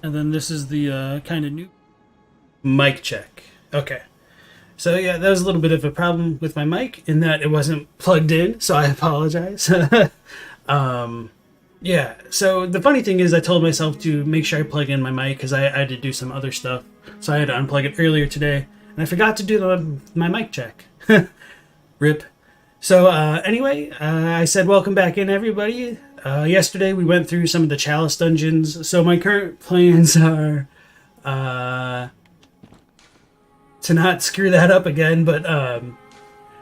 And then this is the kind of new mic check. Okay. So yeah, that was a little bit of a problem with my mic in that it wasn't plugged in, so I apologize. Yeah, so the funny thing is I told myself to make sure I plug in my mic because I had to do some other stuff. So I had to unplug it earlier today, and I forgot to do my mic check. Rip. So anyway, I said welcome back in, everybody. Yesterday we went through some of the Chalice dungeons, so my current plans are to not screw that up again, but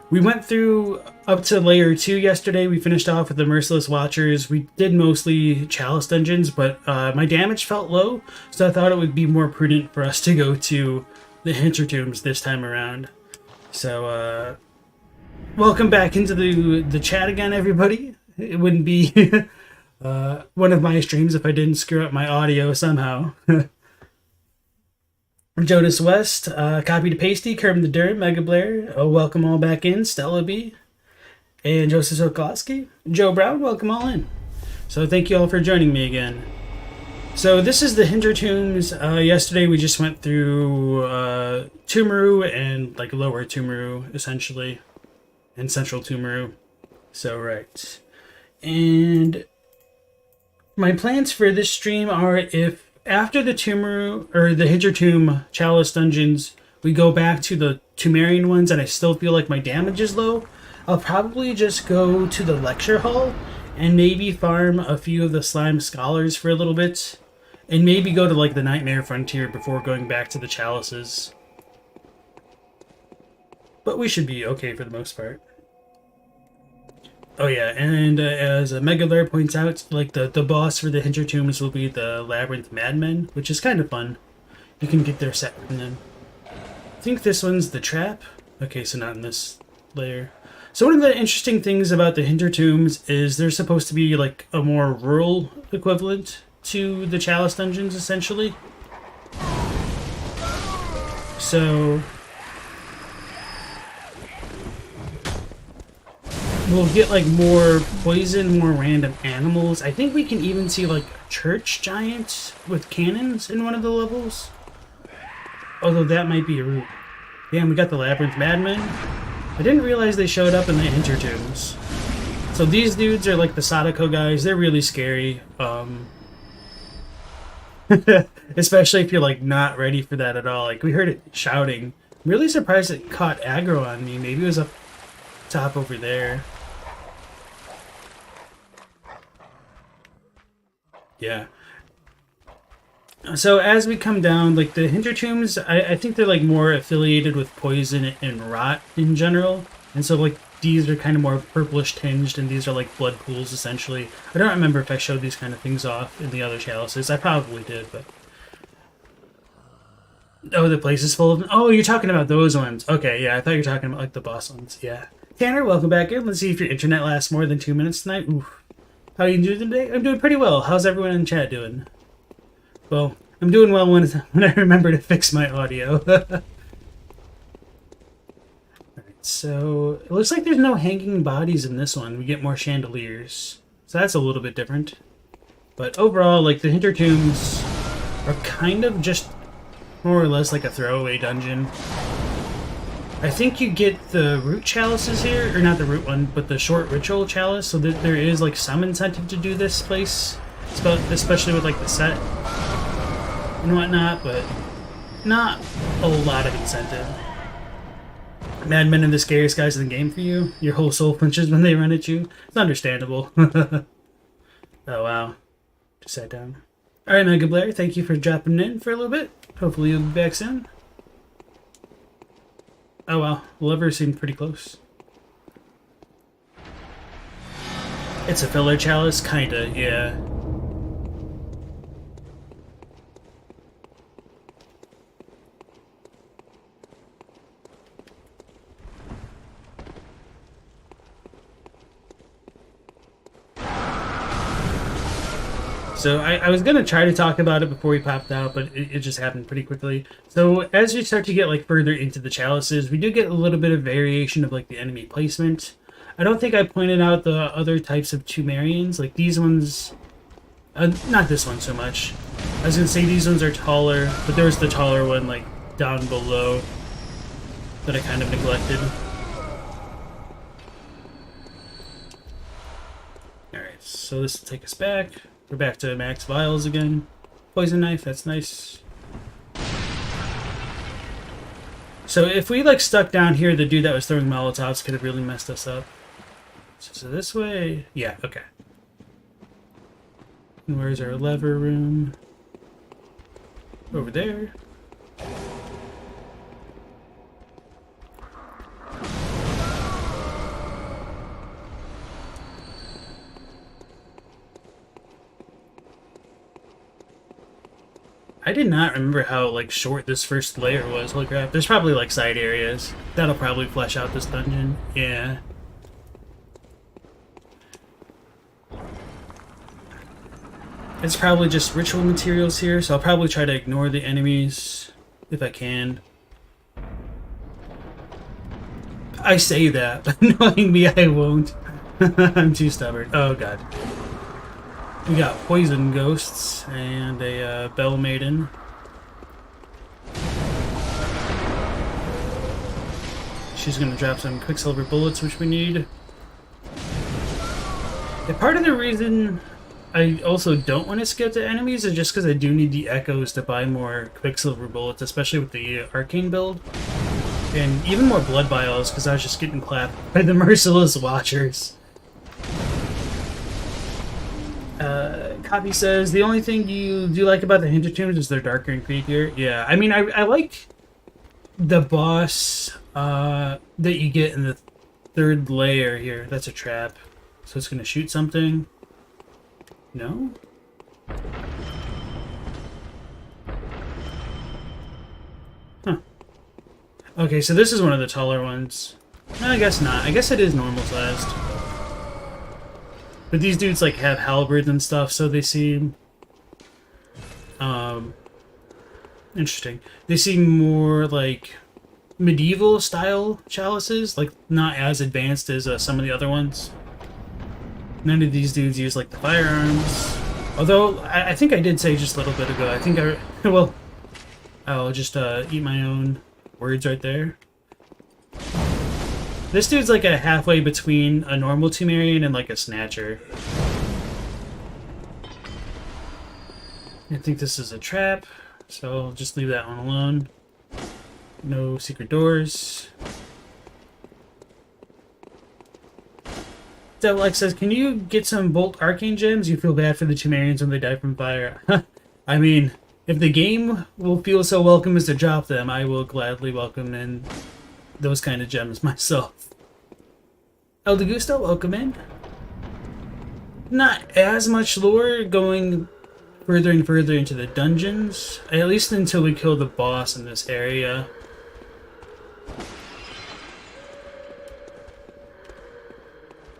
we went through up to layer 2 yesterday. We finished off with the Merciless Watchers. We did mostly Chalice dungeons, but my damage felt low, so I thought it would be more prudent for us to go to the Hintertombs this time around. So, welcome back into the chat again, everybody. It wouldn't be one of my streams if I didn't screw up my audio somehow. Jonas West, Copy to Pasty, Kermit the Durham, Mega Blair, welcome all back in, Stella B, and Joseph Sokolowski, Joe Brown, welcome all in. So thank you all for joining me again. So this is the Hintertombs. Yesterday we just went through Tumaru and like Lower Tumaru, essentially, and Central Tumaru. So right. And my plans for this stream are if after the Tumaru or the Hintertomb Chalice dungeons, we go back to the Tumerian ones and I still feel like my damage is low, I'll probably just go to the lecture hall and maybe farm a few of the slime scholars for a little bit, and maybe go to like the Nightmare Frontier before going back to the Chalices. But we should be okay for the most part. Oh yeah, and as Megalair points out, like the boss for the Hintertombs will be the Labyrinth Madmen, which is kind of fun. You can get their set and then I think this one's the trap. Okay, so not in this layer. So one of the interesting things about the Hintertombs is they're supposed to be like a more rural equivalent to the Chalice dungeons, essentially. So we'll get like more poison, more random animals. I think we can even see like a church giant with cannons in one of the levels. Although that might be a route. Damn, we got the Labyrinth Madmen. I didn't realize they showed up in the Hintertombs. So these dudes are like the Sadako guys. They're really scary. Especially if you're like not ready for that at all. Like we heard it shouting. I'm really surprised it caught aggro on me. Maybe it was up top over there. Yeah. So as we come down, like the Hintertombs, I think they're like more affiliated with poison and rot in general. And so like these are kind of more purplish tinged and these are like blood pools essentially. I don't remember if I showed these kind of things off in the other chalices. I probably did, but... Oh, the place is full of... Oh, you're talking about those ones. Okay, yeah, I thought you were talking about like the boss ones. Yeah. Tanner, welcome back in. Let's see if your internet lasts more than 2 minutes tonight. Oof. How are you doing today? I'm doing pretty well. How's everyone in chat doing? Well, I'm doing well when I remember to fix my audio. Alright, so it looks like there's no hanging bodies in this one. We get more chandeliers. So that's a little bit different. But overall, like the Hintertombs are kind of just more or less like a throwaway dungeon. I think you get the root chalices here, or not the root one, but the short ritual chalice, so that there is like some incentive to do this place, especially with like the set and whatnot, but not a lot of incentive. Madmen are the scariest guys in the game for you. Your whole soul punches when they run at you. It's understandable. Oh wow. Just sat down. Alright, Mega Blair, thank you for dropping in for a little bit. Hopefully you'll be back soon. Oh wow, the lever seemed pretty close. It's a filler chalice? Kinda, yeah. So I was going to try to talk about it before we popped out, but it just happened pretty quickly. So as we start to get like further into the chalices, we do get a little bit of variation of like the enemy placement. I don't think I pointed out the other types of Tumerians, like these ones, not this one so much. I was gonna say these ones are taller, but there's the taller one like down below that I kind of neglected. Alright, so this will take us back. We're back to max vials again. Poison knife, that's nice. So if we like stuck down here, the dude that was throwing Molotovs could have really messed us up. So this way? Yeah, okay. And where's our lever room? Over there. I did not remember how like short this first layer was. Holy crap. There's probably like side areas. That'll probably flesh out this dungeon. Yeah. It's probably just ritual materials here, so I'll probably try to ignore the enemies if I can. I say that, but knowing me, I won't. I'm too stubborn. Oh god. We got poison ghosts and a bell maiden. She's gonna drop some quicksilver bullets, which we need. And part of the reason I also don't want to skip the enemies is just because I do need the echoes to buy more quicksilver bullets, especially with the arcane build. And even more blood vials, because I was just getting clapped by the merciless watchers. Copy says, the only thing you do like about the Hintertombs is they're darker and creepier. Yeah, I mean, I like the boss that you get in the third layer here. That's a trap. So it's going to shoot something. No? Huh. Okay, so this is one of the taller ones. No, I guess not. I guess it is normal sized. But these dudes like have halberds and stuff, so they seem interesting. They seem more like medieval style chalices, like not as advanced as some of the other ones. None of these dudes use like the firearms. Although I think I did say just a little bit ago. I think well, I'll just eat my own words right there. This dude's like a halfway between a normal Temerian and like a Snatcher. I think this is a trap, so I'll just leave that one alone. No secret doors. Devil says, can you get some Bolt Arcane Gems? You feel bad for the Temerians when they die from fire. I mean, if the game will feel so welcome as to drop them, I will gladly welcome in those kind of gems myself. El Degusto, welcome in. Not as much lore going further and further into the dungeons, at least until we kill the boss in this area.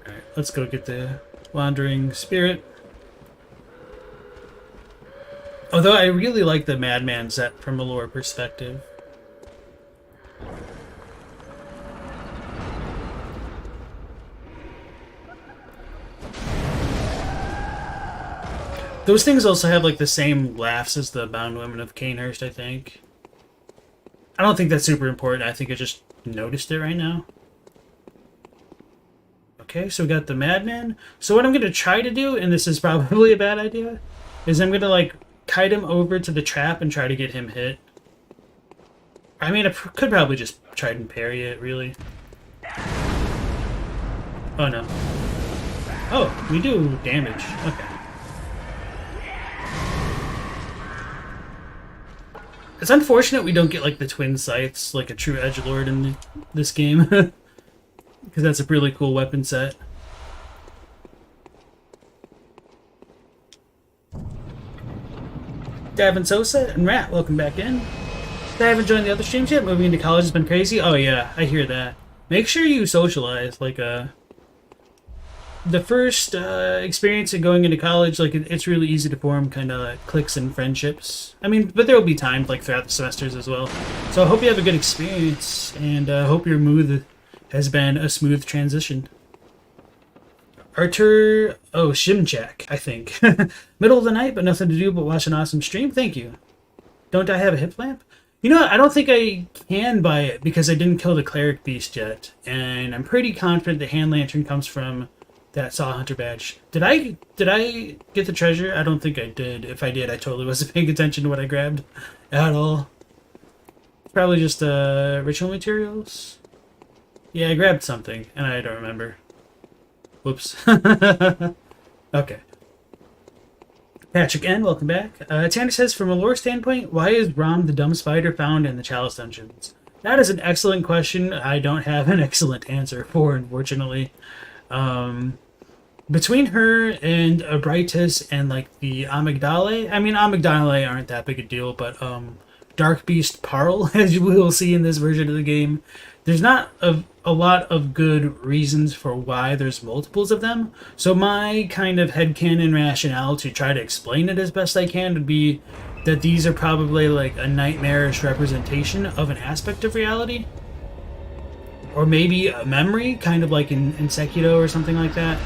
Alright, let's go get the Wandering Spirit. Although I really like the Madman set from a lore perspective. Those things also have like the same laughs as the Bound Women of Canehurst, I think. I don't think that's super important. I think I just noticed it right now. Okay, so we got the Madman. So what I'm going to try to do, and this is probably a bad idea, is I'm going to like kite him over to the trap and try to get him hit. I mean, I could probably just try and parry it, really. Oh no. Oh, we do damage. Okay. It's unfortunate we don't get like the twin scythes like a true edgelord in this game. Because that's a really cool weapon set. Davin Sosa and Rat, welcome back in. I haven't joined the other streams yet. Moving into college has been crazy. Oh yeah, I hear that. Make sure you socialize. Like the first experience of going into college, like it's really easy to form kind of cliques and friendships. I mean, but there will be times like throughout the semesters as well. So I hope you have a good experience, and hope your move has been a smooth transition. Artur Shimchak, I think. Middle of the night, but nothing to do but watch an awesome stream. Thank you. Don't I have a hip lamp? You know what? I don't think I can buy it because I didn't kill the cleric beast yet, and I'm pretty confident the hand lantern comes from that Saw Hunter badge. Did I get the treasure? I don't think I did. If I did, I totally wasn't paying attention to what I grabbed at all. It's probably just ritual materials. Yeah, I grabbed something, and I don't remember. Whoops. Okay. Patrick N, welcome back. Tanner says, from a lore standpoint, why is Rom the dumb spider found in the Chalice dungeons? That is an excellent question. I don't have an excellent answer for, unfortunately. Between her and Abritus and, like, the Amygdalae, I mean, Amygdalae aren't that big a deal, but, Dark Beast Parl, as we will see in this version of the game, there's not a lot of good reasons for why there's multiples of them. So my kind of headcanon rationale to try to explain it as best I can would be that these are probably like a nightmarish representation of an aspect of reality. Or maybe a memory, kind of like in Sekiro or something like that.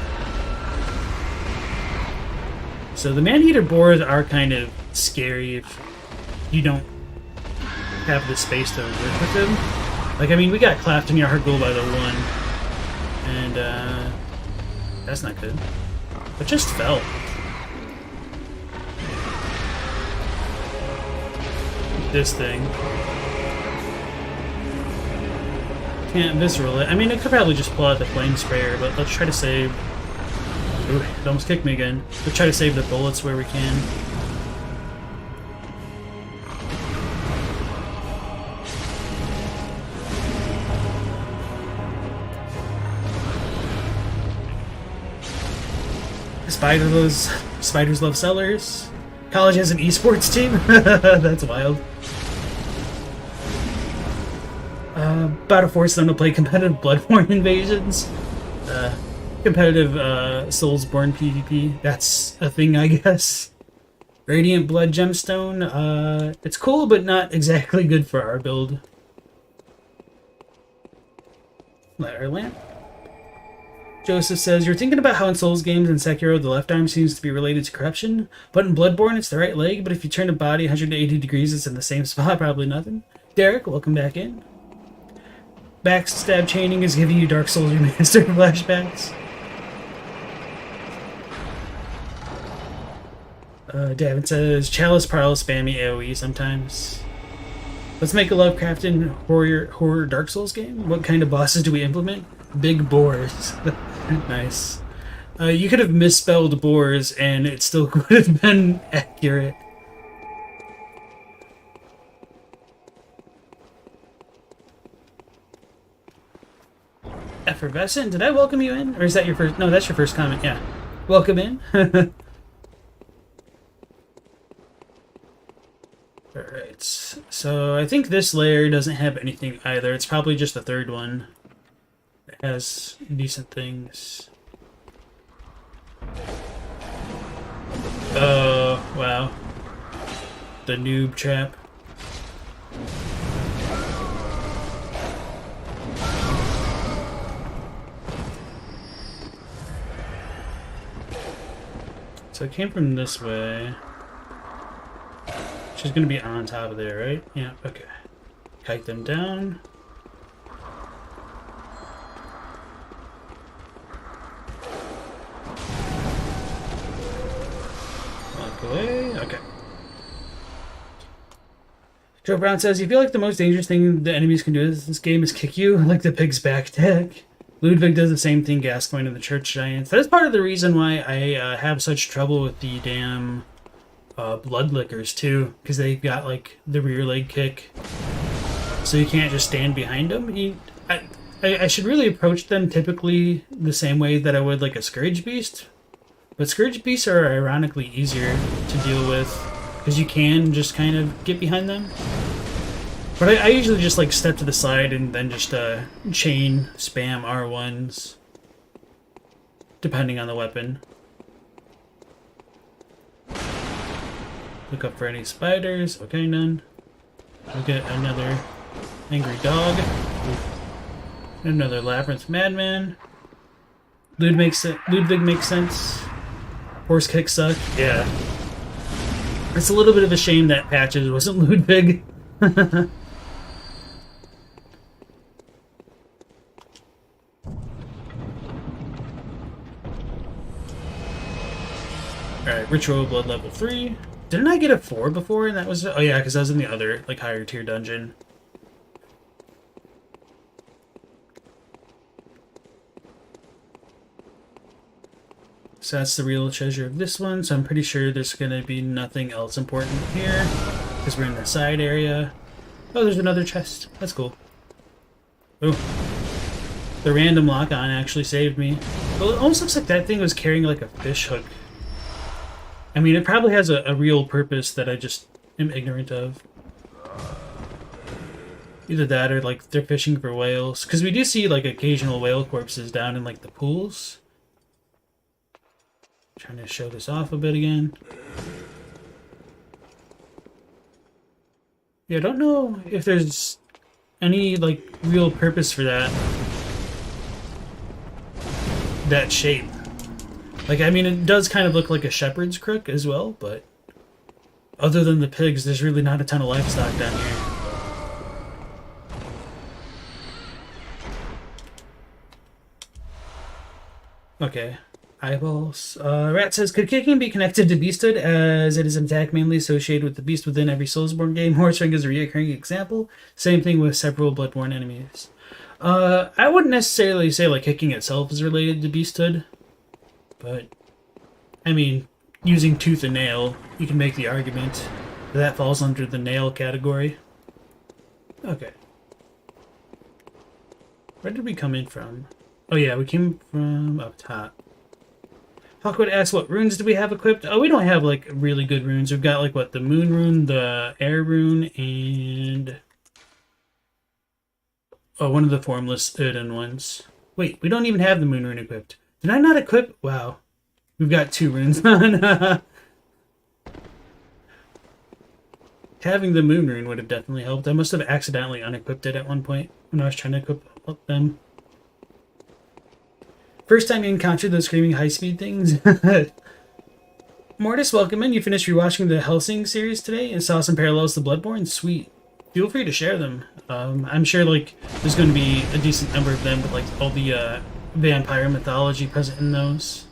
So the man-eater boars are kind of scary if you don't have the space to work with them. Like, I mean, we got clapped in Yargul by the one, and, that's not good. It just fell. This thing. Can't visceral it. I mean, it could probably just pull out the flame sprayer, but let's try to save... Ooh, it almost kicked me again. Let's try to save the bullets where we can. Spiders love sellers. College has an esports team? That's wild. About to force them to play competitive Bloodborne invasions. Competitive Soulsborne PvP. That's a thing, I guess. Radiant Blood Gemstone. It's cool, but not exactly good for our build. Light our lamp. Joseph says, you're thinking about how in Souls games and Sekiro the left arm seems to be related to corruption, but in Bloodborne it's the right leg, but if you turn the body 180 degrees it's in the same spot, probably nothing. Derek, welcome back in. Backstab chaining is giving you Dark Souls Remastered flashbacks. Davin says, Chalice Parl spammy AoE sometimes. Let's make a Lovecraftian horror Dark Souls game. What kind of bosses do we implement? Big boars. Nice. You could have misspelled boars and it still would have been accurate. Effervescent, did I welcome you in? Or is that your first? No, that's your first comment, yeah. Welcome in. Alright, so I think this layer doesn't have anything either. It's probably just the third one that has decent things. Oh, wow. The noob trap. So it came from this way. She's gonna be on top of there, right? Yeah, okay. Kite them down. Walk away. Okay. Joe Brown says, you feel like the most dangerous thing the enemies can do in this game is kick you, like the pig's back tech. Ludwig does the same thing, Gascoigne and the Church Giants. That is part of the reason why I have such trouble with the damn Bloodlickers, too. Because they've got, like, the rear leg kick. So you can't just stand behind them. I should really approach them typically the same way that I would, like, a Scourge Beast. But Scourge Beasts are ironically easier to deal with. Because you can just kind of get behind them. But I usually just like step to the side and then just chain spam R1s. Depending on the weapon. Look up for any spiders. Okay, none. We'll get another angry dog. Another Labyrinth Madman. Ludwig makes sense. Horse kicks suck. Yeah. It's a little bit of a shame that Patches wasn't Ludwig. Alright, Ritual Blood level 3. Didn't I get a 4 before? And that was... Oh yeah, because I was in the other, like, higher tier dungeon. So that's the real treasure of this one, so I'm pretty sure there's going to be nothing else important here. Because we're in the side area. Oh, there's another chest. That's cool. Ooh. The random lock-on actually saved me. Well, it almost looks like that thing was carrying, like, a fish hook. I mean, it probably has a real purpose that I just am ignorant of. Either that or, like, they're fishing for whales. Because we do see, like, occasional whale corpses down in, like, the pools. Trying to show this off a bit again. Yeah, I don't know if there's any, like, real purpose for that. That shape. Like, I mean, it does kind of look like a shepherd's crook as well, but other than the pigs, there's really not a ton of livestock down here. Okay. Eyeballs. Rat says, could kicking be connected to beasthood, as it is an attack mainly associated with the beast within every Soulsborne game? Horsering is a recurring example. Same thing with several Bloodborne enemies. I wouldn't necessarily say, like, kicking itself is related to beasthood. But, I mean, using tooth and nail, you can make the argument that falls under the nail category. Okay. Where did we come in from? Oh yeah, we came from up top. Hawkwood asks, what runes do we have equipped? Oh, we don't have, like, really good runes. We've got, like, what, the moon rune, the air rune, and... Oh, one of the formless hidden ones. Wait, we don't even have the moon rune equipped. Did I not equip? Wow. We've got 2 runes on. Having the moon rune would have definitely helped. I must have accidentally unequipped it at one point when I was trying to equip them. First time you encountered those screaming high-speed things? Mortis, welcome in. You finished rewatching the Hellsing series today and saw some parallels to Bloodborne? Sweet. Feel free to share them. I'm sure, like, there's going to be a decent number of them with, like, all the, vampire mythology present in those.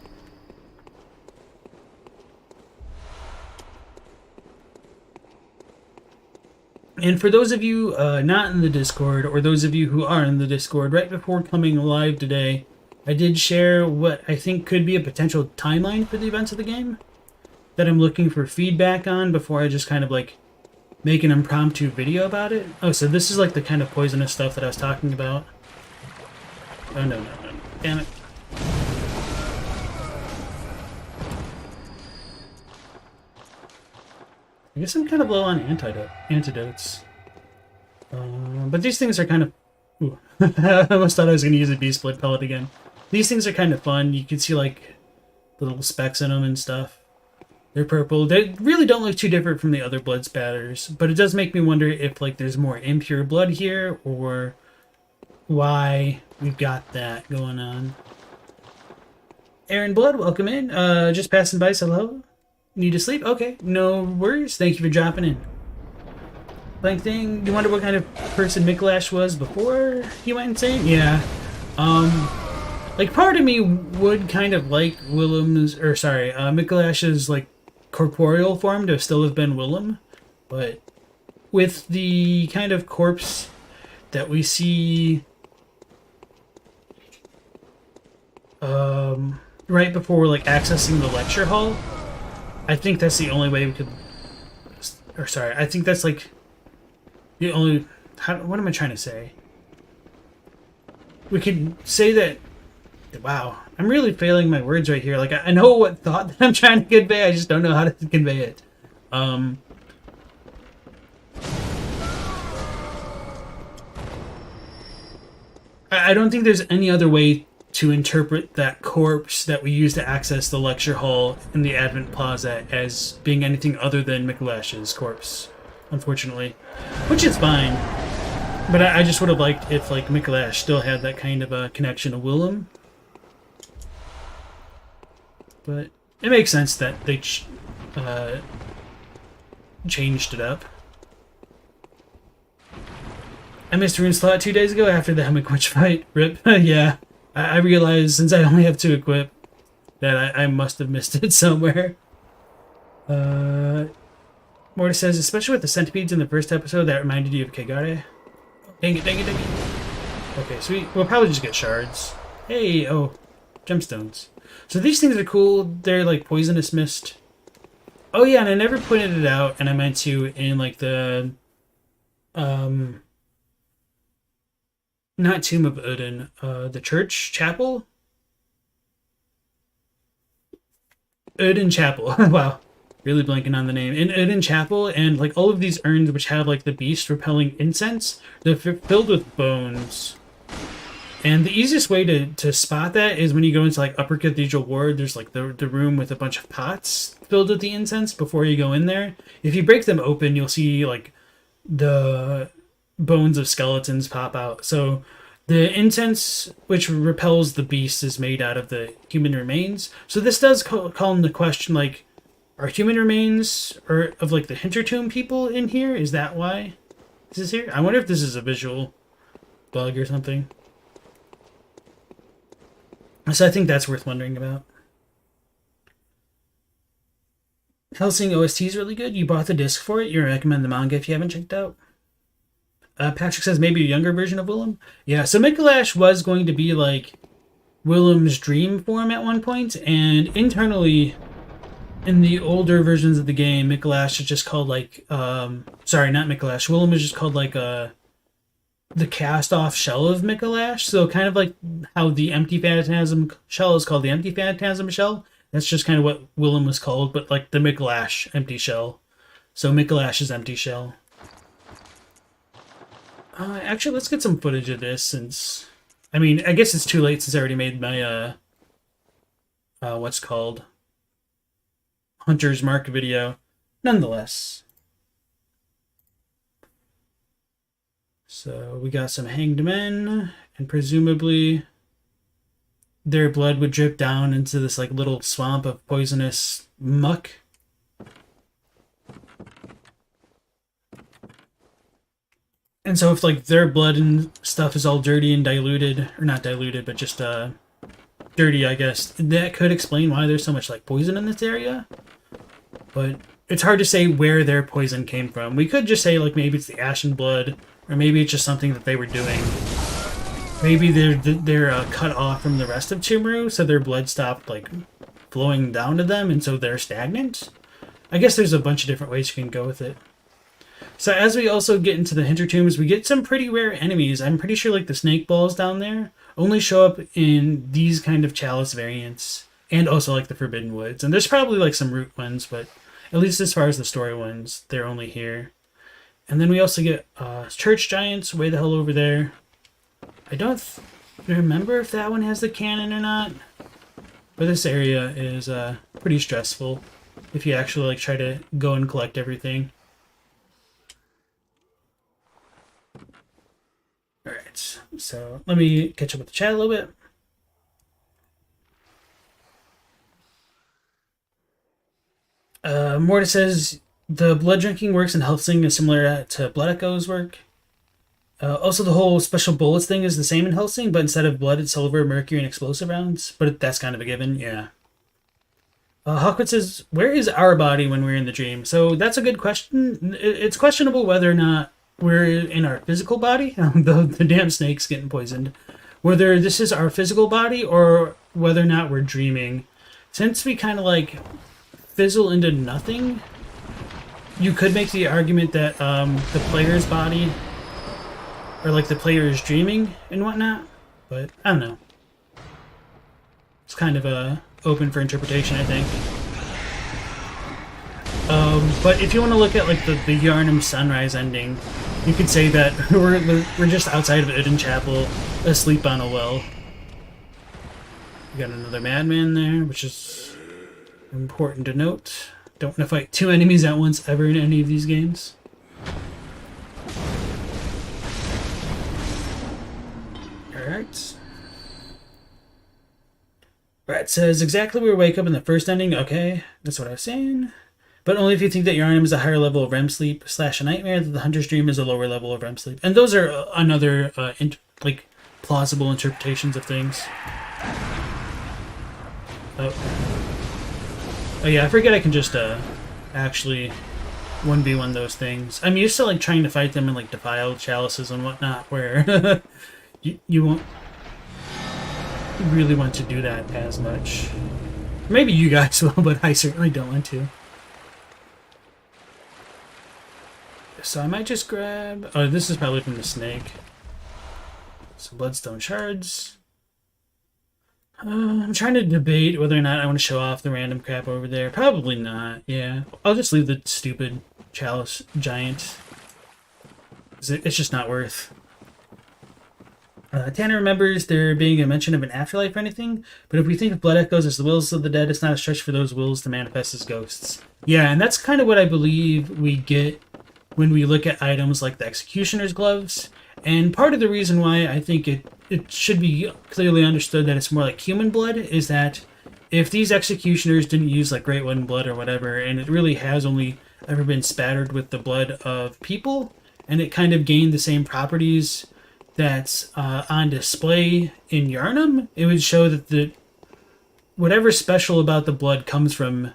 And for those of you not in the Discord, or those of you who are in the Discord, right before coming live today, I did share what I think could be a potential timeline for the events of the game that I'm looking for feedback on before I just kind of, like, make an impromptu video about it. Oh, so this is, like, the kind of poisonous stuff that I was talking about. Oh, no. Damn it. I guess I'm kind of low on antidotes. But these things are kind of... Ooh. I almost thought I was going to use a beast split pellet again. These things are kind of fun. You can see, like, the little specks in them and stuff. They're purple. They really don't look too different from the other blood spatters. But it does make me wonder if, like, there's more impure blood here, or why we've got that going on. Aaron Blood, welcome in. Just passing by, so hello. Need to sleep? Okay, no worries. Thank you for dropping in. Blank thing, you wonder what kind of person Mikolash was before he went insane? Yeah. Like, part of me would kind of like Mikolash's, like, corporeal form to still have been Willem. But with the kind of corpse that we see right before, like, accessing the lecture hall, I think that's the only way we could... Or, sorry, I think that's, like, the only... what am I trying to say? We could say that... Wow, I'm really failing my words right here. Like, I know what thought that I'm trying to convey, I just don't know how to convey it. I don't think there's any other way to interpret that corpse that we use to access the lecture hall in the Advent Plaza as being anything other than Mikolash's corpse, unfortunately. Which is fine. But I just would have liked if, like, Mikolash still had that kind of a connection to Willem. But it makes sense that they changed it up. I missed Rune Slot 2 days ago after the Hemic Witch fight. Rip. Yeah. I realized since I only have 2 equipped that I must have missed it somewhere. Mortis says, especially with the centipedes in the first episode, that reminded you of Kegare. Dang it, dang it, dang it. Okay, sweet. We'll probably just get shards. Hey, oh, gemstones. So these things are cool. They're like poisonous mist. Oh yeah, and I never pointed it out, and I meant to in like the not Tomb of Odin, the church chapel. Odin Chapel. Wow. Really blanking on the name. In Odin Chapel, and like all of these urns which have like the beast repelling incense, they're filled with bones. And the easiest way to spot that is when you go into like Upper Cathedral Ward, there's like the room with a bunch of pots filled with the incense before you go in there. If you break them open, you'll see like the bones of skeletons pop out. So the incense which repels the beast is made out of the human remains. So this does call into question, like, are human remains or of like the Hintertomb people in here? Is that why this is here? I wonder if this is a visual bug or something. So I think that's worth wondering about. Hellsing OST is really good. You bought the disc for it. You recommend the manga if you haven't checked out. Patrick says maybe a younger version of Willem. Yeah, so Mikolash was going to be like Willem's dream form at one point, and internally in the older versions of the game, Mikolash is just called like sorry, not Mikolash. Willem is just called like the cast-off shell of Mikolash. So kind of like how the Empty Phantasm shell is called the Empty Phantasm shell. That's just kind of what Willem was called, but like the Mikolash empty shell. So Mikolash's empty shell. Actually, let's get some footage of this since... I mean, I guess it's too late since I already made my, what's called? Hunter's Mark video. Nonetheless. So, we got some hanged men, and presumably their blood would drip down into this, like, little swamp of poisonous muck. And so if, like, their blood and stuff is all dirty and diluted, or not diluted, but just, dirty, I guess, that could explain why there's so much, like, poison in this area. But it's hard to say where their poison came from. We could just say, like, maybe it's the ashen blood, or maybe it's just something that they were doing. Maybe they're cut off from the rest of Chimru, so their blood stopped, like, flowing down to them, and so they're stagnant. I guess there's a bunch of different ways you can go with it. So as we also get into the Hintertombs, we get some pretty rare enemies. I'm pretty sure like the snake balls down there only show up in these kind of Chalice variants, and also like the Forbidden Woods. And there's probably like some root ones, but at least as far as the story ones, they're only here. And then we also get church giants way the hell over there. I don't remember if that one has the cannon or not, but this area is pretty stressful if you actually like try to go and collect everything. Alright, so let me catch up with the chat a little bit. Mortis says, the blood drinking works in Hellsing is similar to Blood Echo's work. Also, the whole special bullets thing is the same in Hellsing, but instead of blood, it's silver, mercury, and explosive rounds. But that's kind of a given, yeah. Hawkwood says, where is our body when we're in the dream? So that's a good question. It's questionable whether or not we're in our physical body, the damn snake's getting poisoned, whether this is our physical body or whether or not we're dreaming. Since we kind of like fizzle into nothing, you could make the argument that the player's body, or like the player is dreaming and whatnot, but I don't know. It's kind of open for interpretation, I think. But if you want to look at like the Yharnam sunrise ending, you could say that we're just outside of Odin Chapel, asleep on a well. We got another madman there, which is important to note. Don't want to fight 2 enemies at once ever in any of these games. Alright. Brett says, exactly where we wake up in the first ending. Okay, that's what I was saying. But only if you think that Yharnam is a higher level of REM sleep / a nightmare, that the Hunter's Dream is a lower level of REM sleep. And those are another, plausible interpretations of things. Oh. Oh yeah, I forget I can just, actually 1v1 those things. I'm used to, trying to fight them in, defiled chalices and whatnot, where you won't really want to do that as much. Maybe you guys will, but I certainly don't want to. So I might just grab... Oh, this is probably from the snake. Some Bloodstone Shards. I'm trying to debate whether or not I want to show off the random crap over there. Probably not, yeah. I'll just leave the stupid Chalice Giant. It's just not worth. Tanner remembers there being a mention of an afterlife or anything, but if we think of blood echoes as the wills of the dead, it's not a stretch for those wills to manifest as ghosts. Yeah, and that's kind of what I believe we get when we look at items like the Executioner's Gloves. And part of the reason why I think it should be clearly understood that it's more like human blood is that if these executioners didn't use Great One blood or whatever, and it really has only ever been spattered with the blood of people, and it kind of gained the same properties that's on display in Yharnam, it would show that whatever's special about the blood comes from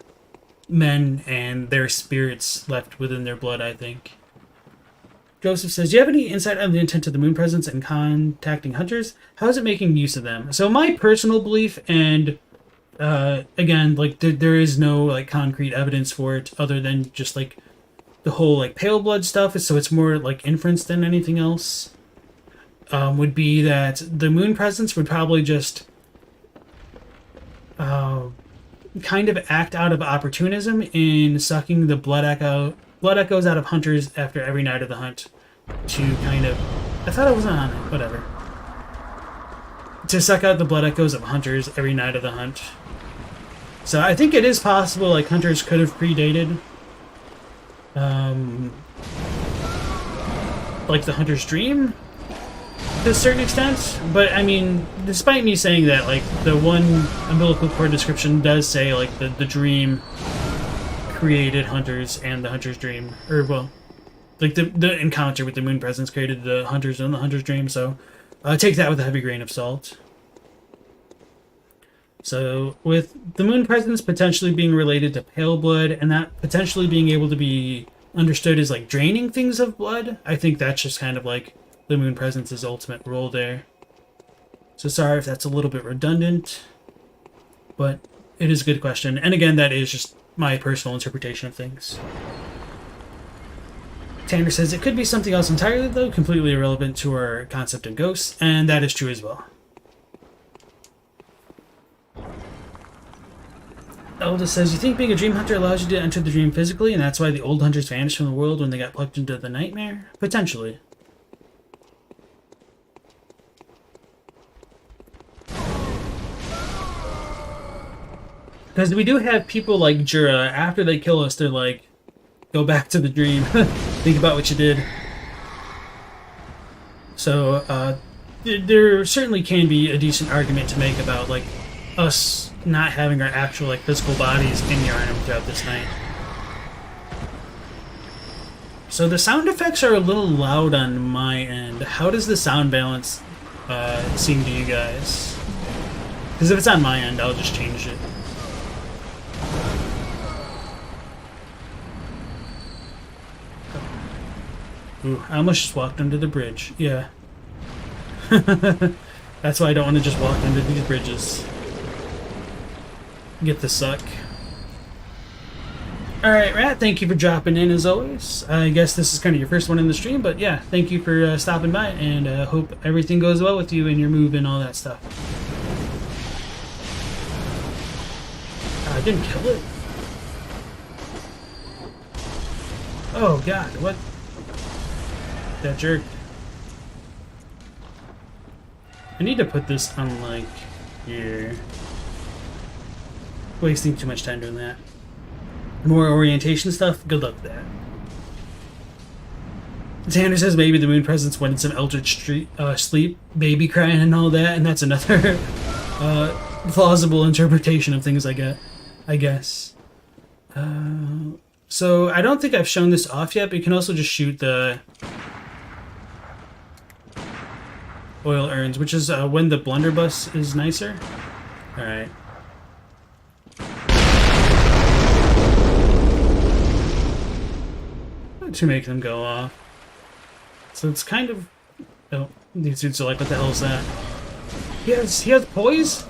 men and their spirits left within their blood, I think. Joseph says, do you have any insight on the intent of the moon presence in contacting hunters? How is it making use of them? So my personal belief, and again, there is no concrete evidence for it other than just the whole pale blood stuff, so it's more inference than anything else, would be that the moon presence would probably just kind of act out of opportunism in sucking the blood echoes out of hunters after every night of the hunt to kind of... I thought it was on it, whatever. To suck out the blood echoes of hunters every night of the hunt. So I think it is possible hunters could have predated the Hunter's Dream to a certain extent, but I mean, despite me saying that, the one umbilical cord description does say the dream created hunters and the Hunter's Dream, or well, the encounter with the moon presence created the hunters and the Hunter's Dream, so take that with a heavy grain of salt. So with the moon presence potentially being related to pale blood and that potentially being able to be understood as draining things of blood, I think that's just kind of the moon presence's ultimate role there. So sorry if that's a little bit redundant, but it is a good question. And again, that is just my personal interpretation of things. Tanner says it could be something else entirely, though, completely irrelevant to our concept of ghosts, and that is true as well. Elda says, you think being a dream hunter allows you to enter the dream physically, and that's why the old hunters vanished from the world when they got plugged into the nightmare? Potentially. Because we do have people like Jura, after they kill us, they're go back to the dream. Think about what you did. So, there certainly can be a decent argument to make about, us not having our actual, physical bodies in Yharnam throughout this night. So the sound effects are a little loud on my end. How does the sound balance seem to you guys? Because if it's on my end, I'll just change it. Ooh, I almost just walked under the bridge. Yeah. That's why I don't want to just walk under these bridges. Get the suck. Alright, Rat, thank you for dropping in as always. I guess this is kind of your first one in the stream, but yeah, thank you for stopping by, and hope everything goes well with you and your move and all that stuff. I didn't kill it. Oh god, what? That jerk. I need to put this on here. Wasting too much time doing that. More orientation stuff? Good luck with that. Tanner says maybe the moon presence wanted some eldritch sleep, baby crying and all that, and that's another plausible interpretation of things I guess. So I don't think I've shown this off yet, but you can also just shoot the oil urns, which is when the blunderbuss is nicer. Alright. To make them go off. So it's kind of... Oh, these dudes are like, what the hell is that? He has poise?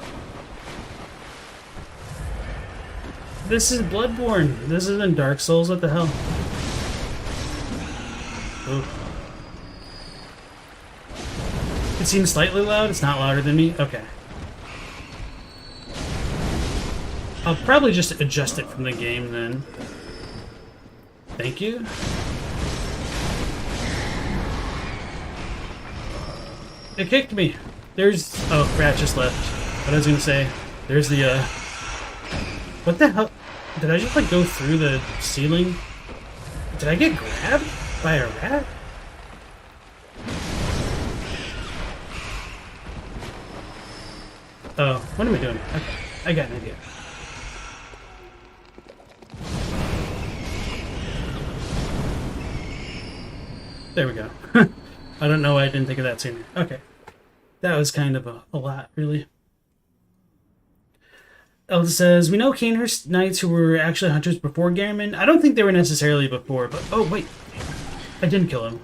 This is Bloodborne. This isn't Dark Souls. What the hell? Oh. It seems slightly loud. It's not louder than me. Okay. I'll probably just adjust it from the game then. Thank you. It kicked me. There's... Oh, Rat just left. What I was gonna say. There's the, What the hell? Did I just, like, go through the ceiling? Did I get grabbed by a rat? Oh, what am I doing? Okay, I got an idea. There we go. I don't know why I didn't think of that sooner. Okay. That was kind of a lot, really. Elda says, we know Canehurst Knights who were actually hunters before Gehrman. I don't think they were necessarily before, but... Oh, wait. I didn't kill him.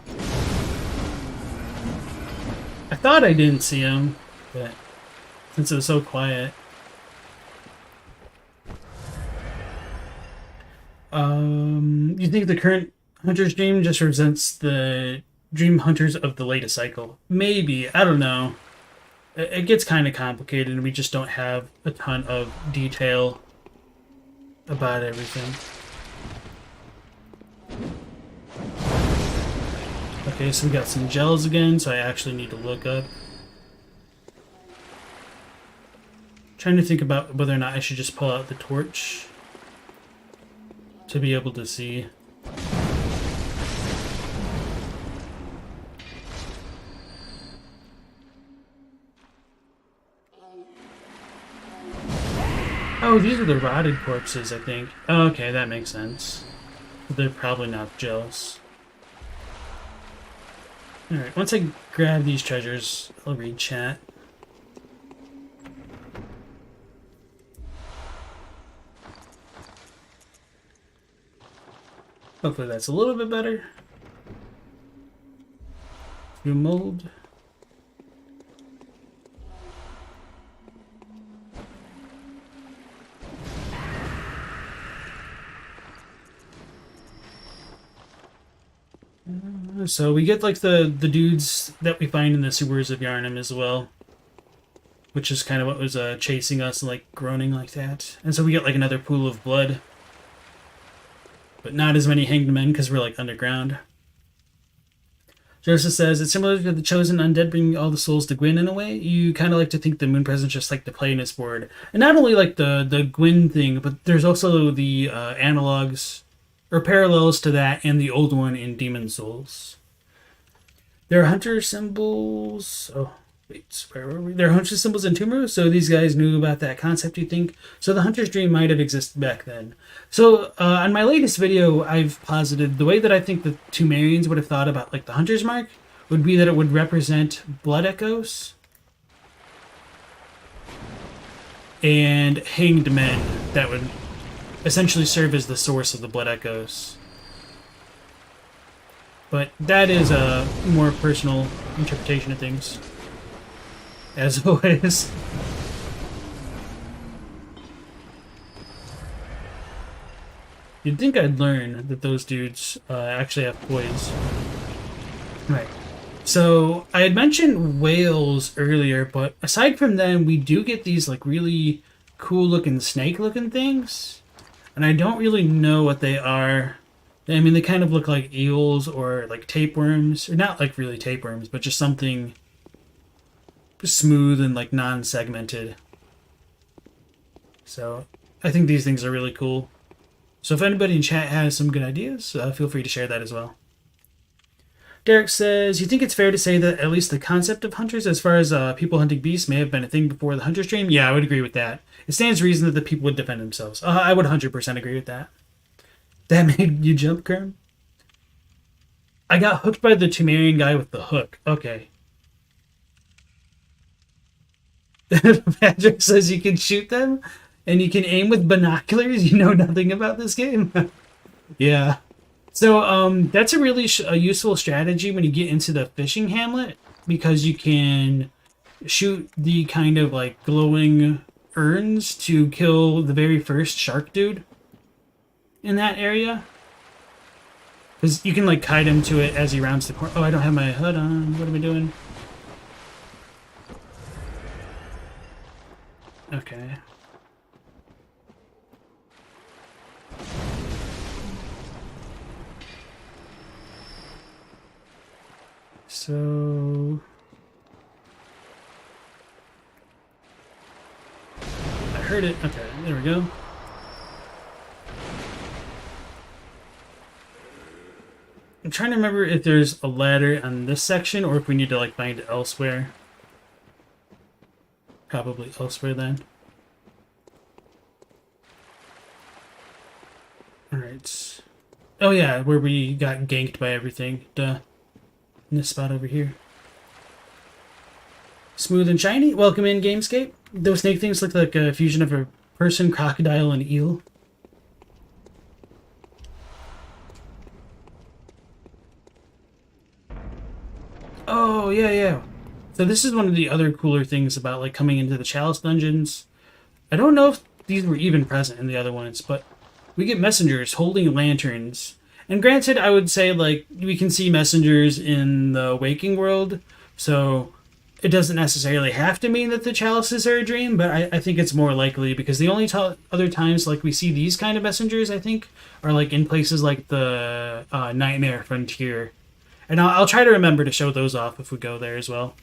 I thought I didn't see him, but... Since it was so quiet. You think the current Hunter's Dream just represents the Dream Hunters of the latest cycle? Maybe. I don't know. It gets kind of complicated, and we just don't have a ton of detail about everything. Okay, so we got some gels again, so I actually need to look up. Trying to think about whether or not I should just pull out the torch to be able to see. Oh, these are the rotted corpses, I think. Oh, okay, that makes sense. They're probably not gels. Alright, once I grab these treasures, I'll read chat. Hopefully that's a little bit better. Through mold. So we get like the dudes that we find in the sewers of Yharnam as well, which is kind of what was chasing us, like groaning like that. And so we get like another pool of blood, but not as many hanged men because we're like underground. Joseph says it's similar to the chosen undead bringing all the souls to Gwyn in a way. You kind of like to think the Moon Presence just like the playlist board, and not only like the Gwyn thing, but there's also the analogs or parallels to that and the old one in Demon Souls. There are hunter symbols. Oh, wait, where were we? There are hunter symbols in Tumor, so these guys knew about that concept, you think? So the Hunter's Dream might have existed back then. So on my latest video, I've posited the way that I think the Tumerians would have thought about like the Hunter's Mark would be that it would represent blood echoes and hanged men that would essentially serve as the source of the blood echoes. But that is a more personal interpretation of things, as always. You'd think I'd learn that those dudes actually have poise. Right. So I had mentioned whales earlier, but aside from them, we do get these like really cool looking snake looking things. And I don't really know what they are. I mean, they kind of look like eels or like tapeworms. Or not like really tapeworms, but just something smooth and like non-segmented. So I think these things are really cool. So if anybody in chat has some good ideas, feel free to share that as well. Derek says, you think it's fair to say that at least the concept of hunters, as far as people hunting beasts, may have been a thing before the hunter stream? Yeah, I would agree with that. It stands to reason that the people would defend themselves. I would 100% agree with that. That made you jump, Kerm? I got hooked by the Tumerian guy with the hook. Okay. Patrick says you can shoot them and you can aim with binoculars. You know nothing about this game. Yeah. So that's a really useful strategy when you get into the fishing hamlet, because you can shoot the kind of like glowing urns to kill the very first shark dude in that area. Because you can like kite him to it as he rounds the corner. Oh, I don't have my HUD on. What am I doing? Okay. So I heard it. Okay, there we go. I'm trying to remember if there's a ladder on this section or if we need to like find it elsewhere. Probably elsewhere then. Alright. Oh yeah, where we got ganked by everything. Duh. In this spot over here. Smooth and shiny. Welcome in, Gamescape. Those snake things look like a fusion of a person, crocodile, and eel. Oh, yeah, yeah. So this is one of the other cooler things about like coming into the Chalice dungeons. I don't know if these were even present in the other ones, but we get messengers holding lanterns. And granted, I would say like we can see messengers in the waking world, so it doesn't necessarily have to mean that the chalices are a dream, but I think it's more likely because the only other times like we see these kind of messengers, I think, are like in places like the Nightmare Frontier. And I'll try to remember to show those off if we go there as well.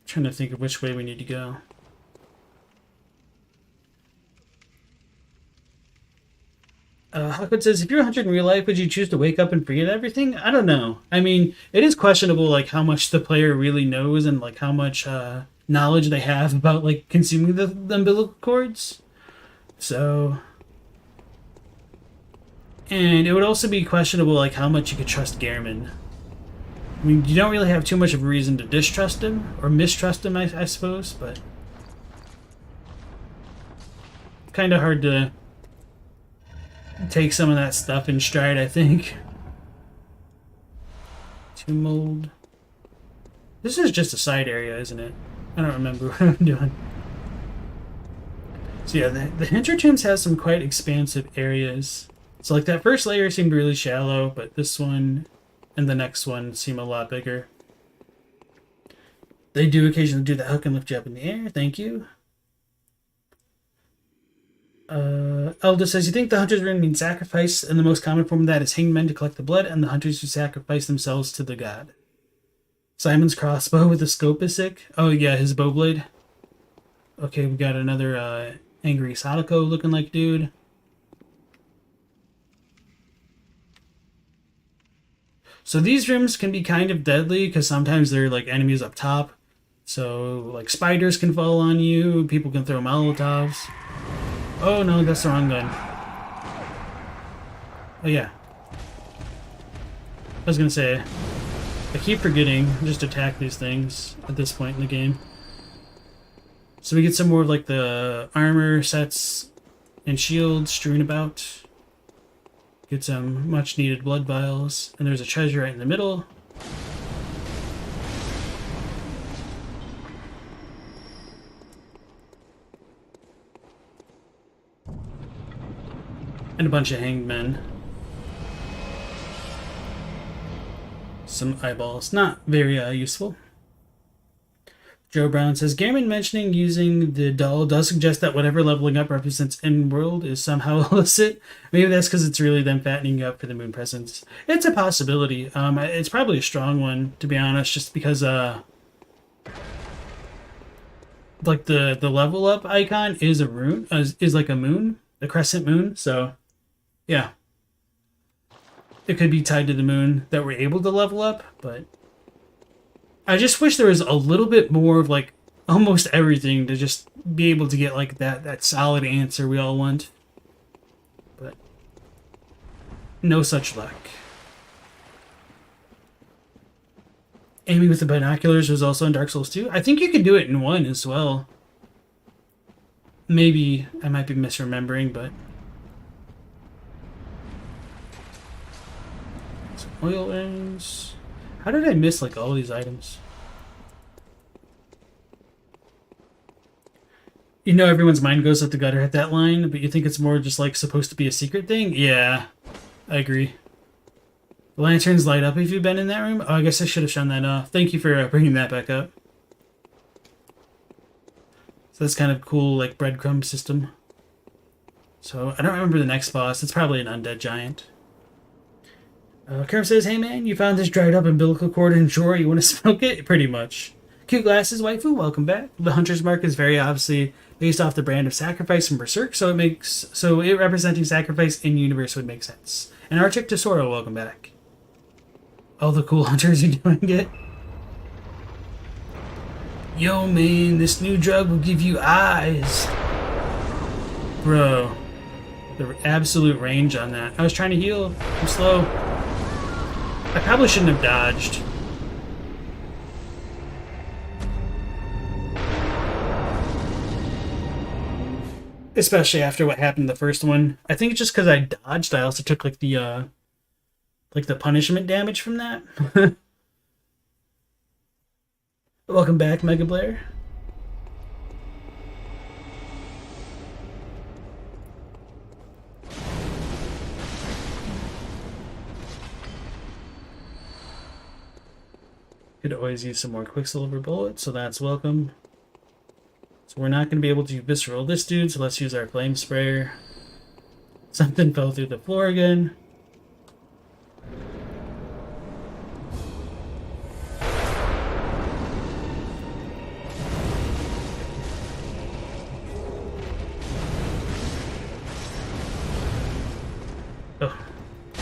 Trying to think of which way we need to go. Hawkwood says, if you're a hunter in real life, would you choose to wake up and forget everything? I don't know. I mean, it is questionable, like, how much the player really knows and, like, how much knowledge they have about, like, consuming the umbilical cords. So... And it would also be questionable, like, how much you could trust Gehrman. I mean, you don't really have too much of a reason to distrust him, or mistrust him, I suppose, but... Kind of hard to take some of that stuff in stride, I think. Tomb mold. This is just a side area, isn't it? I don't remember what I'm doing. So yeah, the Hintertombs has some quite expansive areas. So like that first layer seemed really shallow, but this one and the next one seem a lot bigger. They do occasionally do that hook and lift you up in the air. Thank you. Elda says, you think the hunter's rune means sacrifice, and the most common form of that is hanged men to collect the blood, and the hunters who sacrifice themselves to the god. Simon's crossbow with a scope is sick. Oh yeah, his bow blade. Okay, we got another angry Sadako looking like dude. So these rooms can be kind of deadly because sometimes they're like enemies up top. So like spiders can fall on you, people can throw Molotovs. Oh no, that's the wrong gun. Oh yeah. I was gonna say, I keep forgetting just attack these things at this point in the game. So we get some more of like the armor sets and shields strewn about. Get some much needed blood vials, and there's a treasure right in the middle. And a bunch of hanged men. Some eyeballs. Not very useful. Joe Brown says, Gehrman mentioning using the doll does suggest that whatever leveling up represents in-world is somehow illicit. Maybe that's because it's really them fattening you up for the moon presence. It's a possibility. It's probably a strong one, to be honest, just because like the level up icon is a rune, is like a moon, a crescent moon, so yeah. it could be tied to the moon that we're able to level up, but I just wish there was a little bit more of like almost everything to just be able to get like that solid answer we all want. But no such luck. Aiming with the binoculars was also in Dark Souls 2. I think you can do it in 1 as well. Maybe I might be misremembering, but some oil rings. How did I miss like all these items? You know, everyone's mind goes up the gutter at that line, but you think it's more just like supposed to be a secret thing? Yeah, I agree. The lanterns light up if you've been in that room. Oh, I guess I should have shown that off. Thank you for bringing that back up. So that's kind of cool, like breadcrumb system. So I don't remember the next boss. It's probably an undead giant. Kerm says, "Hey man, you found this dried up umbilical cord in drawer. You want to smoke it?" Pretty much. Cute glasses, waifu. Welcome back. The hunter's mark is very obviously based off the brand of sacrifice from Berserk, so it representing sacrifice in universe would make sense. And Arctic Tesoro, welcome back. All the cool hunters are doing it. Yo, man, this new drug will give you eyes. Bro, the absolute range on that. I was trying to heal. I'm slow. I probably shouldn't have dodged. Especially after what happened the first one. I think it's just because I dodged. I also took like the punishment damage from that. Welcome back, Mega Blair. Could always use some more Quicksilver bullets, so that's welcome. So we're not going to be able to visceral this dude, so let's use our flame sprayer. Something fell through the floor again. Oh,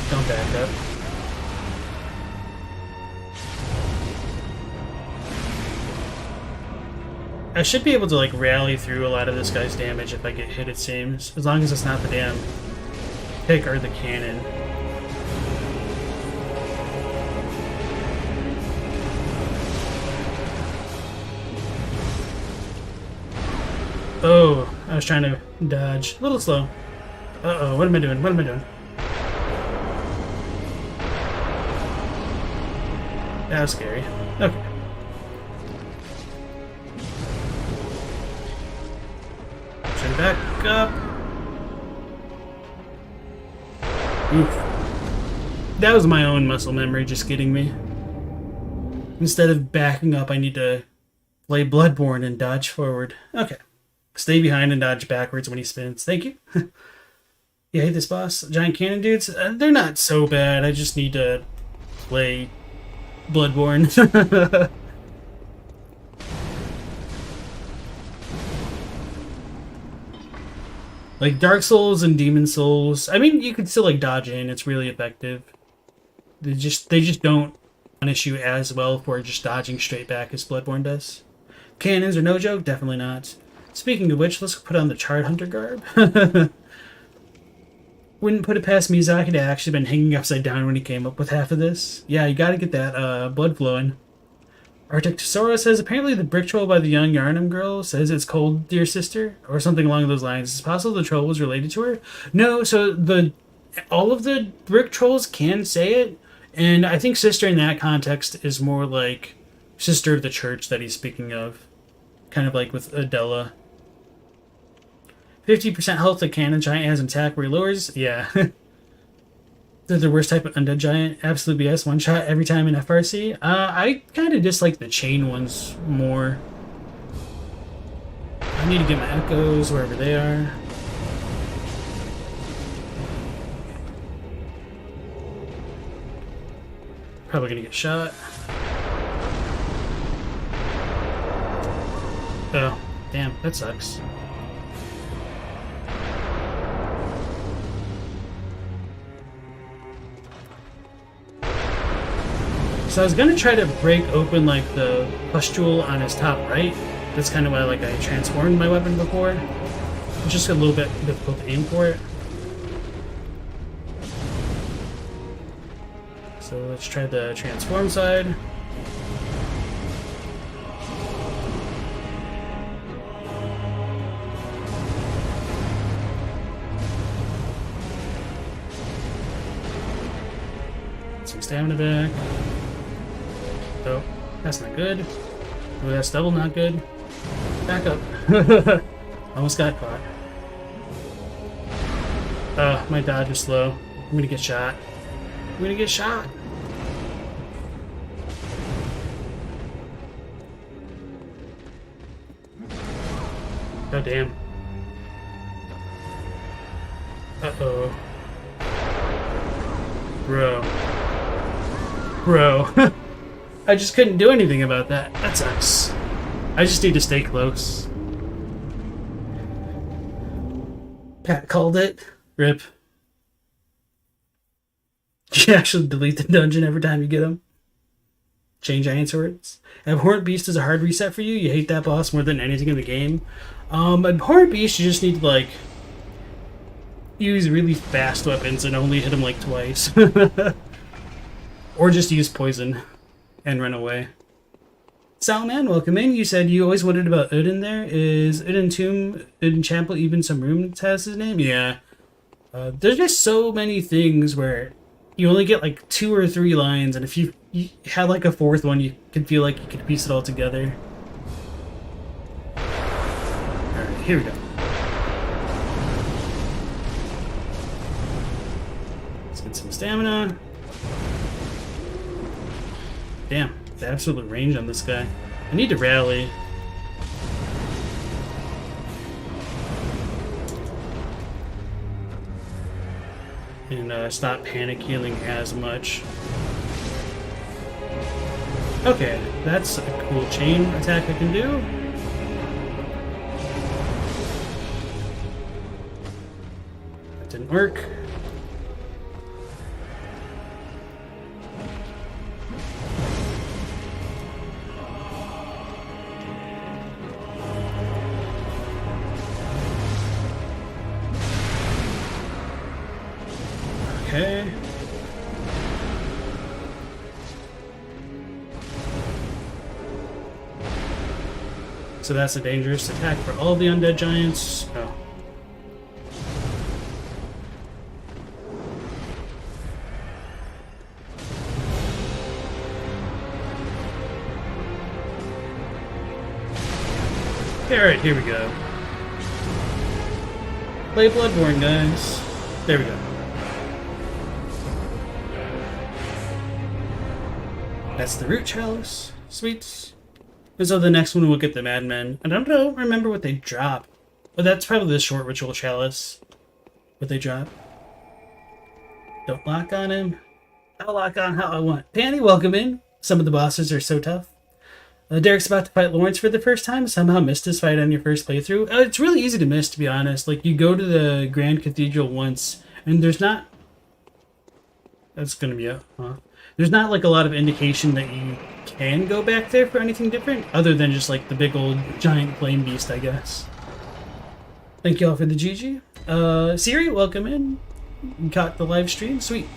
don't back up. I should be able to like rally through a lot of this guy's damage if I get hit, it seems. As long as it's not the damn pick or the cannon. Oh, I was trying to dodge. A little slow. Uh-oh, what am I doing? What am I doing? That was scary. Okay. Back up. Oof. That was my own muscle memory just getting me. Instead of backing up, I need to play Bloodborne and dodge forward. Okay. Stay behind and dodge backwards when he spins. Thank you. Yeah, hate this boss. Giant cannon dudes. They're not so bad. I just need to play Bloodborne. Like Dark Souls and Demon Souls, I mean, you can still like dodge in. It's really effective. They just don't punish you as well for just dodging straight back as Bloodborne does. Cannons are no joke, definitely not. Speaking of which, let's put on the Charred Hunter garb. Wouldn't put it past Miyazaki to actually been hanging upside down when he came up with half of this. Yeah, you gotta get that blood flowing. Arctic Tesoro says, apparently the brick troll by the young Yharnam girl says it's cold, dear sister, or something along those lines. Is it possible the troll was related to her? No, so all of the brick trolls can say it, and I think sister in that context is more like sister of the church that he's speaking of. Kind of like with Adela. 50% health the cannon giant has intact where he lowers? Yeah. They're the worst type of undead giant. Absolute BS. One shot every time in FRC. I kind of dislike the chain ones more. I need to get my echoes wherever they are. Probably gonna get shot. Oh, damn, that sucks. So I was gonna try to break open like the pustule on his top right. That's kind of why like I transformed my weapon before. It's just a little bit difficult to aim for it. So let's try the transform side. Some stamina back. Oh, that's not good. Oh, that's double not good. Back up. Almost got caught. My dodge is slow. I'm gonna get shot. I'm gonna get shot. Oh, damn. Uh-oh. Bro. Bro. I just couldn't do anything about that. That sucks. I just need to stay close. Pat called it. Rip. You actually delete the dungeon every time you get him. Change Giant Swords. Abhorrent Beast is a hard reset for you. You hate that boss more than anything in the game. Abhorrent Beast, you just need to, like, use really fast weapons and only hit him, like, twice. Or just use poison and run away. Salman, welcome in. You said you always wondered about Odin there. Is Odin Tomb, Odin Chapel, even some room that has his name? Yeah. There's just so many things where you only get like 2 or 3 lines, and if you had like a 4th one, you could feel like you could piece it all together. Alright, here we go. Let's get some stamina. Damn, the absolute range on this guy. I need to rally. And stop panic healing as much. Okay, that's a cool chain attack I can do. That didn't work. Okay. So that's a dangerous attack for all the undead giants. Oh. Alright, here we go. Play Bloodborne, guys. There we go. That's the root chalice. Sweet. And so the next one we'll get the Madmen. And I don't remember what they drop. But that's probably the short ritual chalice. What they drop. Don't lock on him. I'll lock on how I want. Panny, welcome in. Some of the bosses are so tough. Derek's about to fight Lawrence for the first time. Somehow missed his fight on your first playthrough. It's really easy to miss, to be honest. Like, you go to the Grand Cathedral once, and there's not... That's gonna be it, huh? There's not like a lot of indication that you can go back there for anything different, other than just like the big old giant flame beast, I guess. Thank you all for the GG. Siri, welcome in. You caught the live stream, sweet.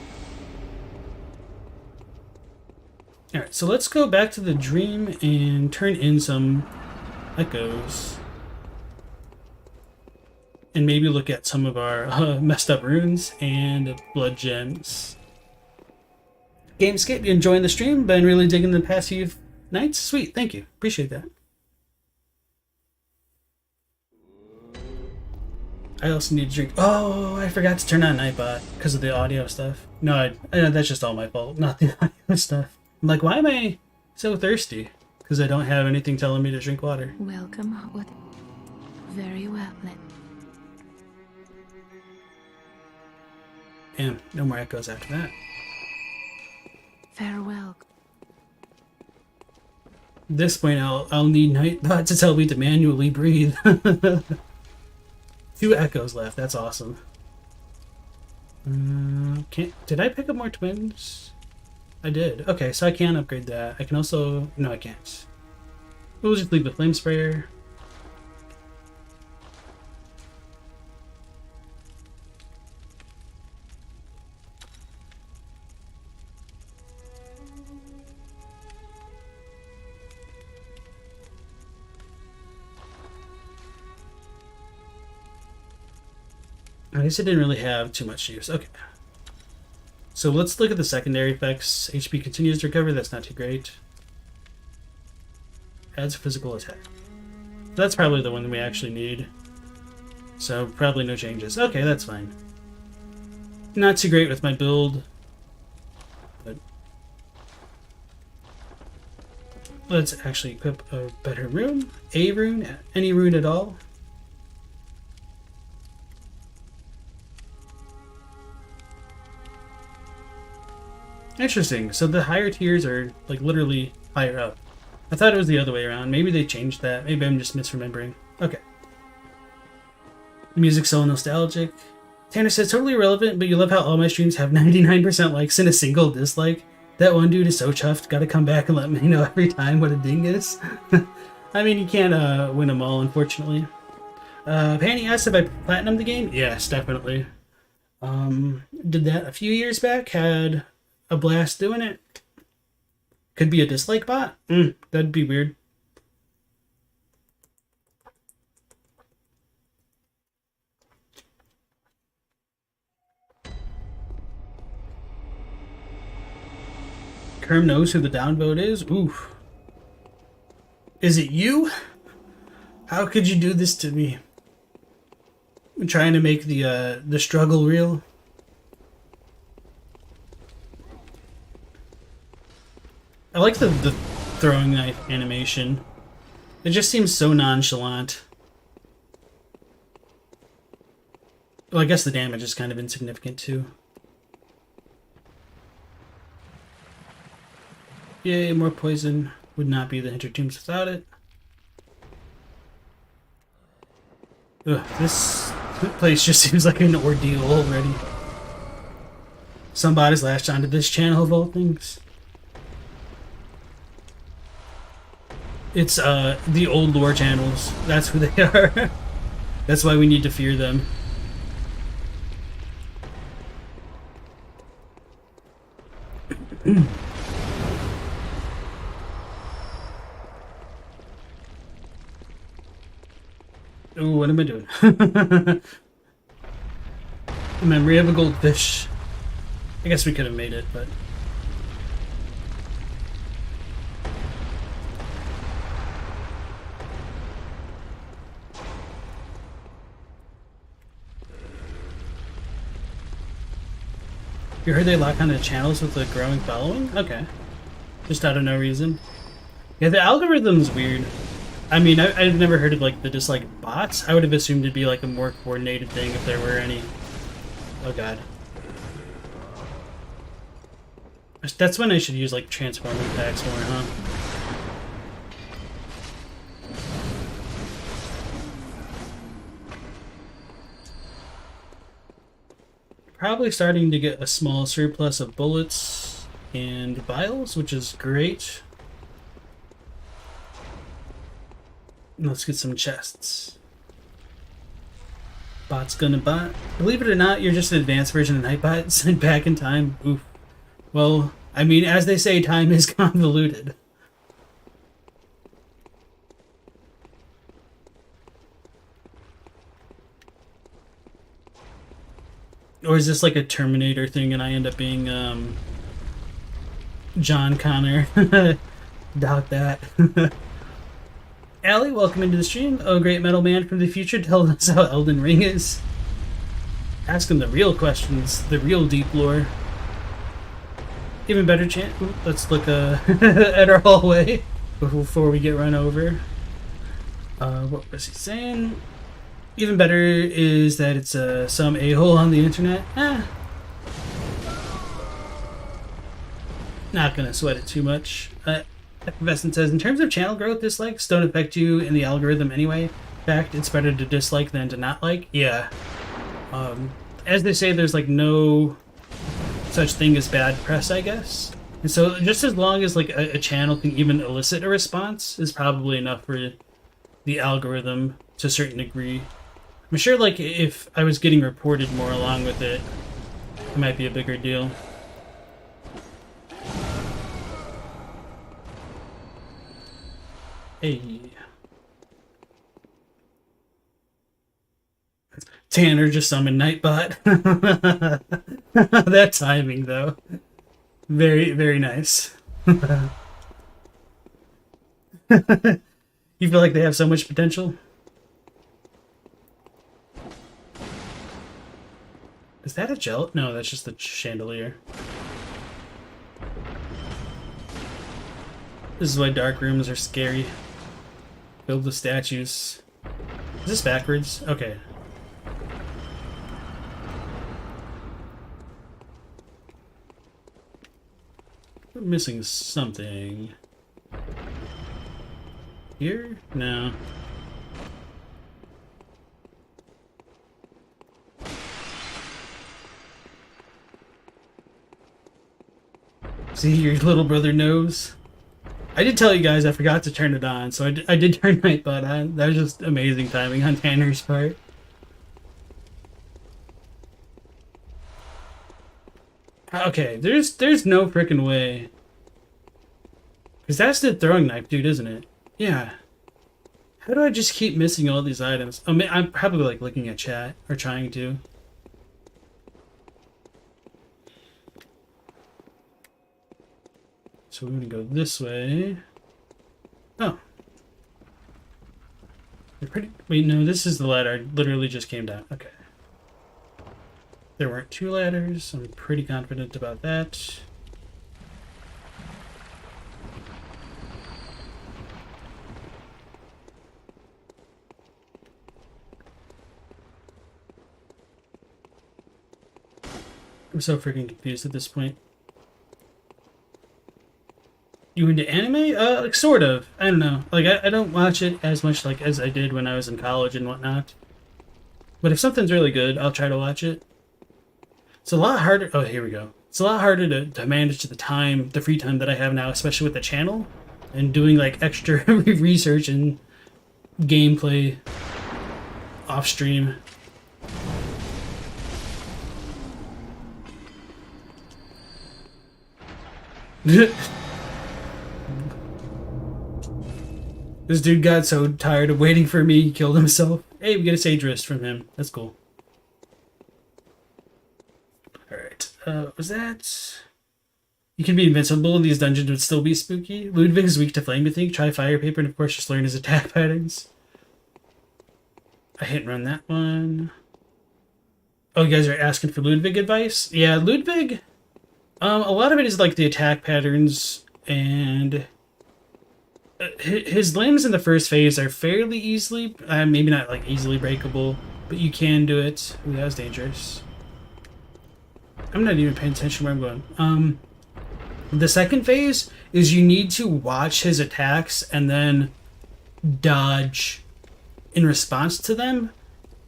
Alright, so let's go back to the dream and turn in some echoes. And maybe look at some of our messed up runes and blood gems. Gamescape, you enjoying the stream? Been really digging the past few nights? Sweet, thank you. Appreciate that. I also need to drink. Oh, I forgot to turn on Nightbot because of the audio stuff. No, that's just all my fault, not the audio stuff. I'm like, why am I so thirsty? Because I don't have anything telling me to drink water. Welcome. What? Very well. Damn, no more echoes after that. Farewell. At this point, I'll need Nightbot to tell me to manually breathe. 2 echoes left. That's awesome. Did I pick up more twins? I did. Okay, so I can upgrade that. I can also... No, I can't. We'll just leave the flame sprayer. I guess it didn't really have too much use. Okay. So let's look at the secondary effects. HP continues to recover. That's not too great. Adds physical attack. That's probably the one we actually need. So probably no changes. Okay, that's fine. Not too great with my build. But let's actually equip a better rune. A rune. Any rune at all. Interesting. So the higher tiers are like literally higher up. I thought it was the other way around. Maybe they changed that. Maybe I'm just misremembering. Okay. The music's so nostalgic. Tanner says, totally irrelevant, but you love how all my streams have 99% likes and a single dislike. That one dude is so chuffed. Gotta come back and let me know every time what a dingus. I mean, you can't win them all, unfortunately. Panny asked if I platinumed the game. Yes, definitely. Did that a few years back. Had a blast doing it. Could be a dislike bot. That'd be weird. Kerm knows who the downvote is. Oof. Is it you? How could you do this to me? I'm trying to make the struggle real. I like the throwing knife animation. It just seems so nonchalant. Well, I guess the damage is kind of insignificant too. Yay, more poison. Would not be the Hintertombs without it. Ugh, this place just seems like an ordeal already. Somebody's latched onto this channel of all things. It's the old lore channels. That's who they are. That's why we need to fear them. Ooh, what am I doing? Memory of a goldfish. I guess we could have made it, but... You heard they lock onto channels with a growing following? Okay. Just out of no reason. Yeah, the algorithm's weird. I mean, I've never heard of, like, the dislike bots. I would have assumed it'd be, like, a more coordinated thing if there were any. Oh, God. That's when I should use, like, transforming packs more, huh? Probably starting to get a small surplus of bullets and vials, which is great. Let's get some chests. Bot's gonna bot. Believe it or not, you're just an advanced version of Nightbot sent back in time. Oof. Well, I mean, as they say, time is convoluted. Or is this like a Terminator thing and I end up being, John Connor? Doubt that. Allie, welcome into the stream. Oh, great metal man from the future, tell us how Elden Ring is. Ask him the real questions, the real deep lore. Even better chance. Let's look at our hallway before we get run over. What was he saying? Even better is that it's some a-hole on the internet. Not gonna sweat it too much. Effervescent says, in terms of channel growth, dislikes don't affect you in the algorithm anyway. In fact, it's better to dislike than to not like. Yeah. As they say, there's like no such thing as bad press, I guess. And so just as long as like a channel can even elicit a response is probably enough for the algorithm to a certain degree. I'm sure like if I was getting reported more along with it, it might be a bigger deal. Hey. Tanner just summoned Nightbot. That timing though. Very, very nice. You feel like they have so much potential? Is that a gel? No, that's just the chandelier. This is why dark rooms are scary. Filled with statues. Is this backwards? Okay. We're missing something. Here? No. See, your little brother knows. I did tell you guys I forgot to turn it on, so I did turn Nightbot on. That was just amazing timing on Tanner's part. Okay, there's no frickin' way. Because that's the throwing knife dude, isn't it? Yeah. How do I just keep missing all these items? I mean, I'm probably like looking at chat, or trying to. So we're gonna go this way. Oh. Wait, no, this is the ladder. I literally just came down. Okay. There weren't two ladders. I'm pretty confident about that. I'm so freaking confused at this point. You into anime? Like, sort of. I don't know. Like, I don't watch it as much like as I did when I was in college and whatnot. But if something's really good, I'll try to watch it. It's a lot harder. Oh, here we go. It's a lot harder to manage the free time that I have now, especially with the channel and doing like extra research and gameplay off stream. This dude got so tired of waiting for me, he killed himself. Hey, we get a Sage Wrist from him. That's cool. Alright, was that... You can be invincible, these dungeons would still be spooky. Ludwig is weak to flame, you think? Try fire paper and of course just learn his attack patterns. I hit and run that one. Oh, you guys are asking for Ludwig advice? Yeah, Ludwig... a lot of it is like the attack patterns, and... his limbs in the first phase are fairly easily... maybe not like easily breakable, but you can do it. Ooh, that was dangerous. I'm not even paying attention where I'm going. The second phase is you need to watch his attacks and then dodge in response to them.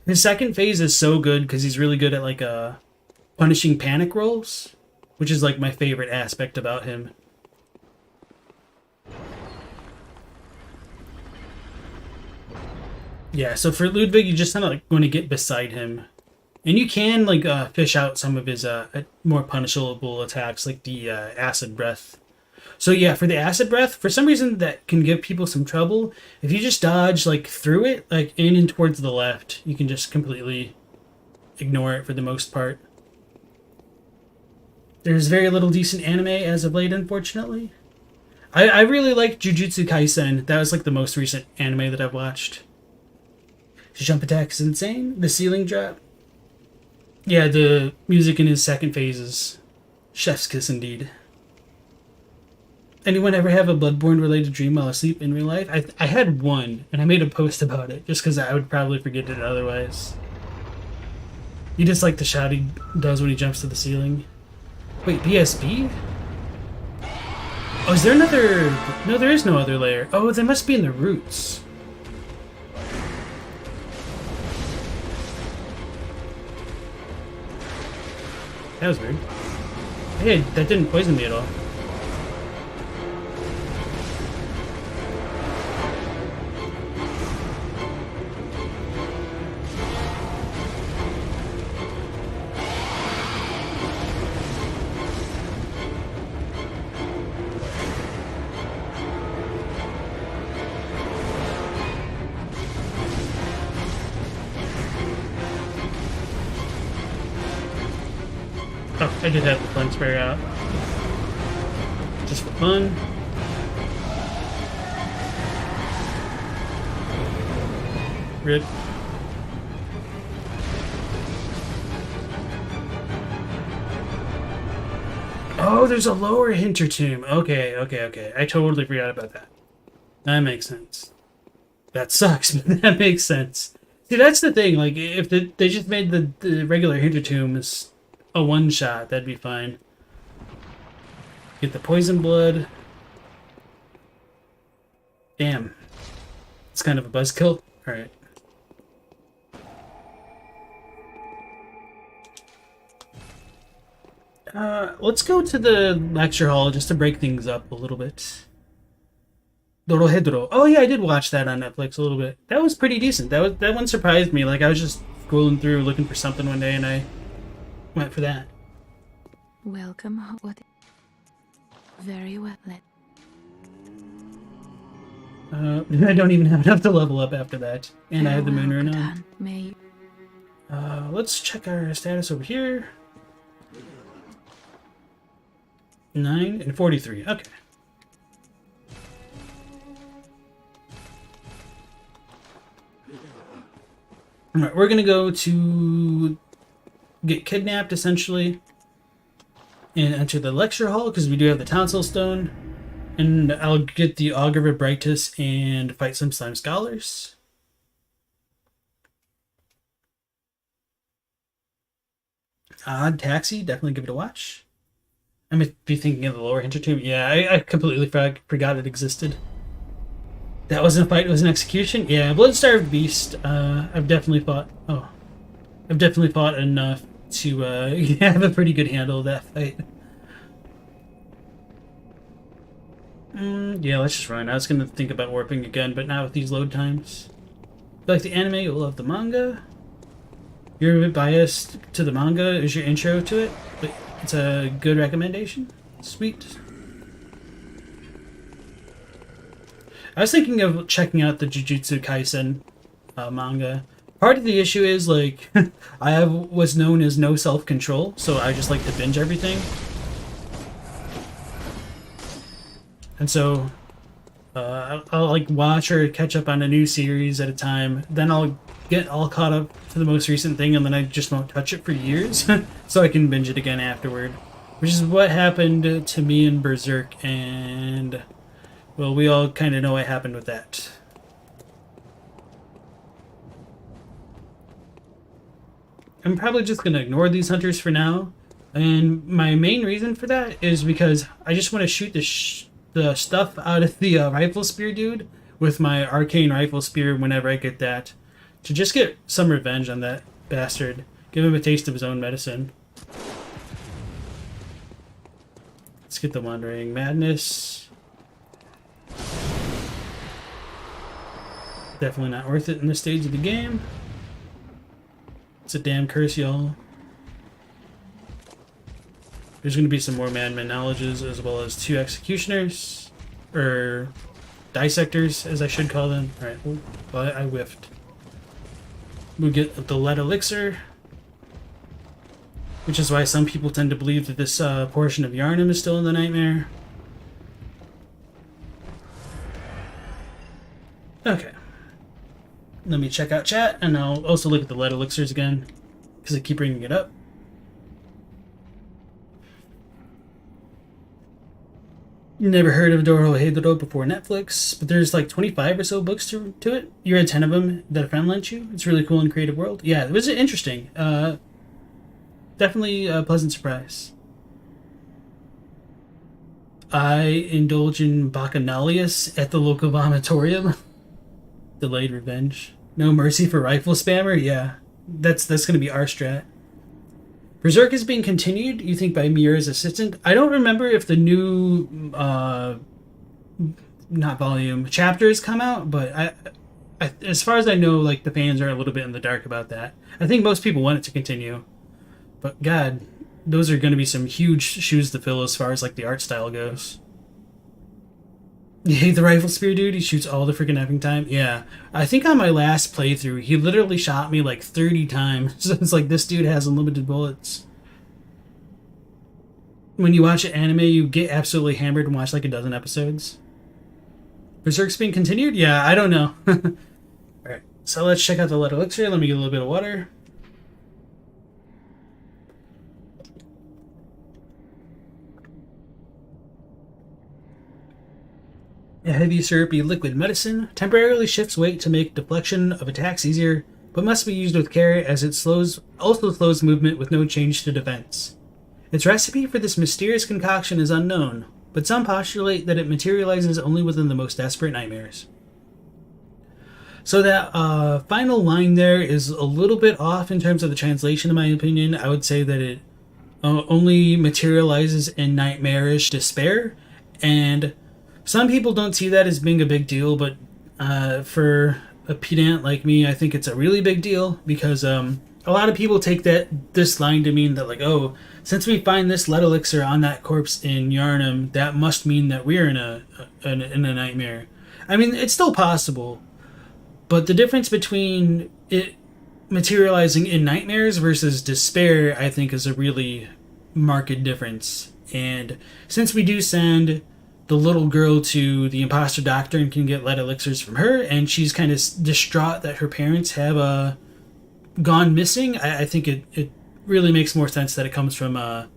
His second phase is so good because he's really good at like punishing panic rolls, which is like my favorite aspect about him. Yeah, so for Ludwig, you just kind of like want to get beside him. And you can like fish out some of his more punishable attacks, like the acid breath. So yeah, for the acid breath, for some reason that can give people some trouble. If you just dodge like through it, like in and towards the left, you can just completely ignore it for the most part. There's very little decent anime as of late, unfortunately. I really like Jujutsu Kaisen. That was like the most recent anime that I've watched. His jump attack is insane. The ceiling drop. Yeah, the music in his second phase is chef's kiss indeed. Anyone ever have a Bloodborne related dream while asleep in real life? I had one, and I made a post about it, just because I would probably forget it otherwise. You just like the shot he does when he jumps to the ceiling. Wait, BSB? Oh, is there another... No, there is no other layer. Oh, they must be in the roots. That was weird. Hey, that didn't poison me at all. I did have the fun spare out. Just for fun. Rip. Oh, there's a lower hinter tomb. Okay. I totally forgot about that. That makes sense. That sucks, but that makes sense. See, that's the thing. Like, if they just made the regular hinter tombs a one-shot, that'd be fine. Get the poison blood. Damn. It's kind of a buzzkill. Alright. Let's go to the lecture hall just to break things up a little bit. Dorohedoro. Oh yeah, I did watch that on Netflix a little bit. That was pretty decent. That one surprised me. Like, I was just scrolling through looking for something one day and I went for that. Welcome. What? Very well. I don't even have enough to level up after that. And I have the moon rune on. May. Let's check our status over here. 9 and 43. Okay. Alright, we're gonna go to get kidnapped, essentially, and enter the lecture hall, because we do have the tonsil stone. And I'll get the Augur of Brightus and fight some slime scholars. Odd Taxi, definitely give it a watch. I might be thinking of the lower hinter tomb. Yeah, I completely forgot it existed. That wasn't a fight, it was an execution? Yeah, Bloodstarved Beast, I've definitely fought enough to have a pretty good handle of that fight. Yeah, let's just run. I was gonna think about warping again, but not with these load times. If you like the anime, you'll love the manga. You're a bit biased to the manga as your intro to it, but it's a good recommendation. Sweet. I was thinking of checking out the Jujutsu Kaisen manga. Part of the issue is, like, I was known as no self-control, so I just like to binge everything. And so I'll like watch or catch up on a new series at a time. Then I'll get all caught up to the most recent thing, and then I just won't touch it for years, so I can binge it again afterward. Which is what happened to me in Berserk, and well, we all kind of know what happened with that. I'm probably just going to ignore these hunters for now, and my main reason for that is because I just want to shoot the stuff out of the rifle spear dude with my arcane rifle spear whenever I get that, to just get some revenge on that bastard. Give him a taste of his own medicine. Let's get the Wandering Madness. Definitely not worth it in this stage of the game. It's a damn curse, y'all. There's going to be some more Madman knowledges, as well as 2 executioners, or dissectors, as I should call them. Alright, well, I whiffed. We'll get the lead elixir, which is why some people tend to believe that this portion of Yharnam is still in the nightmare. Okay. Let me check out chat, and I'll also look at the lead elixirs again, because I keep bringing it up. Never heard of Dorohedoro before Netflix, but there's like 25 or so books to it. You read 10 of them that a friend lent you. It's really cool and creative world. Yeah, it was interesting. Definitely a pleasant surprise. I indulge in Bacchanalius at the local vomitorium. Delayed revenge. No mercy for rifle spammer? Yeah, that's gonna be our strat. Berserk is being continued, you think, by Miura's assistant? I don't remember if the new, not volume, chapters come out, but I, as far as I know, like, the fans are a little bit in the dark about that. I think most people want it to continue. But, God, those are going to be some huge shoes to fill as far as, like, the art style goes. You hate the rifle spear dude? He shoots all the freaking effing time? Yeah. I think on my last playthrough, he literally shot me like 30 times. So it's like, this dude has unlimited bullets. when you watch an anime, you get absolutely hammered and watch like a dozen episodes. Berserk's being continued? Yeah, I don't know. Alright, so let's check out the lead elixir. Let me get a little bit of water. A heavy, syrupy liquid medicine temporarily shifts weight to make deflection of attacks easier, but must be used with care as it also slows movement with no change to defense. Its recipe for this mysterious concoction is unknown, but some postulate that it materializes only within the most desperate nightmares. So that final line there is a little bit off in terms of the translation, in my opinion. I would say that it only materializes in nightmarish despair, and some people don't see that as being a big deal, but for a pedant like me, I think it's a really big deal because a lot of people take this line to mean that, like, oh, since we find this lead elixir on that corpse in Yharnam, that must mean that we're in a nightmare. I mean, it's still possible, but the difference between it materializing in nightmares versus despair, I think, is a really marked difference. And since we do send the little girl to the imposter doctor and can get lead elixirs from her, and she's kind of distraught that her parents have gone missing, I think it really makes more sense that it comes from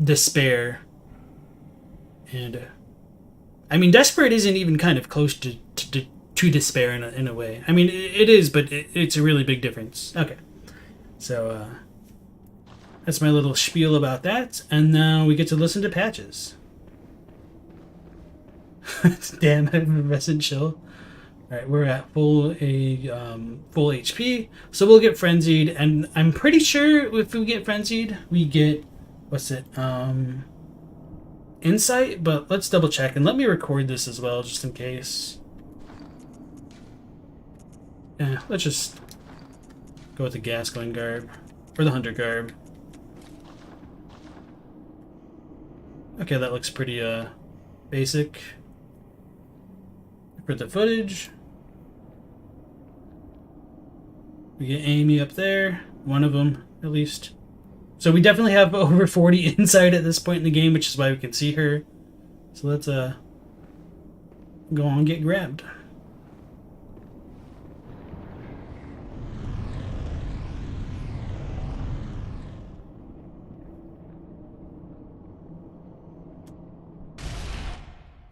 despair. And I mean, desperate isn't even kind of close to despair in a way. I mean, it is, but it's a really big difference. Okay, so that's my little spiel about that, and now we get to listen to patches. Damn, effervescent chill. Alright, we're at full HP, so we'll get frenzied, and I'm pretty sure if we get frenzied, we get, what's it, insight, but let's double check, and let me record this as well, just in case. Yeah, let's just go with the Gascoigne garb, or the Hunter garb. Okay, that looks pretty, basic. For the footage, we get Amy up there, one of them at least. So we definitely have over 40 insight at this point in the game, which is why we can see her. So let's go on and get grabbed.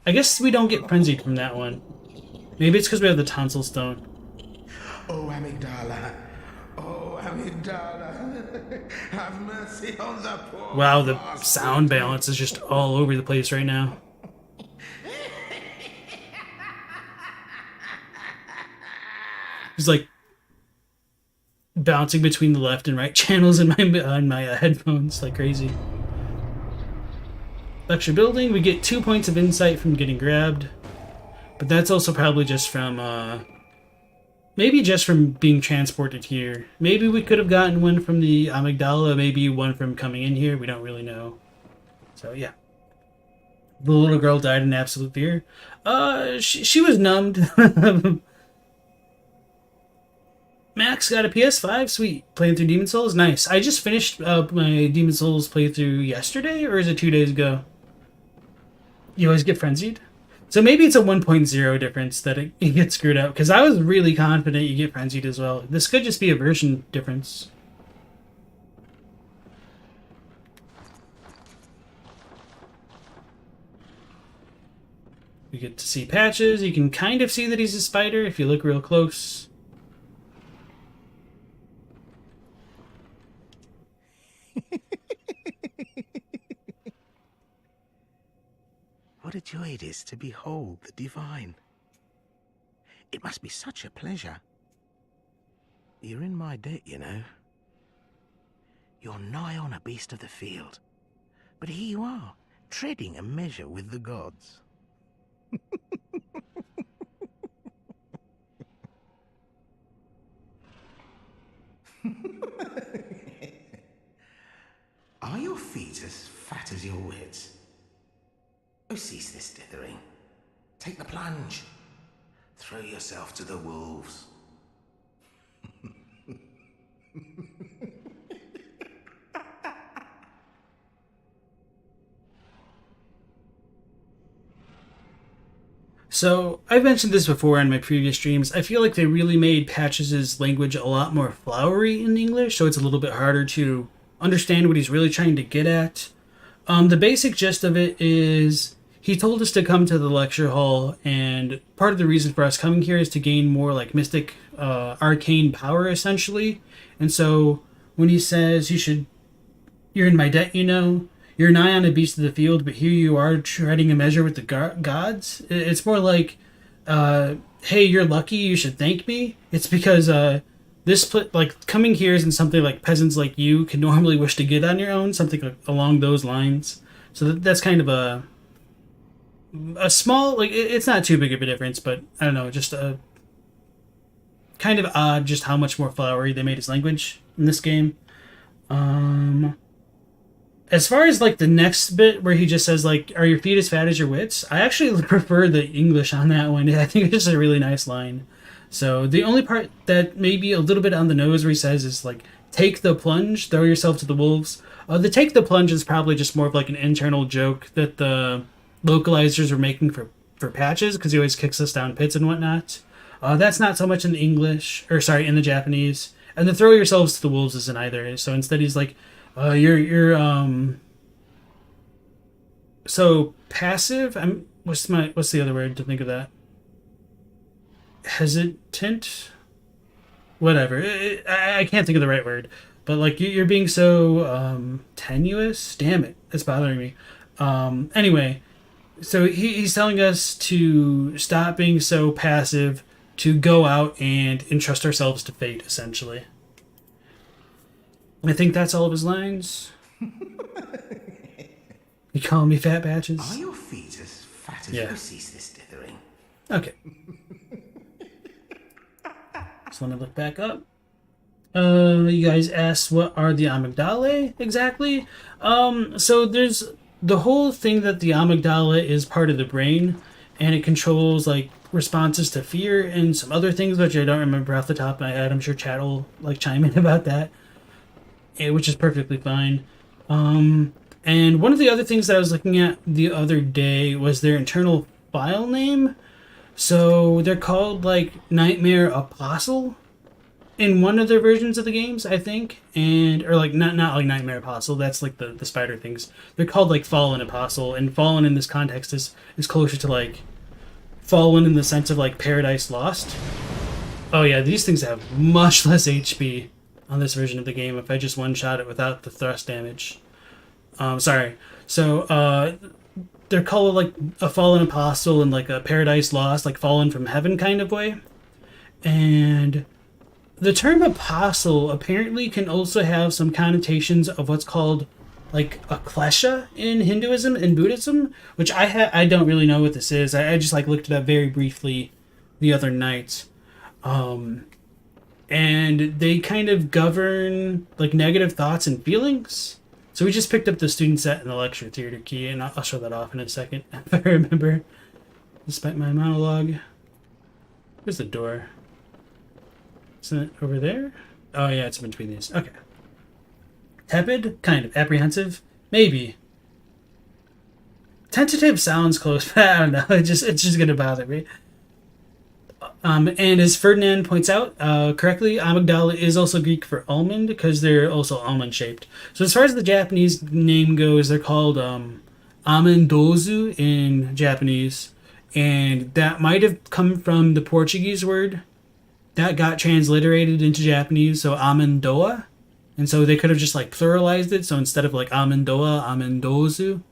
I guess we don't get frenzied from that one. Maybe it's because we have the tonsil stone. Oh, Amygdala. Oh, Amygdala. Have mercy on the poor. Wow, the sound balance is just all over the place right now. He's like bouncing between the left and right channels in my headphones like crazy. Lecture building, we get 2 points of insight from getting grabbed. But that's also probably just from, maybe just from being transported here. Maybe we could have gotten one from the Amygdala, maybe one from coming in here. We don't really know. So, yeah. The little girl died in absolute fear. She was numbed. Max got a PS5, sweet. Playing through Demon Souls, nice. I just finished my Demon Souls playthrough yesterday, or is it 2 days ago? You always get frenzied? So maybe it's a 1.0 difference that it gets screwed up, because I was really confident you get frenzied as well. This could just be a version difference. You get to see patches. You can kind of see that he's a spider if you look real close. What a joy it is to behold the divine. It must be such a pleasure. You're in my debt, you know. You're nigh on a beast of the field. But here you are, treading a measure with the gods. Are your feet as fat as your wits? Oh, cease this dithering. Take the plunge. Throw yourself to the wolves. So, I've mentioned this before on my previous streams. I feel like they really made Patches' language a lot more flowery in English, so it's a little bit harder to understand what he's really trying to get at. The basic gist of it is he told us to come to the lecture hall, and part of the reason for us coming here is to gain more like mystic, arcane power, essentially. And so when he says you're in my debt, you're nigh on a beast of the field, but here you are treading a measure with the gods. It's more like, hey, you're lucky, you should thank me. It's because coming here isn't something like peasants like you can normally wish to get on your own, something along those lines. So that's kind of a small, it's not too big of a difference, but I don't know, just a kind of odd just how much more flowery they made his language in this game. As far as the next bit where he just says are your feet as fat as your wits, I actually prefer the English on that one. I think it's just a really nice line. So the only part that may be a little bit on the nose where he says is take the plunge, throw yourself to the wolves. The take the plunge is probably just more of an internal joke that the localizers are making for Patches, because he always kicks us down pits and whatnot. That's not so much in the in the Japanese. And the throw yourselves to the wolves isn't either. So instead he's you're so passive. What's the other word to think of that? Hesitant? Whatever. I can't think of the right word. But you're being so tenuous. Damn it, it's bothering me. Anyway, so he's telling us to stop being so passive, to go out and entrust ourselves to fate, essentially. I think that's all of his lines. You calling me fat Patches? Are your feet as fat as you cease this dithering? Okay. So let me look back up. You guys asked what are the amygdala exactly? So there's the whole thing that the amygdala is part of the brain, and it controls responses to fear and some other things which I don't remember off the top of my head. I'm sure chat will chime in about that. Which is perfectly fine. And one of the other things that I was looking at the other day was their internal file name. So they're called Nightmare Apostle in one of their versions of the games, I think. Or not Nightmare Apostle, that's the spider things. They're called Fallen Apostle, and Fallen in this context is closer to Fallen in the sense of Paradise Lost. Oh yeah, these things have much less HP on this version of the game if I just one-shot it without the thrust damage. Sorry. So, they're called a fallen apostle and a paradise lost, fallen from heaven kind of way. And the term apostle apparently can also have some connotations of what's called a klesha in Hinduism and Buddhism, which I don't really know what this is. I just looked it up very briefly the other night. And they kind of govern negative thoughts and feelings. So we just picked up the student set in the lecture theater key, and I'll show that off in a second if I remember. Despite my monologue. Where's the door? Isn't it over there? Oh yeah, it's in between these. Okay. Tepid? Kind of. Apprehensive? Maybe. Tentative sounds close, but I don't know. It's just gonna bother me. And as Ferdinand points out correctly, amygdala is also Greek for almond because they're also almond shaped. So as far as the Japanese name goes, they're called amendozu in Japanese, and that might have come from the Portuguese word that got transliterated into Japanese, so amendoa, and so they could have just pluralized it. So instead of amendoa, amendozu,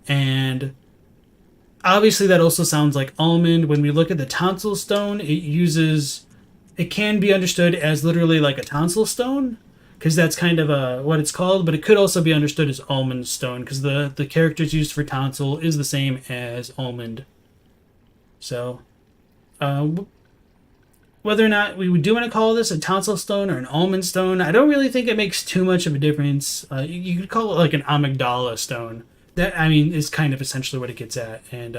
and obviously, that also sounds like almond. When we look at the tonsil stone, it can be understood as literally a tonsil stone, because that's kind of what it's called, but it could also be understood as almond stone, because the characters used for tonsil is the same as almond. So, whether or not we do want to call this a tonsil stone or an almond stone, I don't really think it makes too much of a difference. You could call it an amygdala stone. That, is kind of essentially what it gets at. And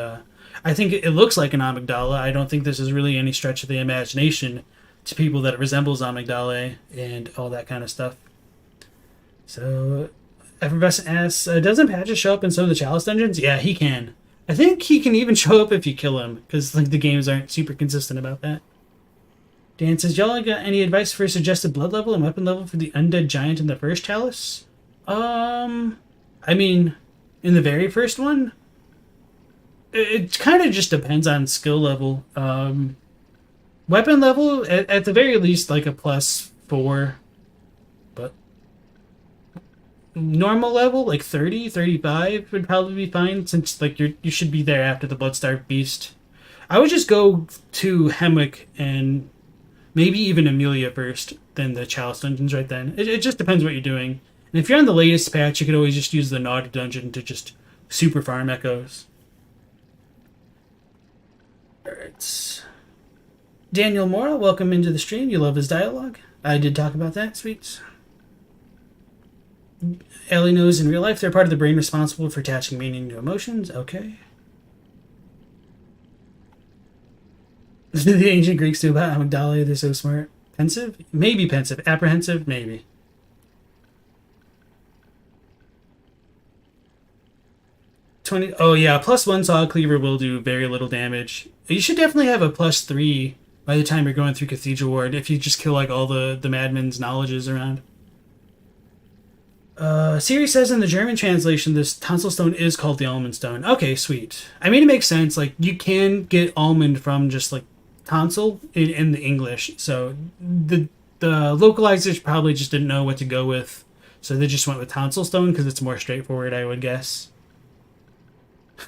I think it looks like an amygdala. I don't think this is really any stretch of the imagination to people that it resembles amygdala and all that kind of stuff. So, Effervescent asks, doesn't Patches show up in some of the Chalice dungeons? Yeah, he can. I think he can even show up if you kill him, because like the games aren't super consistent about that. Dan says, y'all got any advice for a suggested blood level and weapon level for the undead giant in the first Chalice? I mean, in the very first one, it kind of just depends on skill level. Weapon level, at the very least, like a +4. But normal level, like 30, 35 would probably be fine, since like you should be there after the Bloodstarved Beast. I would just go to Hemwick and maybe even Amelia first, then the Chalice dungeons right then. It just depends what you're doing. And if you're on the latest patch, you could always just use the Naughty dungeon to just super farm echoes. Alright. Daniel Mora, welcome into the stream. You love his dialogue. I did talk about that, sweets. Ellie knows in real life they're part of the brain responsible for attaching meaning to emotions. Okay. The ancient Greeks knew about Amygdala. They're so smart. Pensive? Maybe pensive. Apprehensive? Maybe. Oh yeah, +1 Saw Cleaver will do very little damage. You should definitely have a +3 by the time you're going through Cathedral Ward, if you just kill like all the Madmen's knowledges around. Siri says in the German translation, this tonsil stone is called the almond stone. Okay, sweet. I mean, it makes sense. Like, you can get almond from just like tonsil in the English. So the localizers probably just didn't know what to go with. So they just went with tonsil stone because it's more straightforward, I would guess.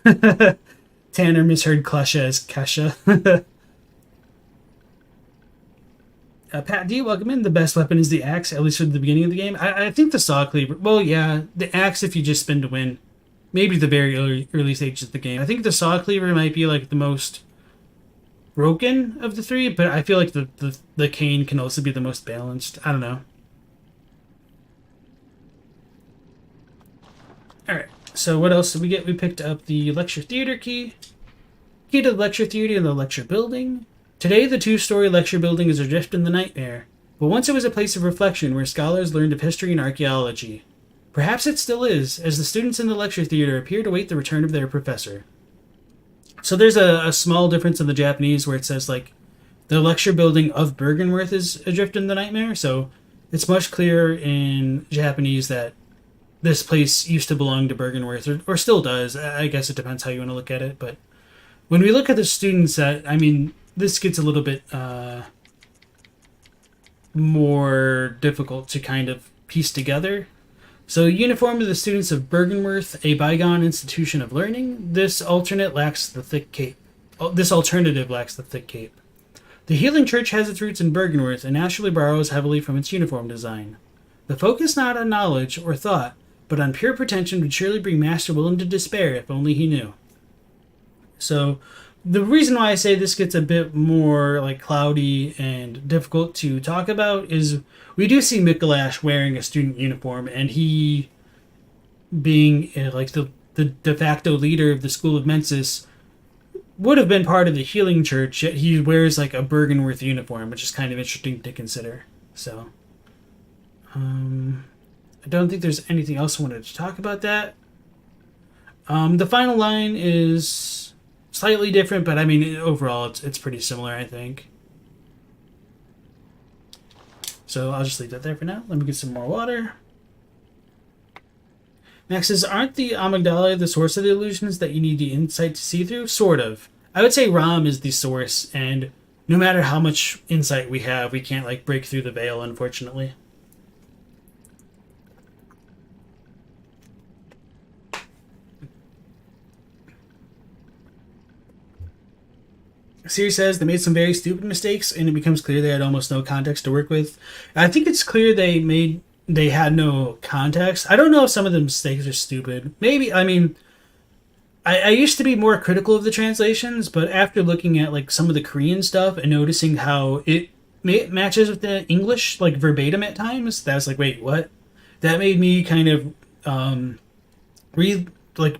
Tanner misheard Klasha as Kasha. Pat D, welcome in. The best weapon is the axe, at least at the beginning of the game. I think the saw cleaver. Well, yeah, the axe if you just spin to win. Maybe the very early stages of the game. I think the saw cleaver might be like the most broken of the three, but I feel like the cane can also be the most balanced. I don't know. Alright, so what else did we get? We picked up the lecture theater key. Key to the lecture theater and the lecture building. Today, the two-story lecture building is adrift in the nightmare, but once it was a place of reflection where scholars learned of history and archaeology. Perhaps it still is, as the students in the lecture theater appear to await the return of their professor. So there's a small difference in the Japanese where it says, like, the lecture building of Bergenworth is adrift in the nightmare, so it's much clearer in Japanese that this place used to belong to Bergenworth, or still does. I guess it depends how you want to look at it, but when we look at the students that, I mean, this gets a little bit more difficult to kind of piece together. So, uniform of the students of Bergenworth, a bygone institution of learning, this alternative lacks the thick cape. The Healing Church has its roots in Bergenworth and naturally borrows heavily from its uniform design. The focus not on knowledge or thought, but on pure pretension would surely bring Master Willem to despair if only he knew. So, the reason why I say this gets a bit more like cloudy and difficult to talk about is we do see Mikolash wearing a student uniform, and he, being like the de facto leader of the School of Mensis, would have been part of the Healing Church, yet he wears like a Bergenworth uniform, which is kind of interesting to consider. So, I don't think there's anything else I wanted to talk about that. The final line is slightly different, but I mean, overall, it's pretty similar, I think. So I'll just leave that there for now. Let me get some more water. Max says, aren't the amygdala the source of the illusions that you need the insight to see through? Sort of. I would say Ram is the source, and no matter how much insight we have, we can't, like, break through the veil, unfortunately. Siri says they made some very stupid mistakes, and it becomes clear they had almost no context to work with. I think it's clear they had no context. I don't know if some of the mistakes are stupid. Maybe, I mean, I used to be more critical of the translations, but after looking at like some of the Korean stuff and noticing how it matches with the English, like verbatim at times, that's like, wait, what? That made me kind of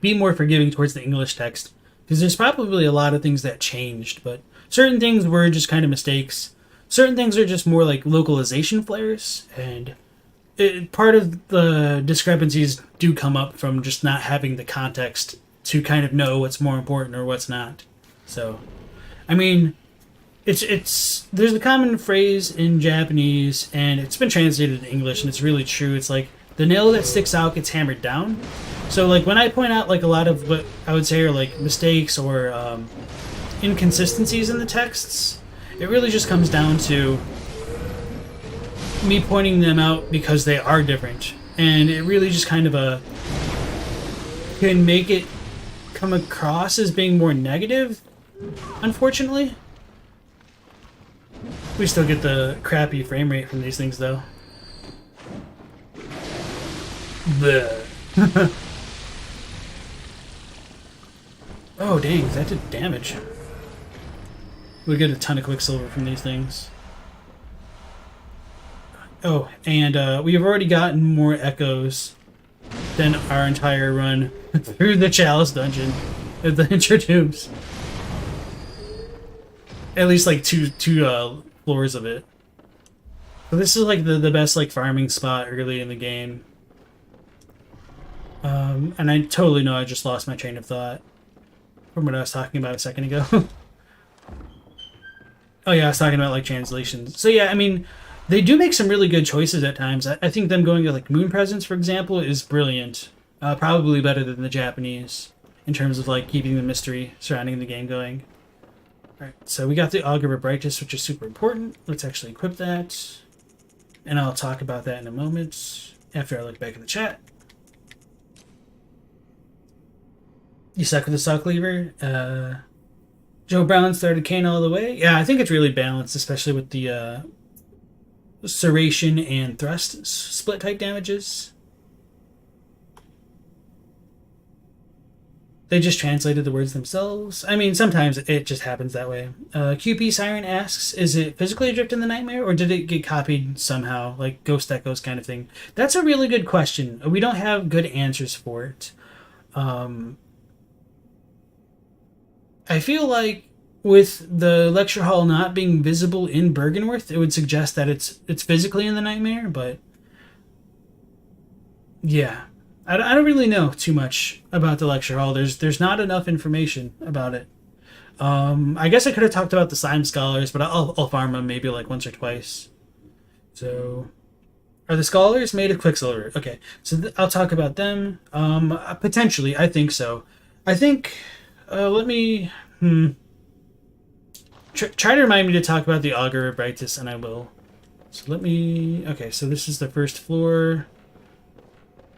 be more forgiving towards the English text. Because there's probably a lot of things that changed, but certain things were just kind of mistakes. Certain things are just more like localization flares, and part of the discrepancies do come up from just not having the context to kind of know what's more important or what's not. So, I mean, it's there's a common phrase in Japanese, and it's been translated in English, and it's really true. It's like, the nail that sticks out gets hammered down. So, like, when I point out, like, a lot of what I would say are, like, mistakes or inconsistencies in the texts, it really just comes down to me pointing them out because they are different. And it really just kind of can make it come across as being more negative, unfortunately. We still get the crappy frame rate from these things, though. Bleh. Oh, dang, that did damage. We get a ton of Quicksilver from these things. Oh, and we've already gotten more echoes than our entire run through the Chalice dungeon at the Intro Tombs. At least like two floors of it. So this is like the best like farming spot early in the game. And I totally know I just lost my train of thought from what I was talking about a second ago. Oh yeah, I was talking about like translations. So yeah, I mean, they do make some really good choices at times. I think them going to like Moon Presence, for example, is brilliant. Probably better than the Japanese in terms of like keeping the mystery surrounding the game going. Alright, so we got the Augur of Brightness, which is super important. Let's actually equip that. And I'll talk about that in a moment after I look back at the chat. You suck with the Sock Lever. Joe Brown started Kane all the way. Yeah, I think it's really balanced, especially with the Serration and Thrust split type damages. They just translated the words themselves. I mean, sometimes it just happens that way. QP Siren asks, is it physically adrift in the nightmare, or did it get copied somehow, like Ghost Echoes kind of thing? That's a really good question. We don't have good answers for it. I feel like with the lecture hall not being visible in Bergenworth, it would suggest that it's physically in the nightmare, but yeah. I don't really know too much about the lecture hall. There's not enough information about it. I guess I could have talked about the Slime Scholars, but I'll farm them maybe like once or twice. So, are the Scholars made of Quicksilver? Okay, so I'll talk about them. Potentially, I think so. I think, let me, try to remind me to talk about the Augur of Brightness, and I will. So let me, okay, so this is the first floor.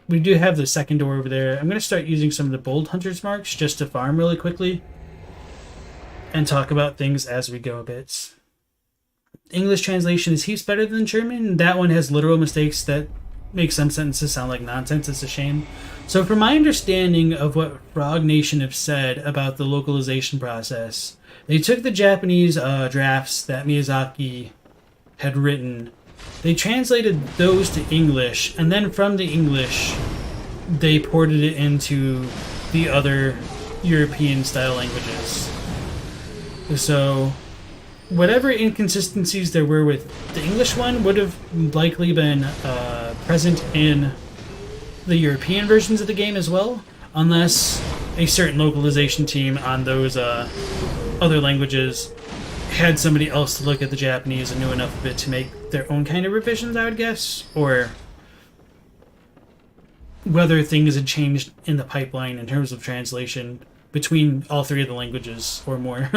We do have the second door over there. I'm going to start using some of the Bold Hunter's Marks just to farm really quickly and talk about things as we go a bit. English translation is heaps better than German. That one has literal mistakes that make some sentences sound like nonsense. It's a shame. So from my understanding of what Frog Nation have said about the localization process, they took the Japanese drafts that Miyazaki had written. They translated those to English, and then from the English, they ported it into the other European-style languages. So, whatever inconsistencies there were with the English one would have likely been present in the European versions of the game as well, unless a certain localization team on those other languages had somebody else to look at the Japanese and knew enough of it to make their own kind of revisions, I would guess, or whether things had changed in the pipeline in terms of translation between all three of the languages or more.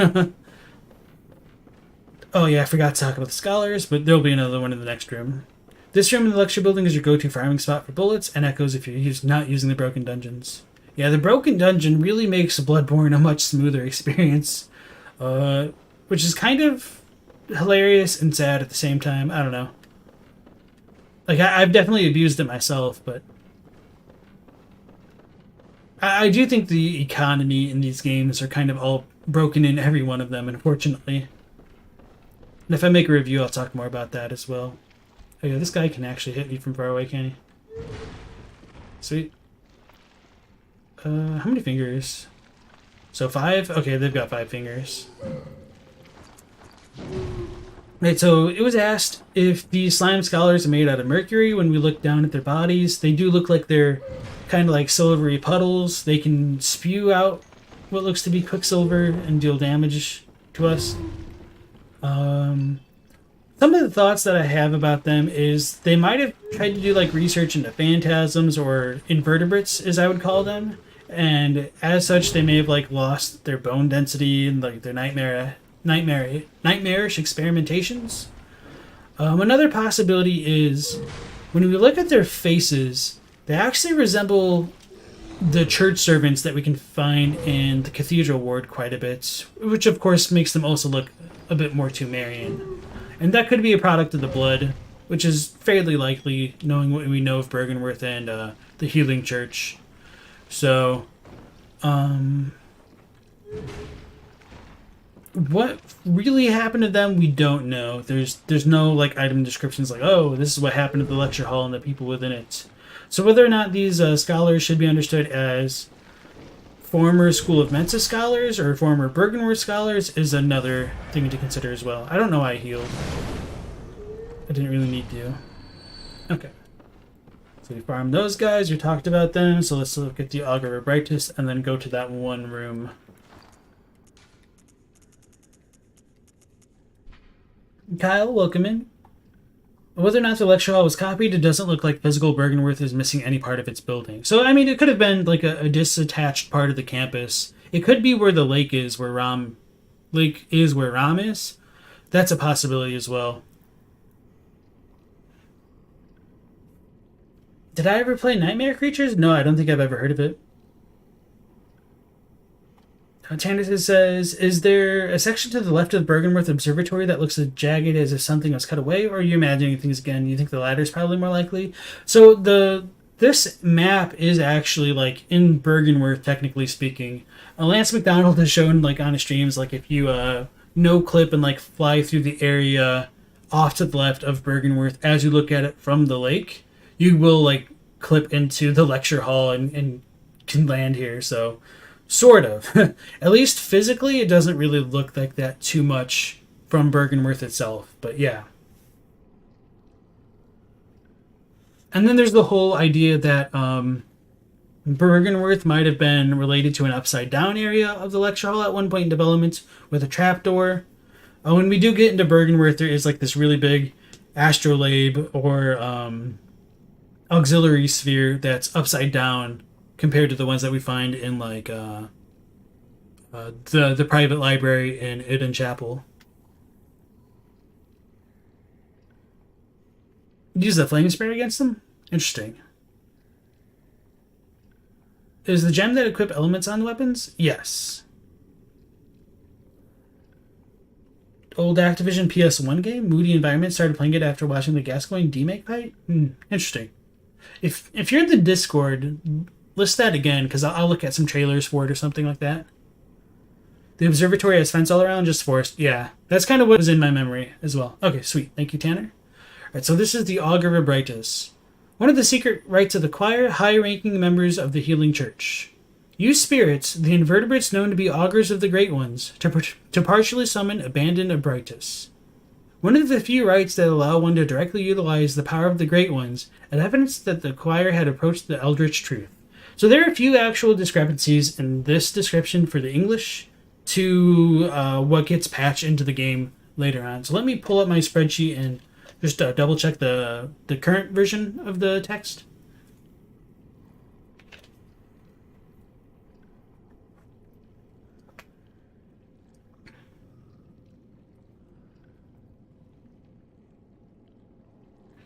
Oh yeah, I forgot to talk about the Scholars, but there'll be another one in the next room. This room in the lecture building is your go-to farming spot for bullets and echoes if you're not using the Broken Dungeons. Yeah, the Broken Dungeon really makes Bloodborne a much smoother experience. Which is kind of hilarious and sad at the same time. I don't know. Like, I've definitely abused it myself, but I do think the economy in these games are kind of all broken in every one of them, unfortunately. And if I make a review, I'll talk more about that as well. Oh yeah, this guy can actually hit me from far away, can he? Sweet. How many fingers? So 5? Okay, they've got 5 fingers. Right, so it was asked if these Slime Scholars are made out of mercury. When we look down at their bodies, they do look like they're kind of like silvery puddles. They can spew out what looks to be quicksilver and deal damage to us. Some of the thoughts that I have about them is they might have tried to do like research into phantasms or invertebrates, as I would call them, and as such, they may have like lost their bone density and like their nightmarish experimentations. Another possibility is when we look at their faces, they actually resemble the church servants that we can find in the cathedral ward quite a bit, which of course makes them also look a bit more Pthumerian. And that could be a product of the blood, which is fairly likely, knowing what we know of Byrgenwerth and the Healing Church. So, what really happened to them, we don't know. There's no like item descriptions like, oh, this is what happened at the lecture hall and the people within it. So whether or not these scholars should be understood as former School of Mensa scholars or former Byrgenwerth scholars is another thing to consider as well. I don't know why I healed. I didn't really need to. Okay. So we farmed those guys, we talked about them, so let's look at the Augur of Brightness and then go to that one room. Kyle, welcome in. Whether or not the lecture hall was copied, it doesn't look like physical Byrgenwerth is missing any part of its building. So, I mean, it could have been like a disattached part of the campus. It could be where the lake is, where Ram is. That's a possibility as well. Did I ever play Nightmare Creatures? No, I don't think I've ever heard of it. Tannis says, is there a section to the left of the Byrgenwerth Observatory that looks as jagged as if something was cut away, or are you imagining things again? You think the latter is probably more likely? So this map is actually like in Byrgenwerth, technically speaking. Lance McDonald has shown like on his streams, like if you no clip and like fly through the area off to the left of Byrgenwerth as you look at it from the lake, you will like clip into the lecture hall and can land here. So sort of. At least physically, it doesn't really look like that too much from Byrgenwerth itself, but yeah. And then there's the whole idea that Byrgenwerth might have been related to an upside-down area of the lecture hall at one point in development with a trapdoor. When we do get into Byrgenwerth, there is like this really big astrolabe or auxiliary sphere that's upside down compared to the ones that we find in like the private library in Eden Chapel. Use the flame spray against them? Interesting. Is the gem that equip elements on the weapons? Yes. Old Activision PS1 game, Moody Environment, started playing it after watching the Gascoigne demake fight? Interesting. If you're in the Discord, list that again, because I'll look at some trailers for it or something like that. The observatory has fence all around, just forest. Yeah, that's kind of what was in my memory as well. Okay, sweet. Thank you, Tanner. Alright, so this is the Augur of Brightness. One of the secret rites of the choir, high-ranking members of the Healing Church. Use spirits, the invertebrates known to be augurs of the Great Ones, to partially summon Abandon of Brightness. One of the few rites that allow one to directly utilize the power of the Great Ones, and evidence that the choir had approached the Eldritch Truth. So there are a few actual discrepancies in this description for the English to what gets patched into the game later on. So let me pull up my spreadsheet and just double check the current version of the text.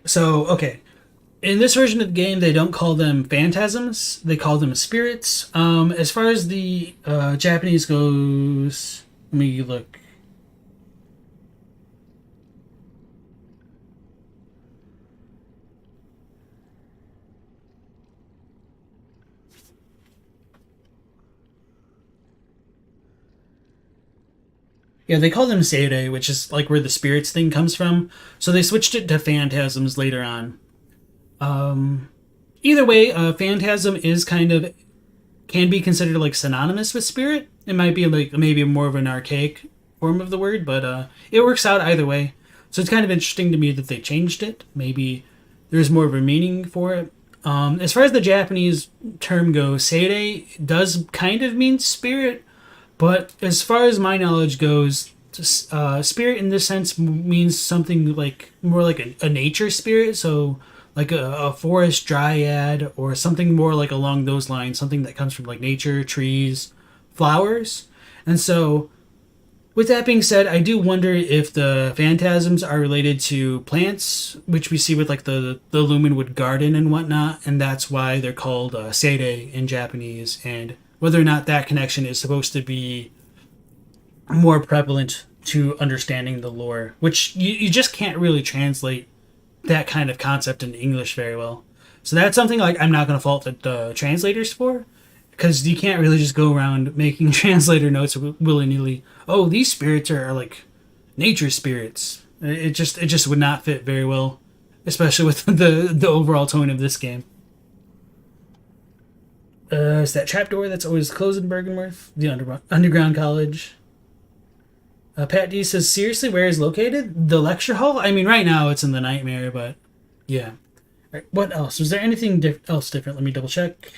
So, okay. In this version of the game, they don't call them phantasms. They call them spirits. As far as the Japanese goes, let me look. Yeah, they call them seirei, which is like where the spirits thing comes from. So they switched it to phantasms later on. Either way, phantasm is can be considered like synonymous with spirit. It might be like maybe more of an archaic form of the word, but it works out either way. So it's kind of interesting to me that they changed it. Maybe there's more of a meaning for it. As far as the Japanese term goes, seirei does kind of mean spirit, but as far as my knowledge goes, spirit in this sense means something like more like a nature spirit, so like a forest dryad or something more like along those lines, something that comes from like nature, trees, flowers. And so with that being said, I do wonder if the phantasms are related to plants, which we see with like the Lumenwood garden and whatnot, and that's why they're called seirei in Japanese, and whether or not that connection is supposed to be more prevalent to understanding the lore, which you just can't really translate that kind of concept in English very well. So that's something like I'm not going to fault the translators for, because you can't really just go around making translator notes willy-nilly. Oh, these spirits are like nature spirits. It just would not fit very well, especially with the overall tone of this game. It's that trapdoor that's always closed in Bergenworth, the underground college. Pat D says, seriously, where is located? The lecture hall? I mean, right now it's in the nightmare, but yeah. All right, what else? Was there anything else different? Let me double check.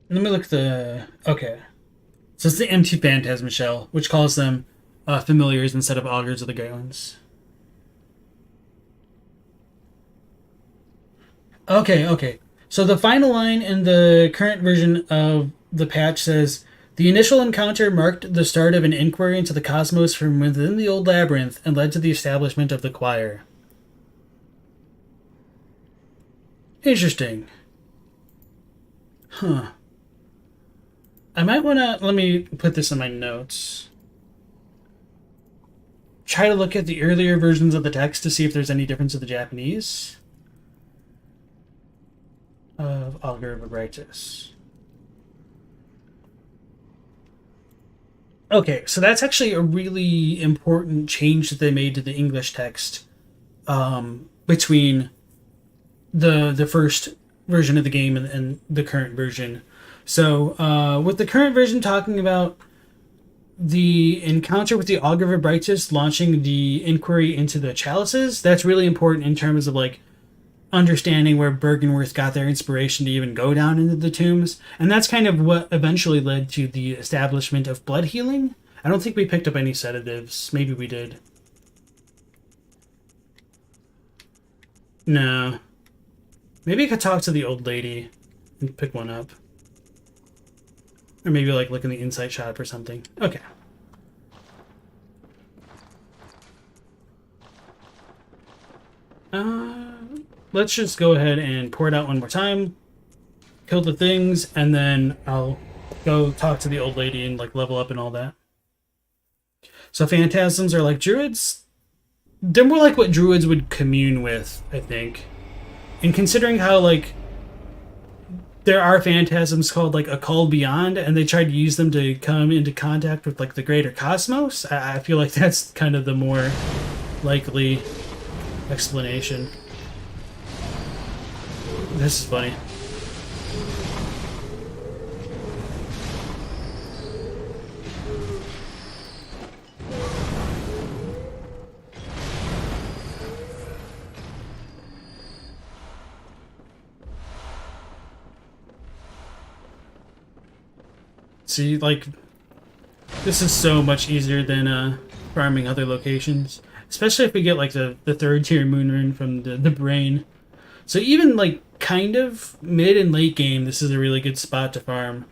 Let me look at the... Okay. So it's the empty phantasm shell, which calls them familiars instead of augurs of the Great Ones. Okay. So the final line in the current version of the patch says, the initial encounter marked the start of an inquiry into the cosmos from within the old labyrinth and led to the establishment of the choir. Interesting. Huh. I might want to... Let me put this in my notes. Try to look at the earlier versions of the text to see if there's any difference in the Japanese. Of Augur of Righteous. Okay, so that's actually a really important change that they made to the English text between the first version of the game and the current version. So, with the current version talking about the encounter with the Augur of Righteous launching the inquiry into the chalices, that's really important in terms of like understanding where Bergenworth got their inspiration to even go down into the tombs. And that's kind of what eventually led to the establishment of blood healing. I don't think we picked up any sedatives. Maybe we did. No. Maybe I could talk to the old lady and pick one up. Or maybe like look in the insight shop or something. Okay. Let's just go ahead and pour it out one more time. Kill the things, and then I'll go talk to the old lady and like level up and all that. So phantasms are like druids. They're more like what druids would commune with, I think. And considering how like there are phantasms called like a call beyond, and they tried to use them to come into contact with like the greater cosmos, I feel like that's kind of the more likely explanation. This is funny. See, like, this is so much easier than farming other locations. Especially if we get, like, the third tier moon rune from the brain. So even, like, kind of mid and late game, this is a really good spot to farm.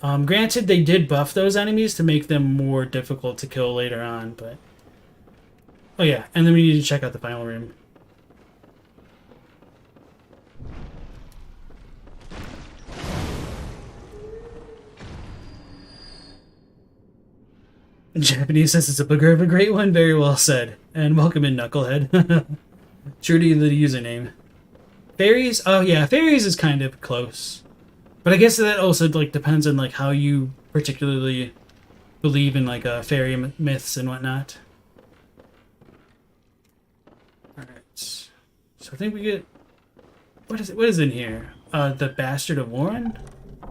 Granted, they did buff those enemies to make them more difficult to kill later on, but... Oh yeah, and then we need to check out the final room. Japanese says it's a booger of a great one. Very well said. And welcome in, Knucklehead. True to the username. Fairies? Oh yeah, fairies is kind of close. But I guess that also like depends on like how you particularly believe in like fairy myths and whatnot. Alright. So I think we get... What is in here? The Bastard of Warren?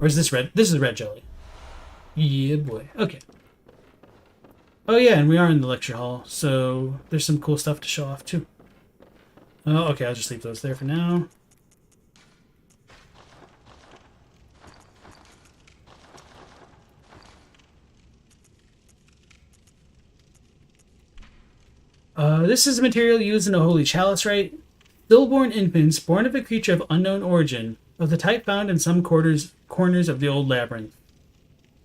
Or is this red? This is red jelly. Yeah, boy. Okay. Oh yeah, and we are in the lecture hall, so there's some cool stuff to show off too. Oh, okay, I'll just leave those there for now. This is a material used in a holy chalice rite. Stillborn infants, born of a creature of unknown origin, of the type found in some corners of the old labyrinth.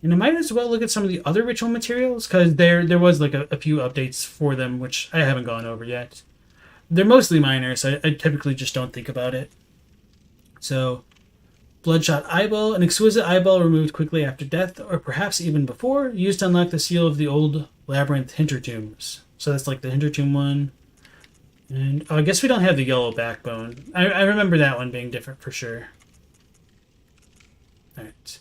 And I might as well look at some of the other ritual materials, because there was like a few updates for them, which I haven't gone over yet. They're mostly minor, so I typically just don't think about it. So, Bloodshot Eyeball, an exquisite eyeball removed quickly after death, or perhaps even before, used to unlock the seal of the old labyrinth hintertombs. So that's like the hintertomb one. And I guess we don't have the yellow backbone. I remember that one being different for sure. Alright.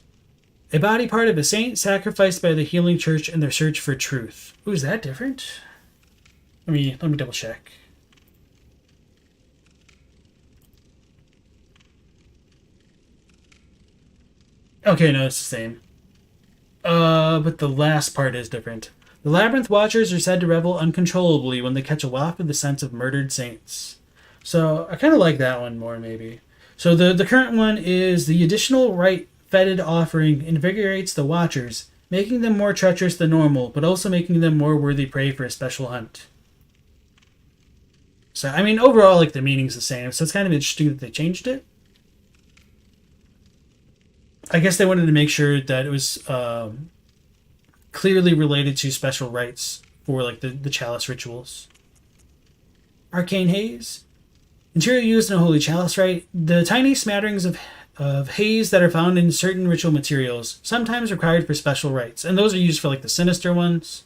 A body part of a saint sacrificed by the healing church in their search for truth. Ooh, is that different? Let me double check. Okay, no, it's the same. But the last part is different. The Labyrinth Watchers are said to revel uncontrollably when they catch a waft of the scent of murdered saints. So, I kind of like that one more, maybe. So, the current one is the additional rite fetid offering invigorates the Watchers, making them more treacherous than normal, but also making them more worthy prey for a special hunt. So, I mean, overall, like, the meaning's the same, so it's kind of interesting that they changed it. I guess they wanted to make sure that it was clearly related to special rites for like the chalice rituals. Arcane haze. Material used in a holy chalice rite. The tiny smatterings of haze that are found in certain ritual materials, sometimes required for special rites. And those are used for like the sinister ones.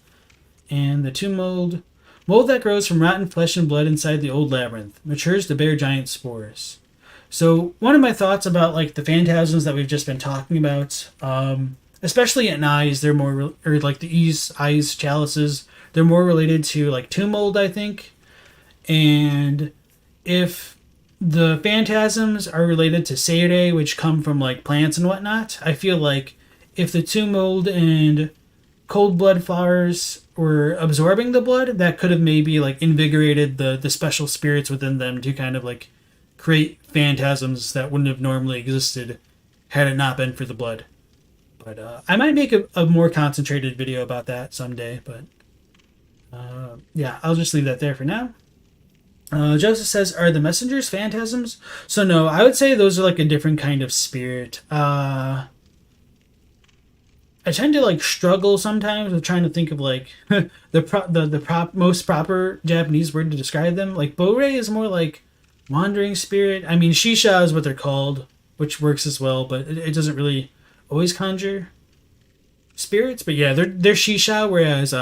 And the tomb mold. Mold that grows from rotten flesh and blood inside the old labyrinth. Matures to bear giant spores. So one of my thoughts about like the phantasms that we've just been talking about, especially in eyes, they're more or like the eyes chalices, they're more related to like tomb mold, I think. And if the phantasms are related to sere, which come from like plants and whatnot, I feel like if the tomb mold and cold blood flowers were absorbing the blood, that could have maybe like invigorated the special spirits within them to kind of like create phantasms that wouldn't have normally existed had it not been for the blood. But I might make a more concentrated video about that someday, but yeah, I'll just leave that there for now. Joseph says, are the messengers phantasms? So no, I would say those are like a different kind of spirit. I tend to like struggle sometimes with trying to think of like the most proper Japanese word to describe them. Like Borei is more like wandering spirit. I mean, Shisha is what they're called, which works as well, but it doesn't really always conjure spirits. But yeah, they're Shisha, whereas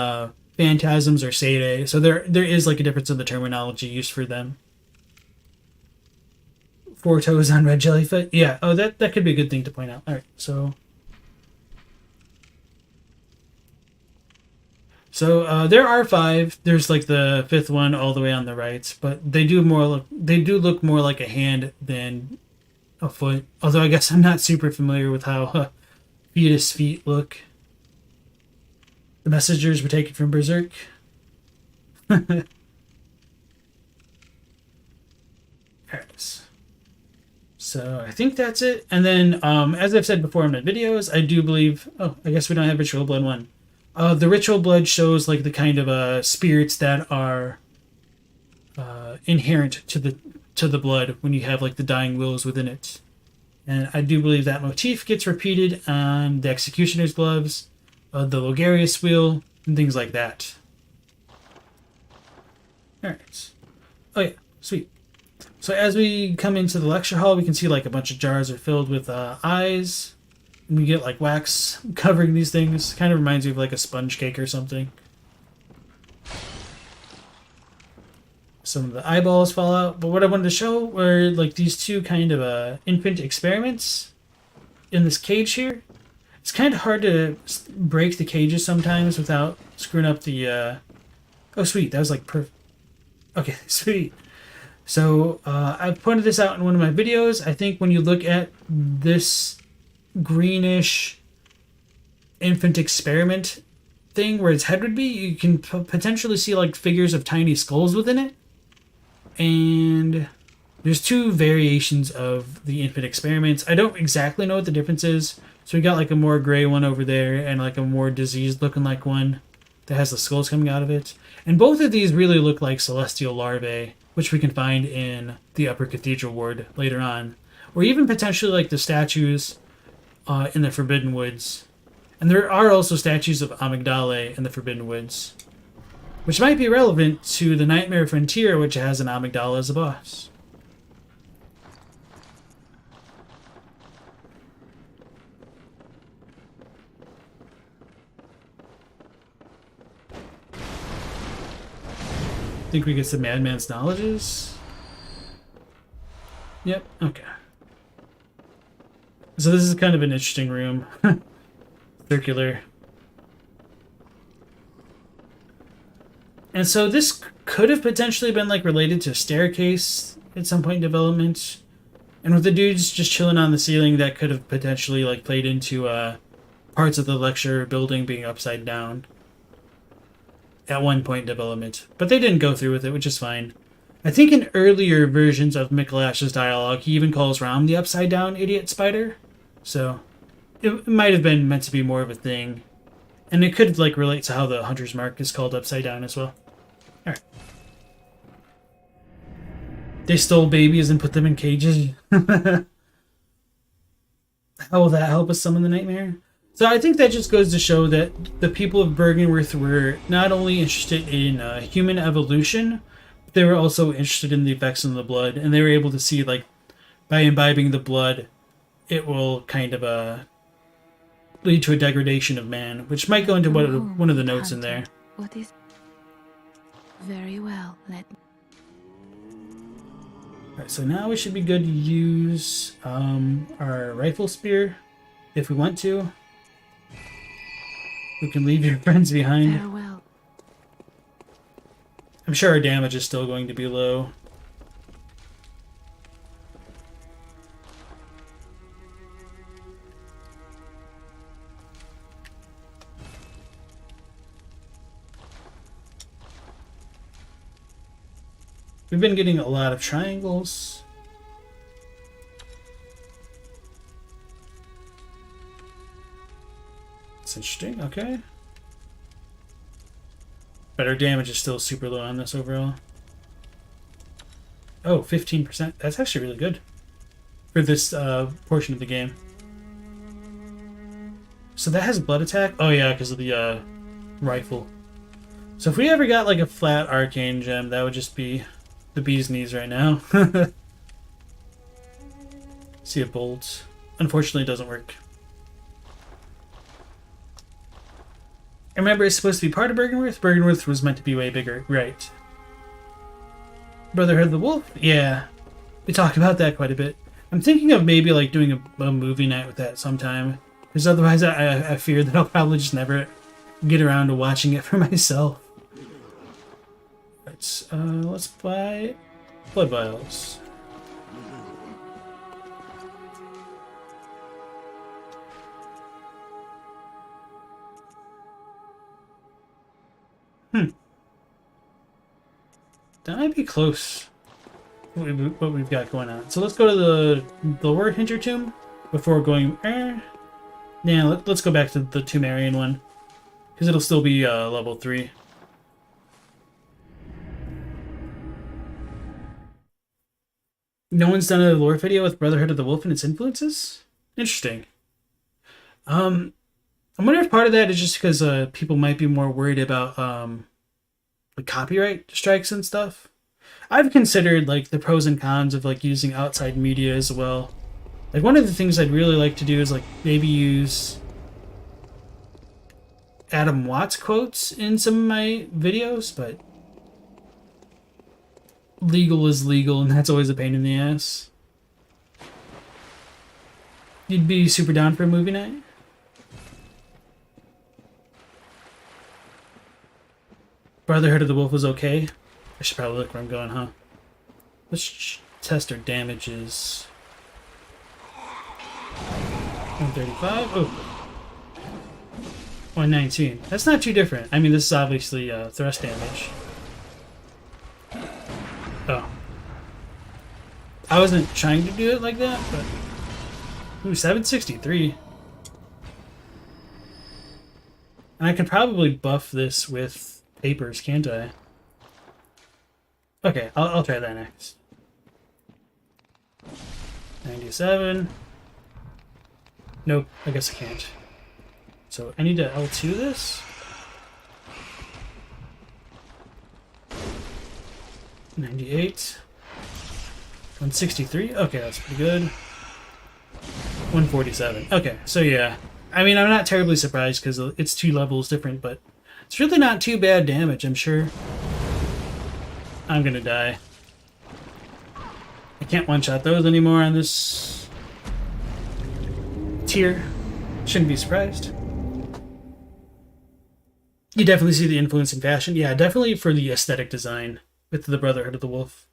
phantasms are Seirei. So there is like a difference in the terminology used for them. 4 toes on red jellyfoot. Yeah. Oh, that could be a good thing to point out. All right. So there are 5. There's like the 5th one all the way on the right, but they do look more like a hand than a foot. Although I guess I'm not super familiar with how fetus feet look. The messengers were taken from Berserk. Alright. So I think that's it. And then, as I've said before in my videos, I do believe... Oh, I guess we don't have Ritual Blood 1. The Ritual Blood shows like the kind of spirits that are inherent to the blood when you have like the dying wills within it. And I do believe that motif gets repeated on the Executioner's Gloves, the Logarius Wheel, and things like that. Alright. Oh yeah, sweet. So as we come into the lecture hall, we can see like a bunch of jars are filled with eyes. And we get like wax covering these things. Kind of reminds me of like a sponge cake or something. Some of the eyeballs fall out. But what I wanted to show were like these two kind of infant experiments in this cage here. It's kind of hard to break the cages sometimes without screwing up the... Oh, sweet. That was like perfect. Okay, sweet. So I've pointed this out in one of my videos. I think when you look at this greenish infant experiment thing where its head would be, you can potentially see like figures of tiny skulls within it. And there's two variations of the infant experiments. I don't exactly know what the difference is. So we got like a more gray one over there and like a more diseased looking like one that has the skulls coming out of it. And both of these really look like celestial larvae, which we can find in the Upper Cathedral Ward later on. Or even potentially like the statues in the Forbidden Woods. And there are also statues of Amygdala in the Forbidden Woods, which might be relevant to the Nightmare Frontier, which has an Amygdala as a boss. Think we get some Madman's knowledges? Yep, okay. So this is kind of an interesting room. Circular. And so this could have potentially been like related to a staircase at some point in development. And with the dudes just chilling on the ceiling, that could have potentially like played into parts of the lecture building being upside down at one point in development. But they didn't go through with it, which is fine. I think in earlier versions of Mikolash's dialogue, he even calls Ram the upside down idiot spider. So it might have been meant to be more of a thing. And it could like relate to how the Hunter's Mark is called upside down as well. Alright. They stole babies and put them in cages. How will that help us summon the nightmare? So I think that just goes to show that the people of Byrgenwerth were not only interested in human evolution, but they were also interested in the effects on the blood. And they were able to see, like, by imbibing the blood, it will kind of lead to a degradation of man, which might go into one of the notes in there. What is... Very well, let me... Alright, so now we should be good to use our rifle spear, if we want to. We can leave your friends behind. Farewell. I'm sure our damage is still going to be low. We've been getting a lot of triangles. That's interesting, okay. But our damage is still super low on this overall. Oh, 15%. That's actually really good for this portion of the game. So that has blood attack? Oh yeah, because of the rifle. So if we ever got like a flat arcane gem, that would just be the bee's knees right now. See a bolt. Unfortunately, it doesn't work. I remember it's supposed to be part of Byrgenwerth. Byrgenwerth was meant to be way bigger. Right. Brotherhood of the Wolf? Yeah. We talked about that quite a bit. I'm thinking of maybe like doing a movie night with that sometime. Because otherwise I fear that I'll probably just never get around to watching it for myself. Let's buy blood vials. That might be close. What we've got going on. So let's go to the lower Hinter Tomb before going. Yeah, let's go back to the Tumerian one because it'll still be level 3. No one's done a lore video with Brotherhood of the Wolf and its influences? Interesting. I wonder if part of that is just because people might be more worried about like copyright strikes and stuff. I've considered like the pros and cons of like using outside media as well. Like one of the things I'd really like to do is like maybe use Adam Watts quotes in some of my videos, but legal is legal, and that's always a pain in the ass. You'd be super down for a movie night? Brotherhood of the Wolf was okay. I should probably look where I'm going, huh? Let's test our damages. 135. Oh. 119. That's not too different. I mean, this is obviously thrust damage. Oh. I wasn't trying to do it like that, but... Ooh, 763. And I could probably buff this with papers, can't I? Okay, I'll try that next. 97. Nope, I guess I can't. So I need to L2 this. 98. 163. Okay, that's pretty good. 147. Okay, so yeah. I mean, I'm not terribly surprised because it's 2 levels different, but it's really not too bad damage, I'm sure. I'm gonna die. I can't one-shot those anymore on this tier. Shouldn't be surprised. You definitely see the influence in fashion. Yeah, definitely for the aesthetic design with the Brotherhood of the Wolf.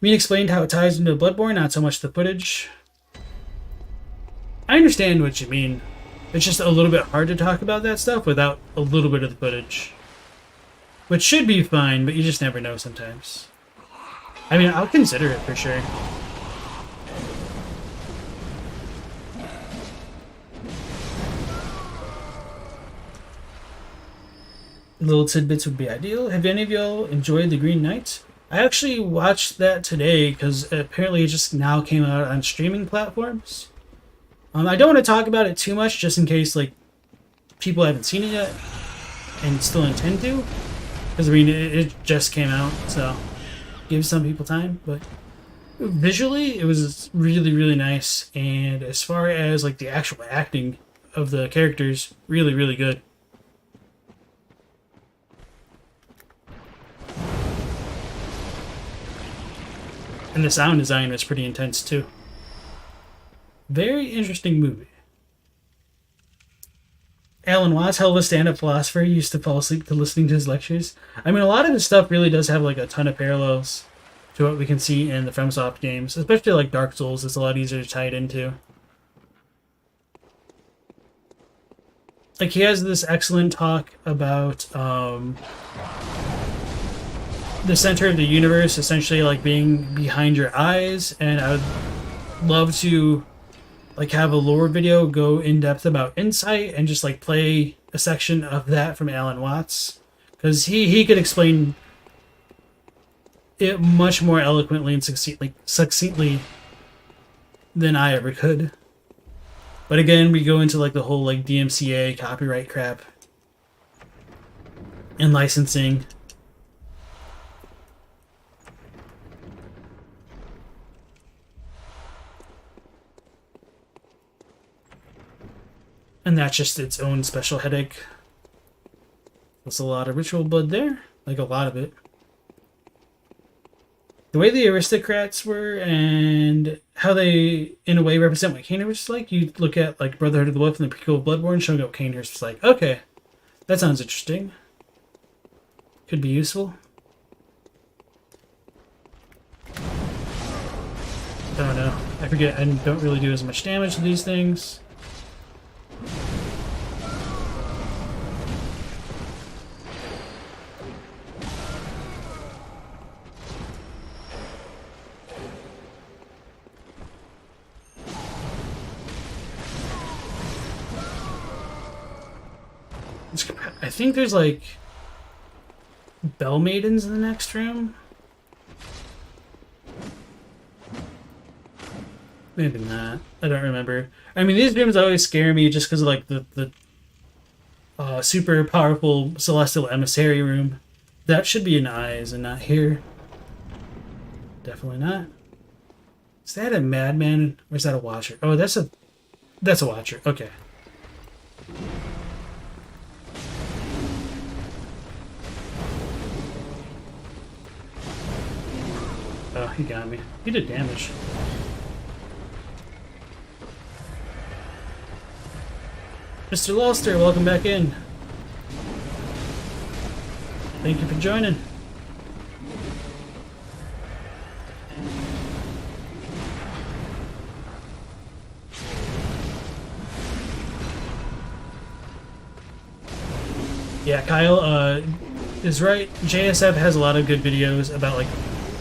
You mean explained how it ties into Bloodborne, not so much the footage? I understand what you mean. It's just a little bit hard to talk about that stuff without a little bit of the footage. Which should be fine, but you just never know sometimes. I mean, I'll consider it for sure. Little tidbits would be ideal. Have any of y'all enjoyed The Green Knight? I actually watched that today because apparently it just now came out on streaming platforms. I don't want to talk about it too much just in case like people haven't seen it yet and still intend to. Because I mean, it just came out, so give some people time. But visually, it was really, really nice. And as far as like the actual acting of the characters, really, really good. And the sound design was pretty intense too. Very interesting movie. Alan Watts, hell of a stand-up philosopher, used to fall asleep to listening to his lectures. I mean, a lot of his stuff really does have like a ton of parallels to what we can see in the FromSoft games, especially like Dark Souls. It's a lot easier to tie it into. Like he has this excellent talk about the center of the universe essentially like being behind your eyes, and I would love to like have a lore video go in depth about insight and just like play a section of that from Alan Watts, because he could explain it much more eloquently and succinctly than I ever could. But again, we go into like the whole like DMCA copyright crap and licensing. And that's just its own special headache. There's a lot of ritual blood there. Like a lot of it. The way the aristocrats were and how they, in a way, represent what Canehurst was like. You look at like Brotherhood of the Wolf and the prequel of Bloodborne, showing what Canehurst was like. Okay, that sounds interesting. Could be useful. I don't know. I forget. I don't really do as much damage to these things. I think there's like Bell Maidens in the next room. Maybe not. I don't remember. I mean, these rooms always scare me just because of like the super powerful Celestial Emissary room. That should be in Eyes and not here. Definitely not. Is that a Madman or is that a Watcher? Oh, that's a Watcher. Okay. Oh, he got me. He did damage. Mr. Luster, welcome back in. Thank you for joining. Yeah, Kyle is right. JSF has a lot of good videos about like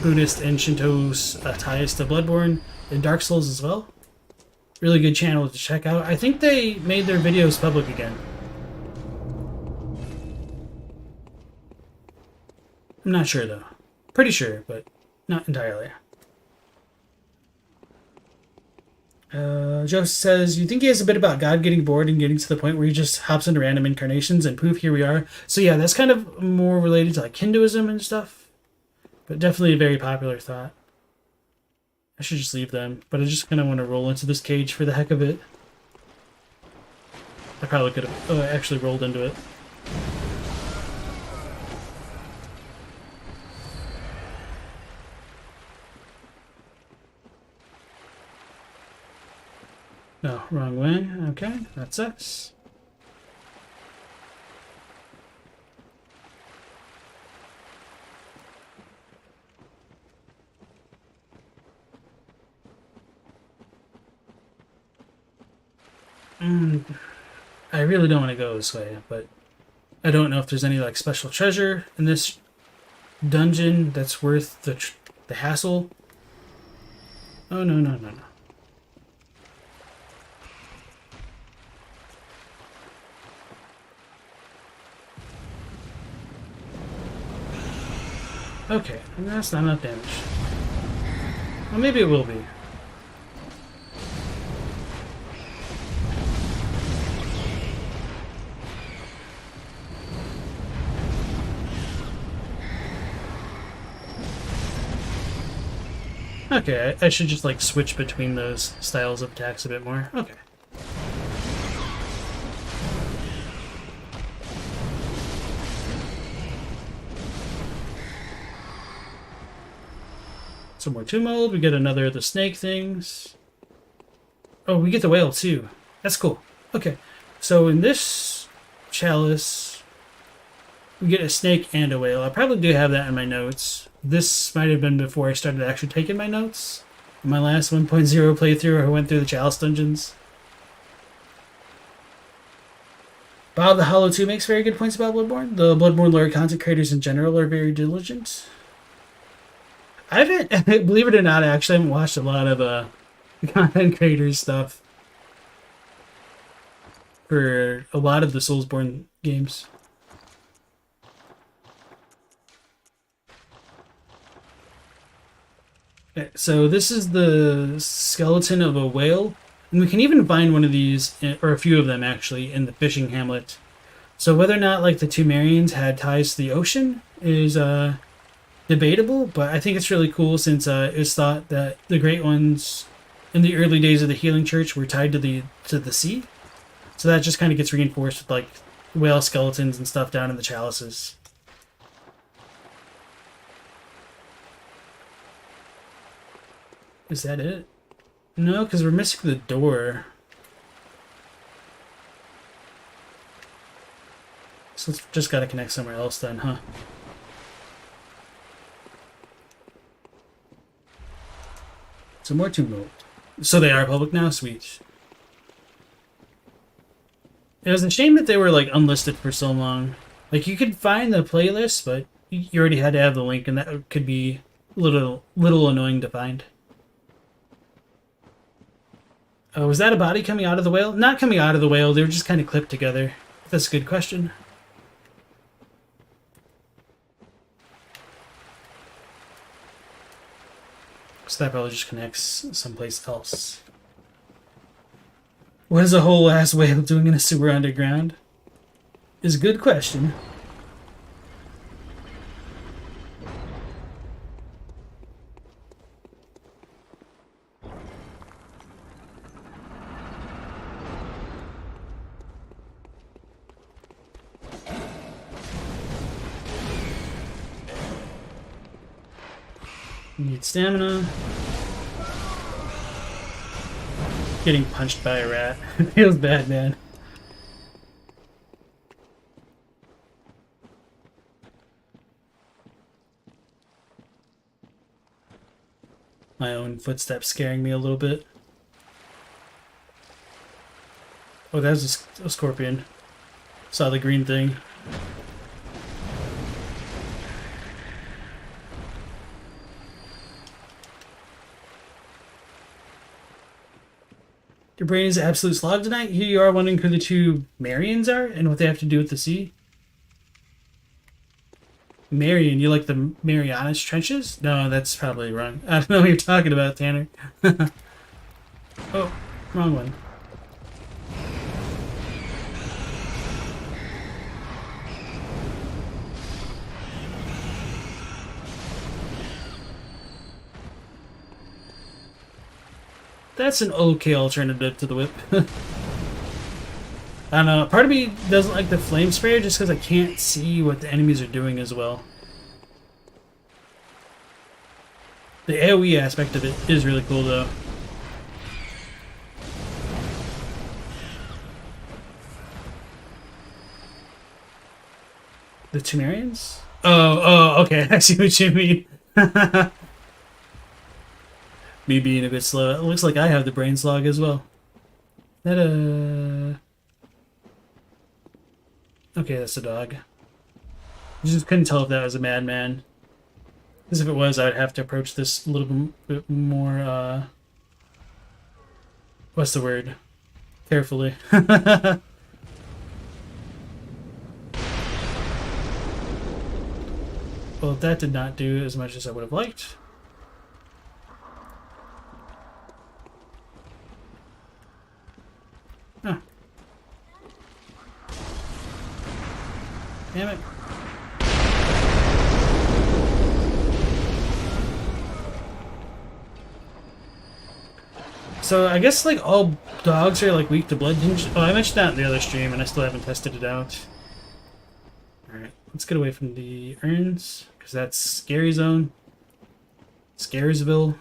Buddhist and Shinto's ties to Bloodborne and Dark Souls as well. Really good channel to check out. I think they made their videos public again. I'm not sure though. Pretty sure, but not entirely. Joe says, you think he has a bit about God getting bored and getting to the point where he just hops into random incarnations and poof, here we are. So yeah, that's kind of more related to like Hinduism and stuff. But definitely a very popular thought. I should just leave them, but I just kind of want to roll into this cage for the heck of it. I probably could have actually rolled into it. No, wrong way. Okay, that sucks. I really don't want to go this way, but I don't know if there's any like special treasure in this dungeon that's worth the hassle. Oh, no, no, no, no. Okay, that's not enough damage. Well, maybe it will be. Okay, I should just like switch between those styles of attacks a bit more. Okay. Some more tomb mold. We get another of the snake things. Oh, we get the whale too. That's cool. Okay, so in this chalice, we get a snake and a whale. I probably do have that in my notes. This might have been before I started actually taking my notes. In my last 1.0 playthrough, I went through the chalice dungeons. Bob the Hollow 2 makes very good points about Bloodborne. The Bloodborne lore content creators in general are very diligent. I haven't, believe it or not, I actually haven't watched a lot of content creators stuff for a lot of the Soulsborne games. Okay, so this is the skeleton of a whale, and we can even find one of these, or a few of them actually, in the fishing hamlet. So whether or not like the Tumerians had ties to the ocean is debatable, but I think it's really cool since it's thought that the Great Ones in the early days of the Healing Church were tied to the sea. So that just kind of gets reinforced with like whale skeletons and stuff down in the chalices. Is that it? No, because we're missing the door. So it's just got to connect somewhere else then, huh? Some more tomb mold. So they are public now? Sweet. It was a shame that they were like unlisted for so long. Like you could find the playlist, but you already had to have the link, and that could be a little annoying to find. Oh, was that a body coming out of the whale? Not coming out of the whale, they were just kind of clipped together. That's a good question. So that probably just connects someplace else. What is a whole ass whale doing in a sewer underground? Is a good question. Need stamina. Getting punched by a rat. It feels bad, man. My own footsteps scaring me a little bit. Oh, that was a scorpion. Saw the green thing. Your brain is an absolute slog tonight. Here you are wondering who the two Marians are and what they have to do with the sea. Marian, you like the Marianas Trenches? No, that's probably wrong. I don't know what you're talking about, Tanner. Oh, wrong one. That's an okay alternative to the whip. I don't know. Part of me doesn't like the flame sprayer just because I can't see what the enemies are doing as well. The AoE aspect of it is really cool though. The Temerians? Oh, okay. I see what you mean. Me being a bit slow. It looks like I have the brain slog as well. Okay, that's a dog. I just couldn't tell if that was a madman. Because if it was, I would have to approach this a little bit more, what's the word? Carefully. Well, that did not do as much as I would have liked. Oh. Damn it. So I guess like all dogs are like weak to blood. Oh, I mentioned that in the other stream and I still haven't tested it out. Alright, let's get away from the urns, because that's Scary Zone. Scaresville.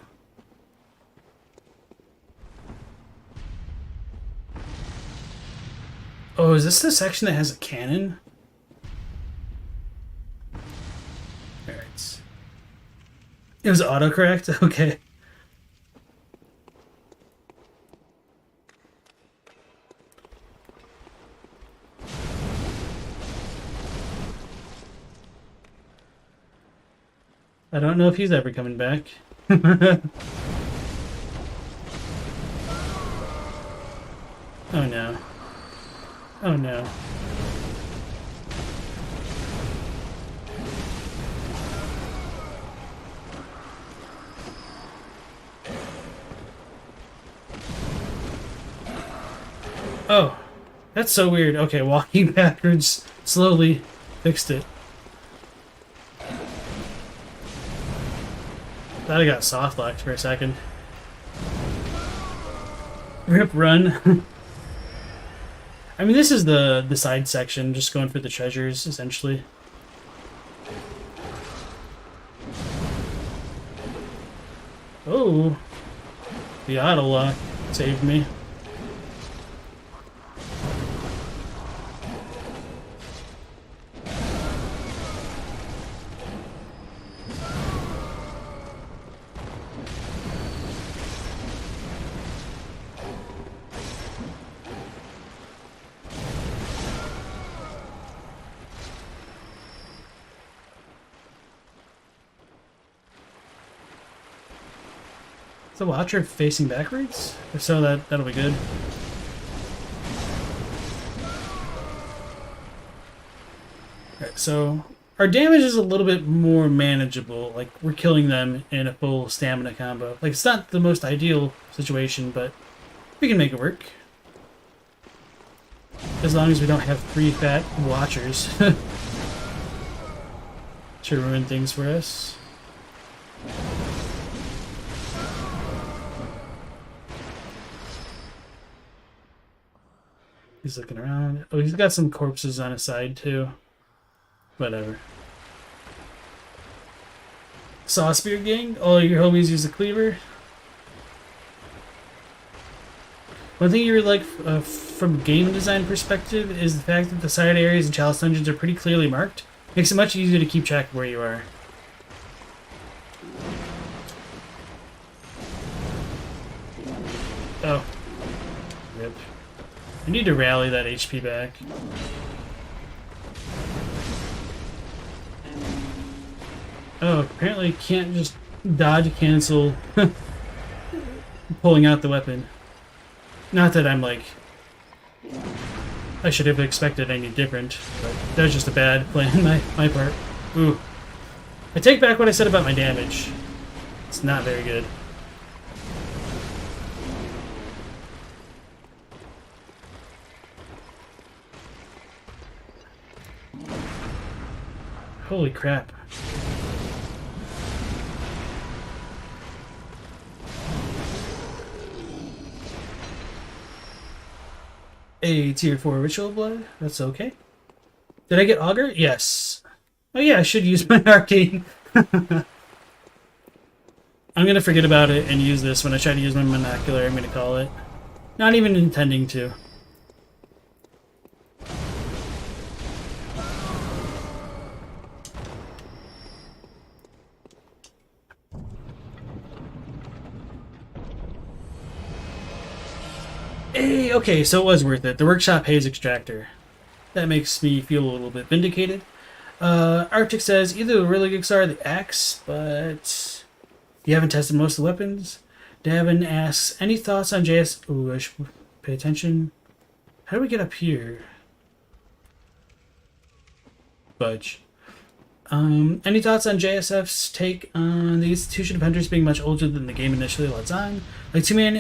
Oh, is this the section that has a cannon? Alright. It was autocorrect? Okay. I don't know if he's ever coming back. Oh no. Oh no. Oh, that's so weird. Okay, walking backwards slowly fixed it. Thought I got soft locked for a second. Rip run. I mean, this is the side section, just going for the treasures, essentially. Oh, the auto lock saved me. The Watcher facing backwards? If so, that'll be good. Alright, so our damage is a little bit more manageable. Like, we're killing them in a full stamina combo. Like, it's not the most ideal situation, but we can make it work. As long as we don't have 3 fat Watchers. To ruin things for us. He's looking around. Oh, he's got some corpses on his side, too. Whatever. Saw Spear Gang? All your homies use a cleaver? One thing you would like from a game design perspective is the fact that the side areas and Chalice dungeons are pretty clearly marked. Makes it much easier to keep track of where you are. Oh. Rip. I need to rally that HP back. Oh, apparently you can't just dodge cancel pulling out the weapon. Not that I'm like... I should have expected any different, but that was just a bad play on my part. Ooh. I take back what I said about my damage. It's not very good. Holy crap. A tier 4 ritual blood. That's okay. Did I get augur? Yes. Oh yeah, I should use my arcane. I'm gonna forget about it and use this when I try to use my monocular, I'm gonna call it. Not even intending to. Hey, okay, so it was worth it. The workshop haze extractor. That makes me feel a little bit vindicated. Arctic says either the really good or the axe, but you haven't tested most of the weapons. Davin asks, any thoughts on JS? Ooh, I should pay attention. How do we get up here? Budge. Any thoughts on JSF's take on the institution of hunters being much older than the game initially lets on? Like two-man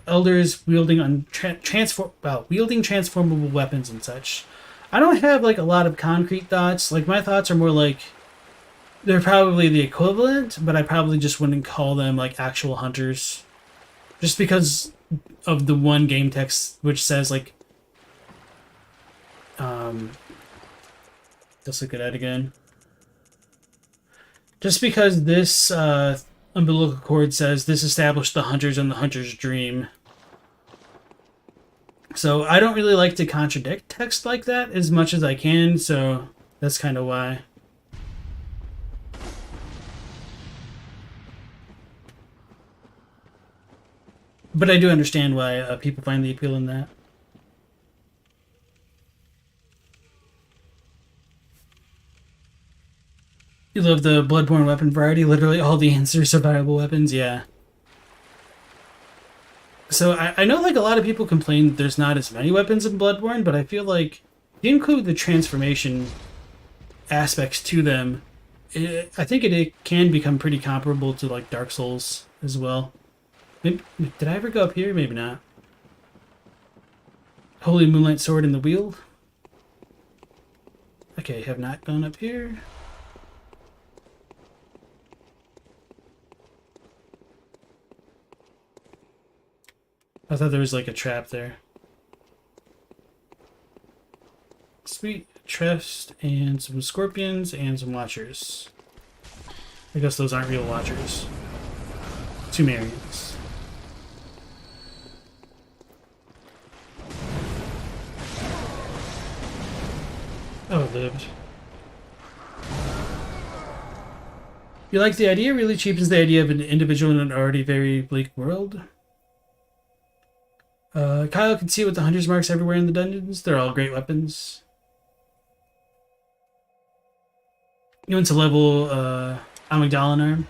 elders wielding transformable weapons and such. I don't have like a lot of concrete thoughts. Like my thoughts are more like they're probably the equivalent, but I probably just wouldn't call them like actual hunters. Just because of the one game text which says like let's look at that again. Just because this umbilical cord says this established the hunters and the hunter's dream. So I don't really like to contradict text like that as much as I can, so that's kind of why. But I do understand why people find the appeal in that. You love the Bloodborne weapon variety? Literally all the answers are viable weapons? Yeah. So I know like a lot of people complain that there's not as many weapons in Bloodborne, but I feel like if you include the transformation aspects to them, I think it can become pretty comparable to like Dark Souls as well. Maybe, did I ever go up here? Maybe not. Holy Moonlight Sword in the Wheel. Okay, have not gone up here. I thought there was like a trap there. Sweet chest and some scorpions and some watchers. I guess those aren't real watchers. Two Marians. Oh, it lived. You like the idea? Really cheapens the idea of an individual in an already very bleak world. Kyle can see with the hunter's marks everywhere in the dungeons. They're all great weapons. You went to level Amygdalin Arm.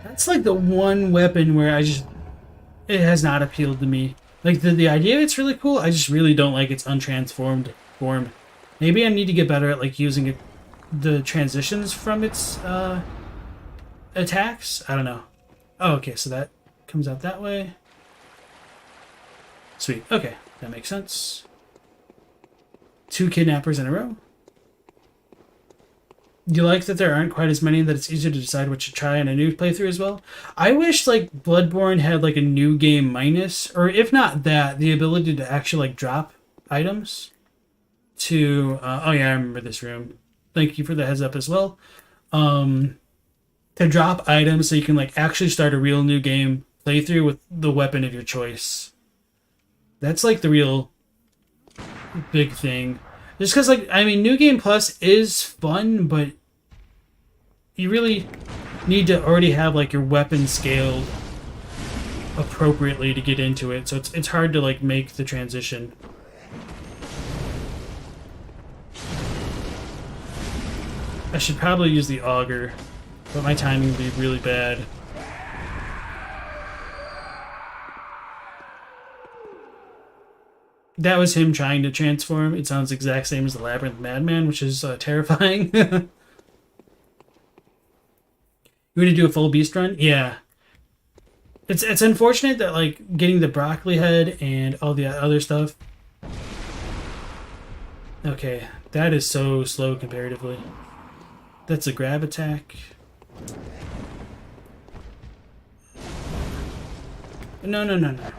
That's like the one weapon where it has not appealed to me. Like the idea of it's really cool. I just really don't like its untransformed form. Maybe I need to get better at like using it, the transitions from its attacks. I don't know. Oh, okay, so that comes out that way. Sweet. Okay, that makes sense. 2 kidnappers in a row. You like that there aren't quite as many, that it's easier to decide what to try in a new playthrough as well? I wish like Bloodborne had like a new game minus, or if not that, the ability to actually like drop items to oh yeah, I remember this room. Thank you for the heads up as well. To drop items so you can like actually start a real new game playthrough with the weapon of your choice. That's like the real big thing. Just because, like, I mean, New Game Plus is fun, but you really need to already have, like, your weapon scaled appropriately to get into it. So it's hard to, like, make the transition. I should probably use the auger, but my timing would be really bad. That was him trying to transform. It sounds exact same as the Labyrinth Madman, which is terrifying. You want to do a full beast run? Yeah. It's unfortunate that like getting the broccoli head and all the other stuff. Okay, that is so slow comparatively. That's a grab attack. No, no, no, no.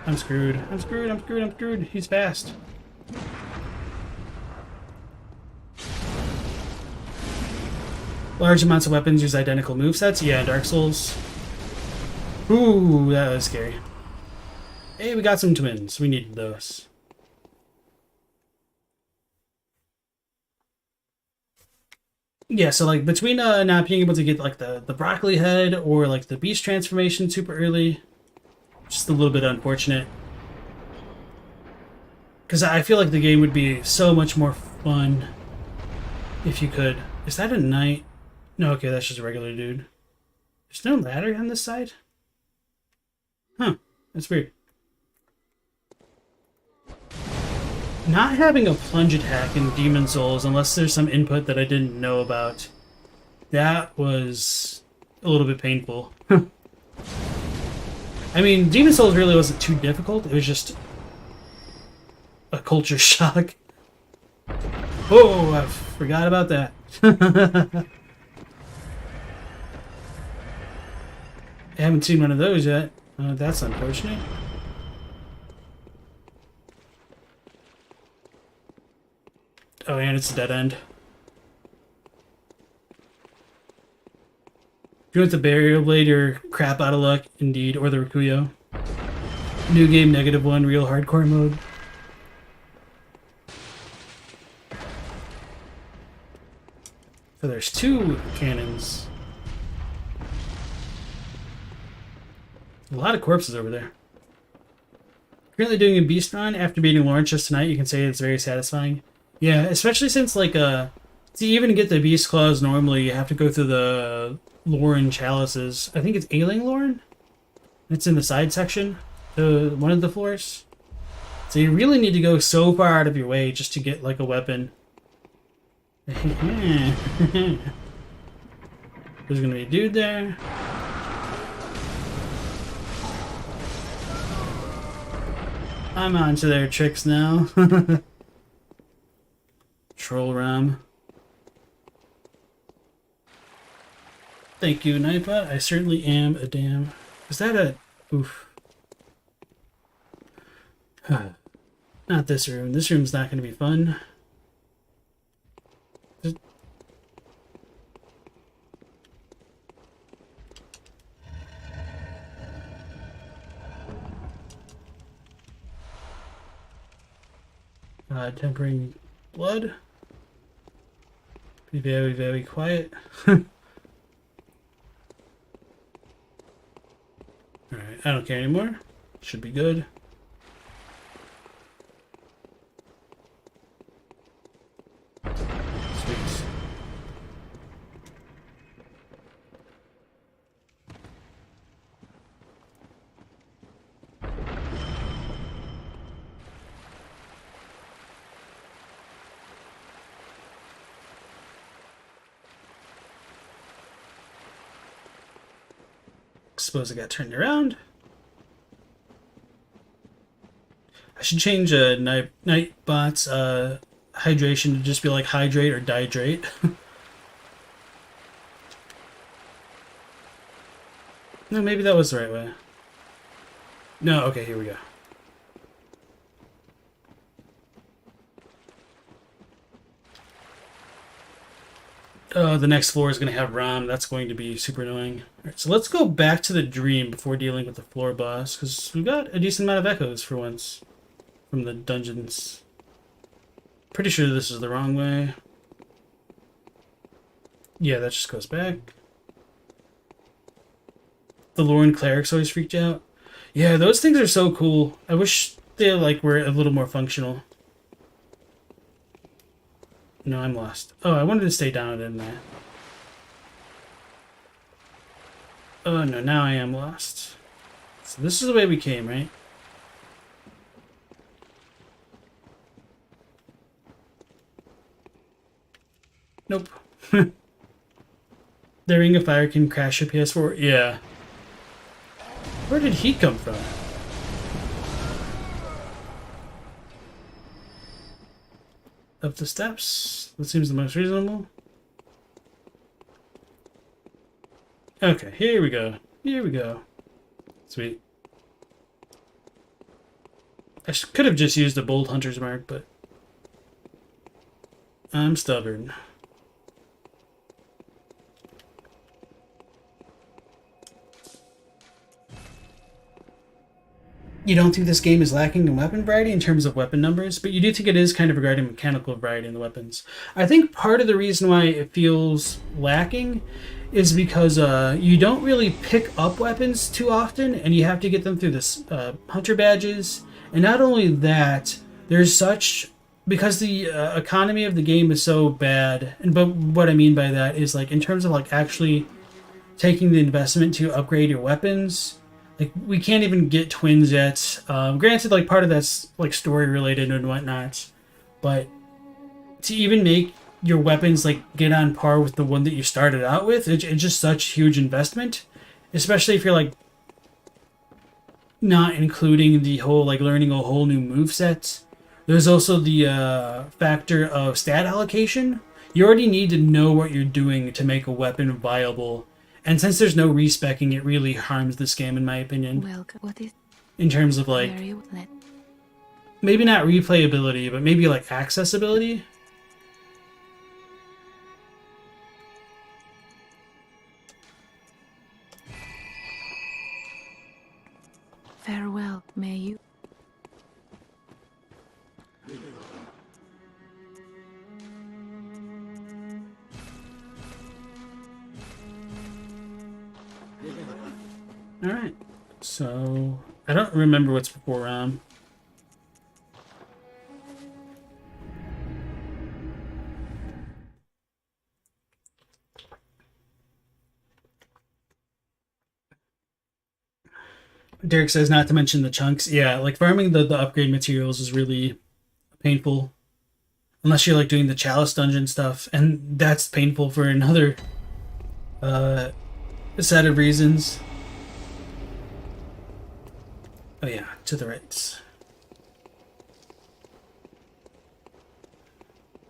I'm screwed. I'm screwed. I'm screwed. I'm screwed. He's fast. Large amounts of weapons use identical movesets. Yeah, Dark Souls. Ooh, that was scary. Hey, we got some twins. We needed those. Yeah, so like between not being able to get like the broccoli head or like the beast transformation super early, just a little bit unfortunate. Because I feel like the game would be so much more fun if you could. Is that a knight? No, okay, that's just a regular dude. There's no ladder on this side? Huh, that's weird. Not having a plunge attack in Demon Souls, unless there's some input that I didn't know about, that was a little bit painful. I mean, Demon Souls really wasn't too difficult, it was just a culture shock. Oh, I forgot about that. I haven't seen one of those yet. That's unfortunate. Oh, and it's a dead end. If you want the Burial Blade, you're crap out of luck, indeed, or the Rikuyo. New game, -1, real hardcore mode. So there's 2 cannons. A lot of corpses over there. Currently doing a beast run after beating Lawrence just tonight. You can say it's very satisfying. Yeah, especially since like to even get the beast claws normally, you have to go through the Lauren chalices. I think it's Ailing Lauren. It's in the side section, one of the floors. So you really need to go so far out of your way just to get like a weapon. There's gonna be a dude there. I'm on to their tricks now. Troll Ram. Thank you, Nightbot. I certainly am a damn. Is that a... Oof. Not this room. This room's not going to be fun. Tempering blood. Be very, very quiet. Alright, I don't care anymore. Should be good. Sweet. Suppose I got turned around. I should change Nightbot's hydration to just be like hydrate or dihydrate. No, maybe that was the right way. No, okay, here we go. The next floor is going to have Ram. That's going to be super annoying. Alright, so let's go back to the dream before dealing with the floor boss, because we've got a decent amount of echoes for once from the dungeons. Pretty sure this is the wrong way. Yeah, that just goes back. The Lauren clerics always freaked you out. Yeah, those things are so cool. I wish they like were a little more functional. No, I'm lost. Oh, I wanted to stay down, didn't I? Oh no, now I am lost. So this is the way we came, right? Nope. The Ring of Fire can crash your PS4? Yeah. Where did he come from? Up the steps. That seems the most reasonable. Okay, here we go. Here we go. Sweet. I could have just used the Bold Hunter's Mark, but I'm stubborn. You don't think this game is lacking in weapon variety in terms of weapon numbers, but you do think it is kind of regarding mechanical variety in the weapons. I think part of the reason why it feels lacking is because you don't really pick up weapons too often, and you have to get them through this hunter badges. And not only that, there's such... because the economy of the game is so bad, but what I mean by that is, like, in terms of, like, actually taking the investment to upgrade your weapons... like, we can't even get twins yet. Granted, like, part of that's, like, story-related and whatnot. But to even make your weapons, like, get on par with the one that you started out with, it's just such a huge investment. Especially if you're, like, not including the whole, like, learning a whole new moveset. There's also the factor of stat allocation. You already need to know what you're doing to make a weapon viable. And since there's no respecking, it really harms this game, in my opinion. Welcome. What is in terms of, like, maybe not replayability, but maybe, like, accessibility. Farewell, may you. Alright, so I don't remember what's before Derek says not to mention the chunks. Yeah, like farming the upgrade materials is really painful. Unless you're like doing the Chalice dungeon stuff, and that's painful for another set of reasons. Oh yeah, to the right.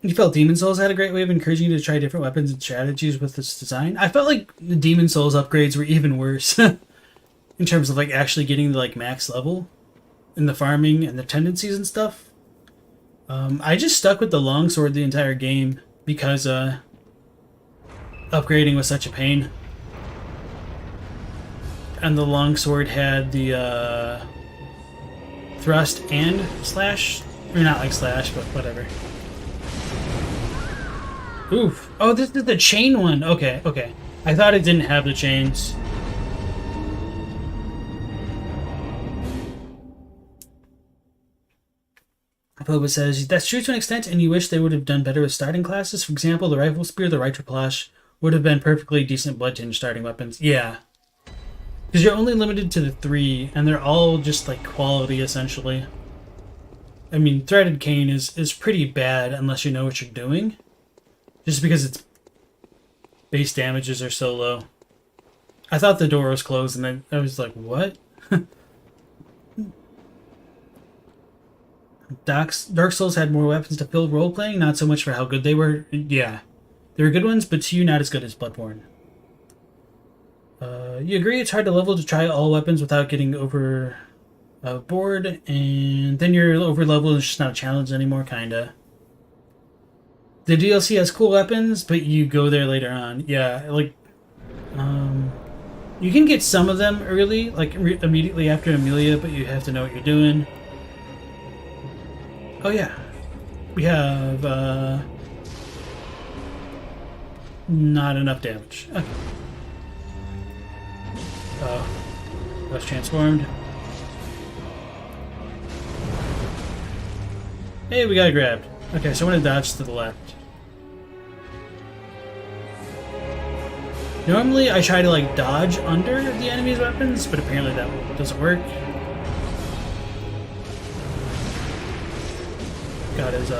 You felt Demon Souls had a great way of encouraging you to try different weapons and strategies with this design. I felt like the Demon Souls upgrades were even worse in terms of like actually getting the like max level in the farming and the tendencies and stuff. I just stuck with the longsword the entire game because upgrading was such a pain. And the longsword had the thrust and slash, or not like slash, but whatever. Oof. Oh, this is the chain one. Okay, okay. I thought it didn't have the chains. Boba says, that's true to an extent, and you wish they would have done better with starting classes. For example, the Rifle Spear, the Retraplash would have been perfectly decent Blood-tinged starting weapons. Yeah. Because you're only limited to the 3, and they're all just, like, quality, essentially. I mean, Threaded Cane is pretty bad unless you know what you're doing. Just because its base damages are so low. I thought the door was closed, and then I was like, what? Dark Souls had more weapons to fill role-playing, not so much for how good they were. Yeah. They were good ones, but to you, not as good as Bloodborne. You agree it's hard to level to try all weapons without getting over bored, and then you're over-leveled and it's just not a challenge anymore, kinda. The DLC has cool weapons, but you go there later on. Yeah, like, you can get some of them early, like immediately after Amelia, but you have to know what you're doing. Oh yeah, we have not enough damage. Okay. That's transformed. Hey, we got grabbed. Okay, so I'm gonna dodge to the left. Normally I try to like dodge under the enemy's weapons, but apparently that doesn't work. Got his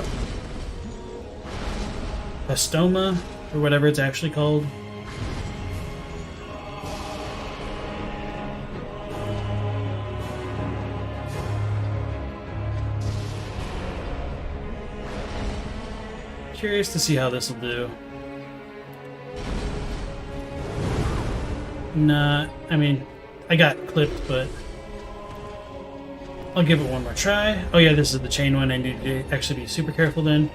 Pastoma, or whatever it's actually called. Curious to see how this will do. Nah, I mean, I got clipped, but I'll give it one more try. Oh yeah, this is the chain one. I need to actually be super careful then.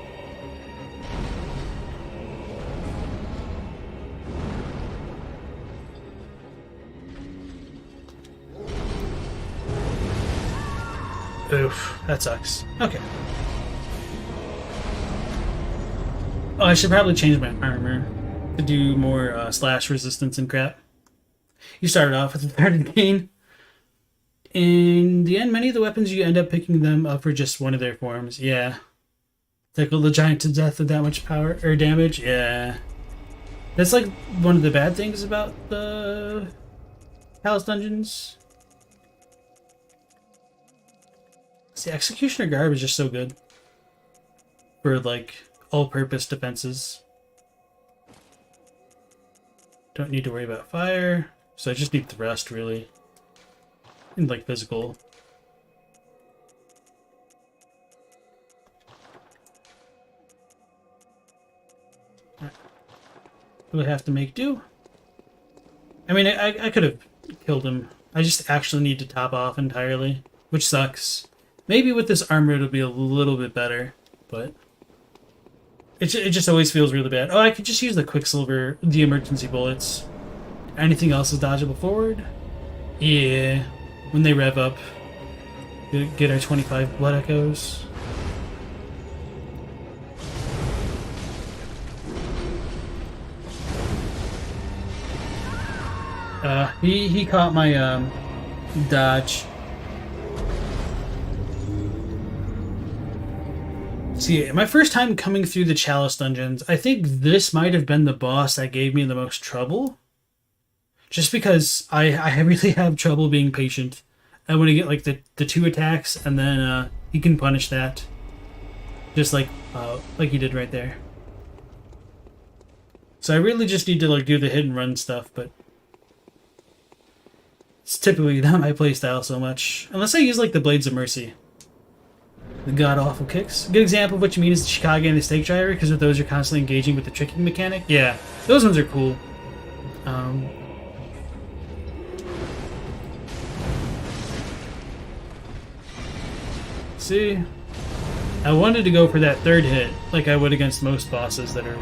Oof, that sucks. Okay. Oh, I should probably change my armor to do more slash resistance and crap. You started off with a third gain. In the end, many of the weapons you end up picking them up for just one of their forms. Yeah. Tickle the giant to death with that much power or damage. Yeah. That's like one of the bad things about the Chalice dungeons. The Executioner Garb is just so good for like all-purpose defenses. Don't need to worry about fire, so I just need thrust really, and like physical. We'll have to make do. I mean, I could have killed him. I just actually need to top off entirely, which sucks. Maybe with this armor it'll be a little bit better, but it just always feels really bad. Oh, I could just use the Quicksilver, the emergency bullets. Anything else is dodgeable forward? Yeah, when they rev up, get our 25 blood echoes. He caught my dodge. See, my first time coming through the Chalice dungeons, I think this might have been the boss that gave me the most trouble. Just because I really have trouble being patient. I want to get like the 2 attacks, and then he can punish that. Just like he did right there. So I really just need to like do the hit and run stuff, but it's typically not my playstyle so much. Unless I use like the Blades of Mercy. The god-awful kicks. A good example of what you mean is the Chicago and the Stake Driver, because with those you're constantly engaging with the tricking mechanic. Yeah, those ones are cool. See? I wanted to go for that third hit, like I would against most bosses that are...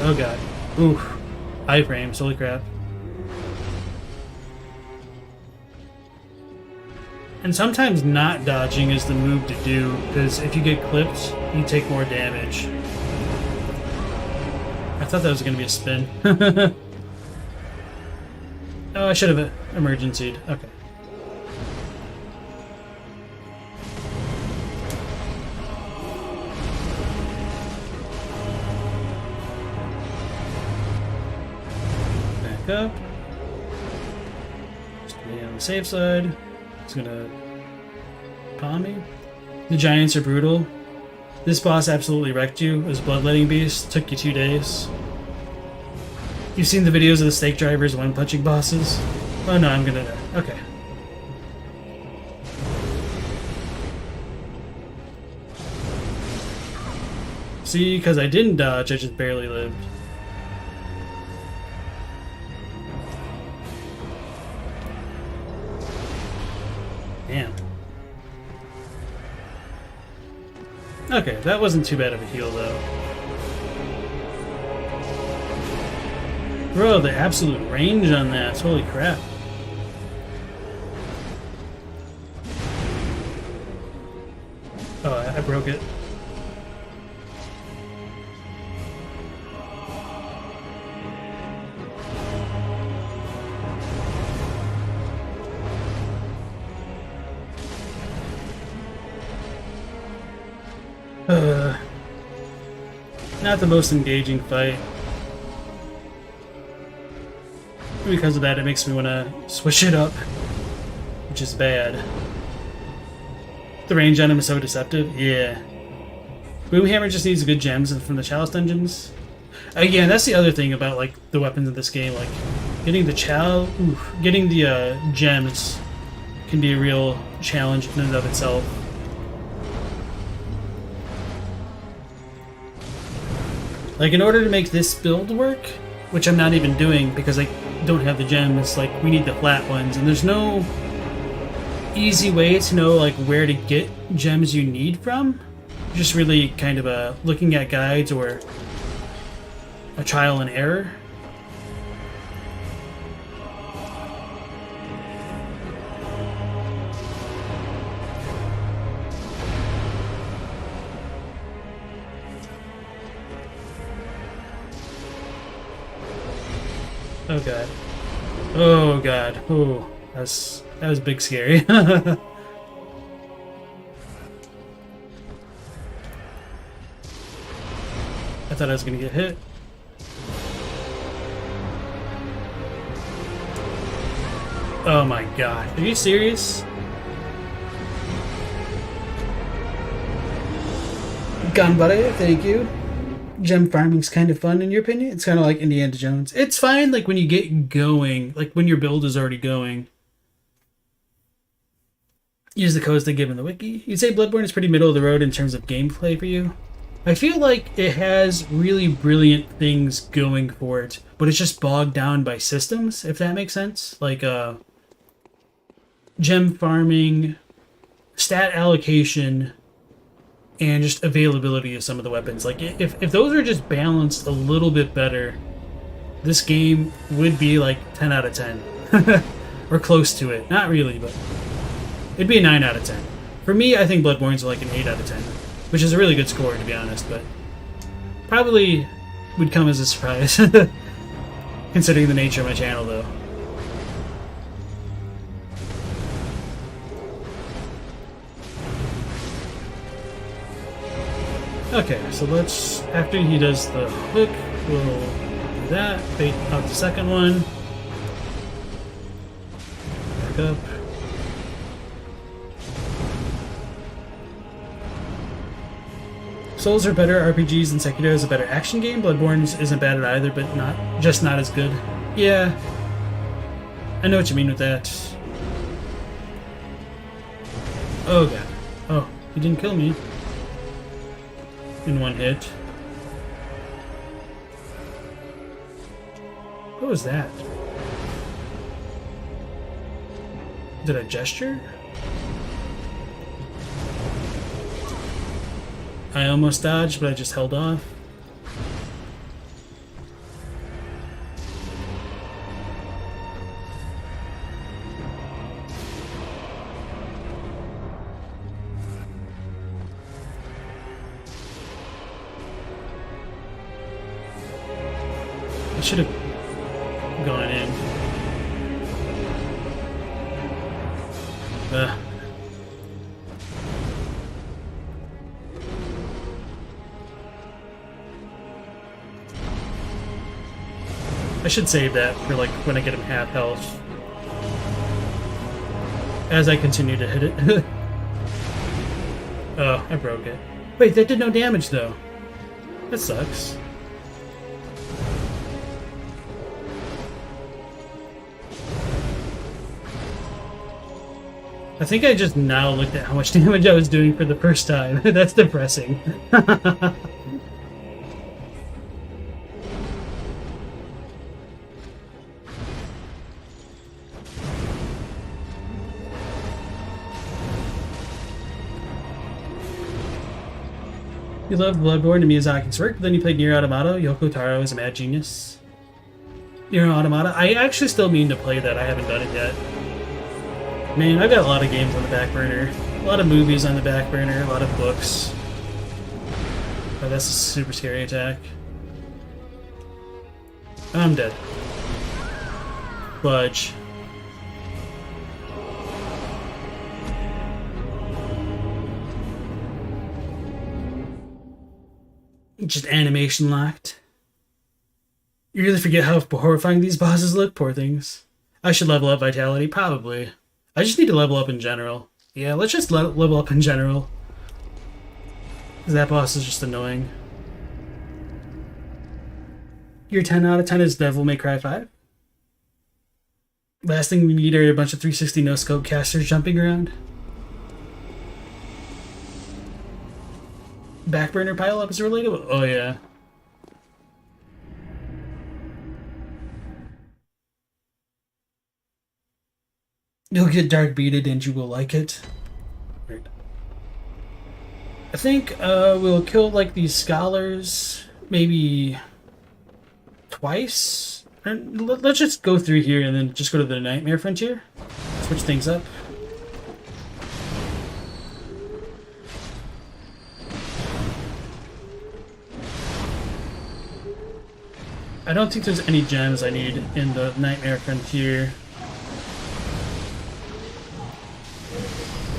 Oh god. Oof. Iframes, holy crap. And sometimes not dodging is the move to do, because if you get clipped, you take more damage. I thought that was going to be a spin. Oh, I should have emergencied. Okay. Back up. Just be on the safe side. It's gonna palm me. The giants are brutal. This boss absolutely wrecked you. It was Bloodletting Beast. Took you 2 days. You've seen the videos of the Stake Drivers one-punching bosses? Oh no, I'm gonna die. Okay. See, because I didn't dodge, I just barely lived. Damn. Okay, that wasn't too bad of a heal, though. Bro, the absolute range on that. Holy crap. Oh, I broke it. Not the most engaging fight. because of that, it makes me want to switch it up, which is bad. The range on him is so deceptive. Yeah. Boomhammer just needs good gems from the Chalice dungeons. Again, that's the other thing about like the weapons in this game. Like getting the gems can be a real challenge in and of itself. Like in order to make this build work, which I'm not even doing because I don't have the gems, like we need the flat ones, and there's no easy way to know like where to get gems you need from. Just really kind of looking at guides or a trial and error. Oh god. Oh god. Oh, that was big scary. I thought I was gonna get hit. Oh my god. Are you serious? Ganbare, thank you. Gem farming's kind of fun in your opinion? It's kind of like Indiana Jones. It's fine like when you get going, like when your build is already going. Use the codes they give in the wiki. You'd say Bloodborne is pretty middle of the road in terms of gameplay for you? I feel like it has really brilliant things going for it, but it's just bogged down by systems, if that makes sense. Like gem farming, stat allocation, and just availability of some of the weapons. Like if those are just balanced a little bit better, this game would be like 10 out of 10. Or close to it. Not really, but it'd be a 9 out of 10. For me, I think Bloodborne's like an 8 out of 10, which is a really good score to be honest, but probably would come as a surprise considering the nature of my channel though. Okay, so let's, after he does the hook, we'll do that, bait out the second one, back up. Souls are better RPGs and Sekiro is a better action game. Bloodborne isn't bad at either, but not as good. Yeah, I know what you mean with that. Oh god. Oh, he didn't kill me in one hit. What was that? Did I gesture? I almost dodged, but I just held off. I should have gone in. I should save that for like when I get him half health. As I continue to hit it. Oh, I broke it. Wait, that did no damage though. That sucks. I think I just now looked at how much damage I was doing for the first time. That's depressing. You loved Bloodborne and Miyazaki's work, but then you played Nier Automata. Yoko Taro is a mad genius. Nier Automata? I actually still mean to play that. I haven't done it yet. Man, I've got a lot of games on the back burner. A lot of movies on the back burner. A lot of books. Oh, that's a super scary attack. I'm dead. Budge. Just animation locked. You really forget how horrifying these bosses look, poor things. I should level up Vitality, probably. I just need to level up in general. Yeah, let's just level up in general. Because that boss is just annoying. Your 10 out of 10 is Devil May Cry 5. Last thing we need are a bunch of 360 no-scope casters jumping around. Backburner pile-up is relatable? Oh, yeah. You'll get dark beaded and you will like it. Right. I think we'll kill like these scholars maybe twice. Let's just go through here and then just go to the Nightmare Frontier. Switch things up. I don't think there's any gems I need in the Nightmare Frontier.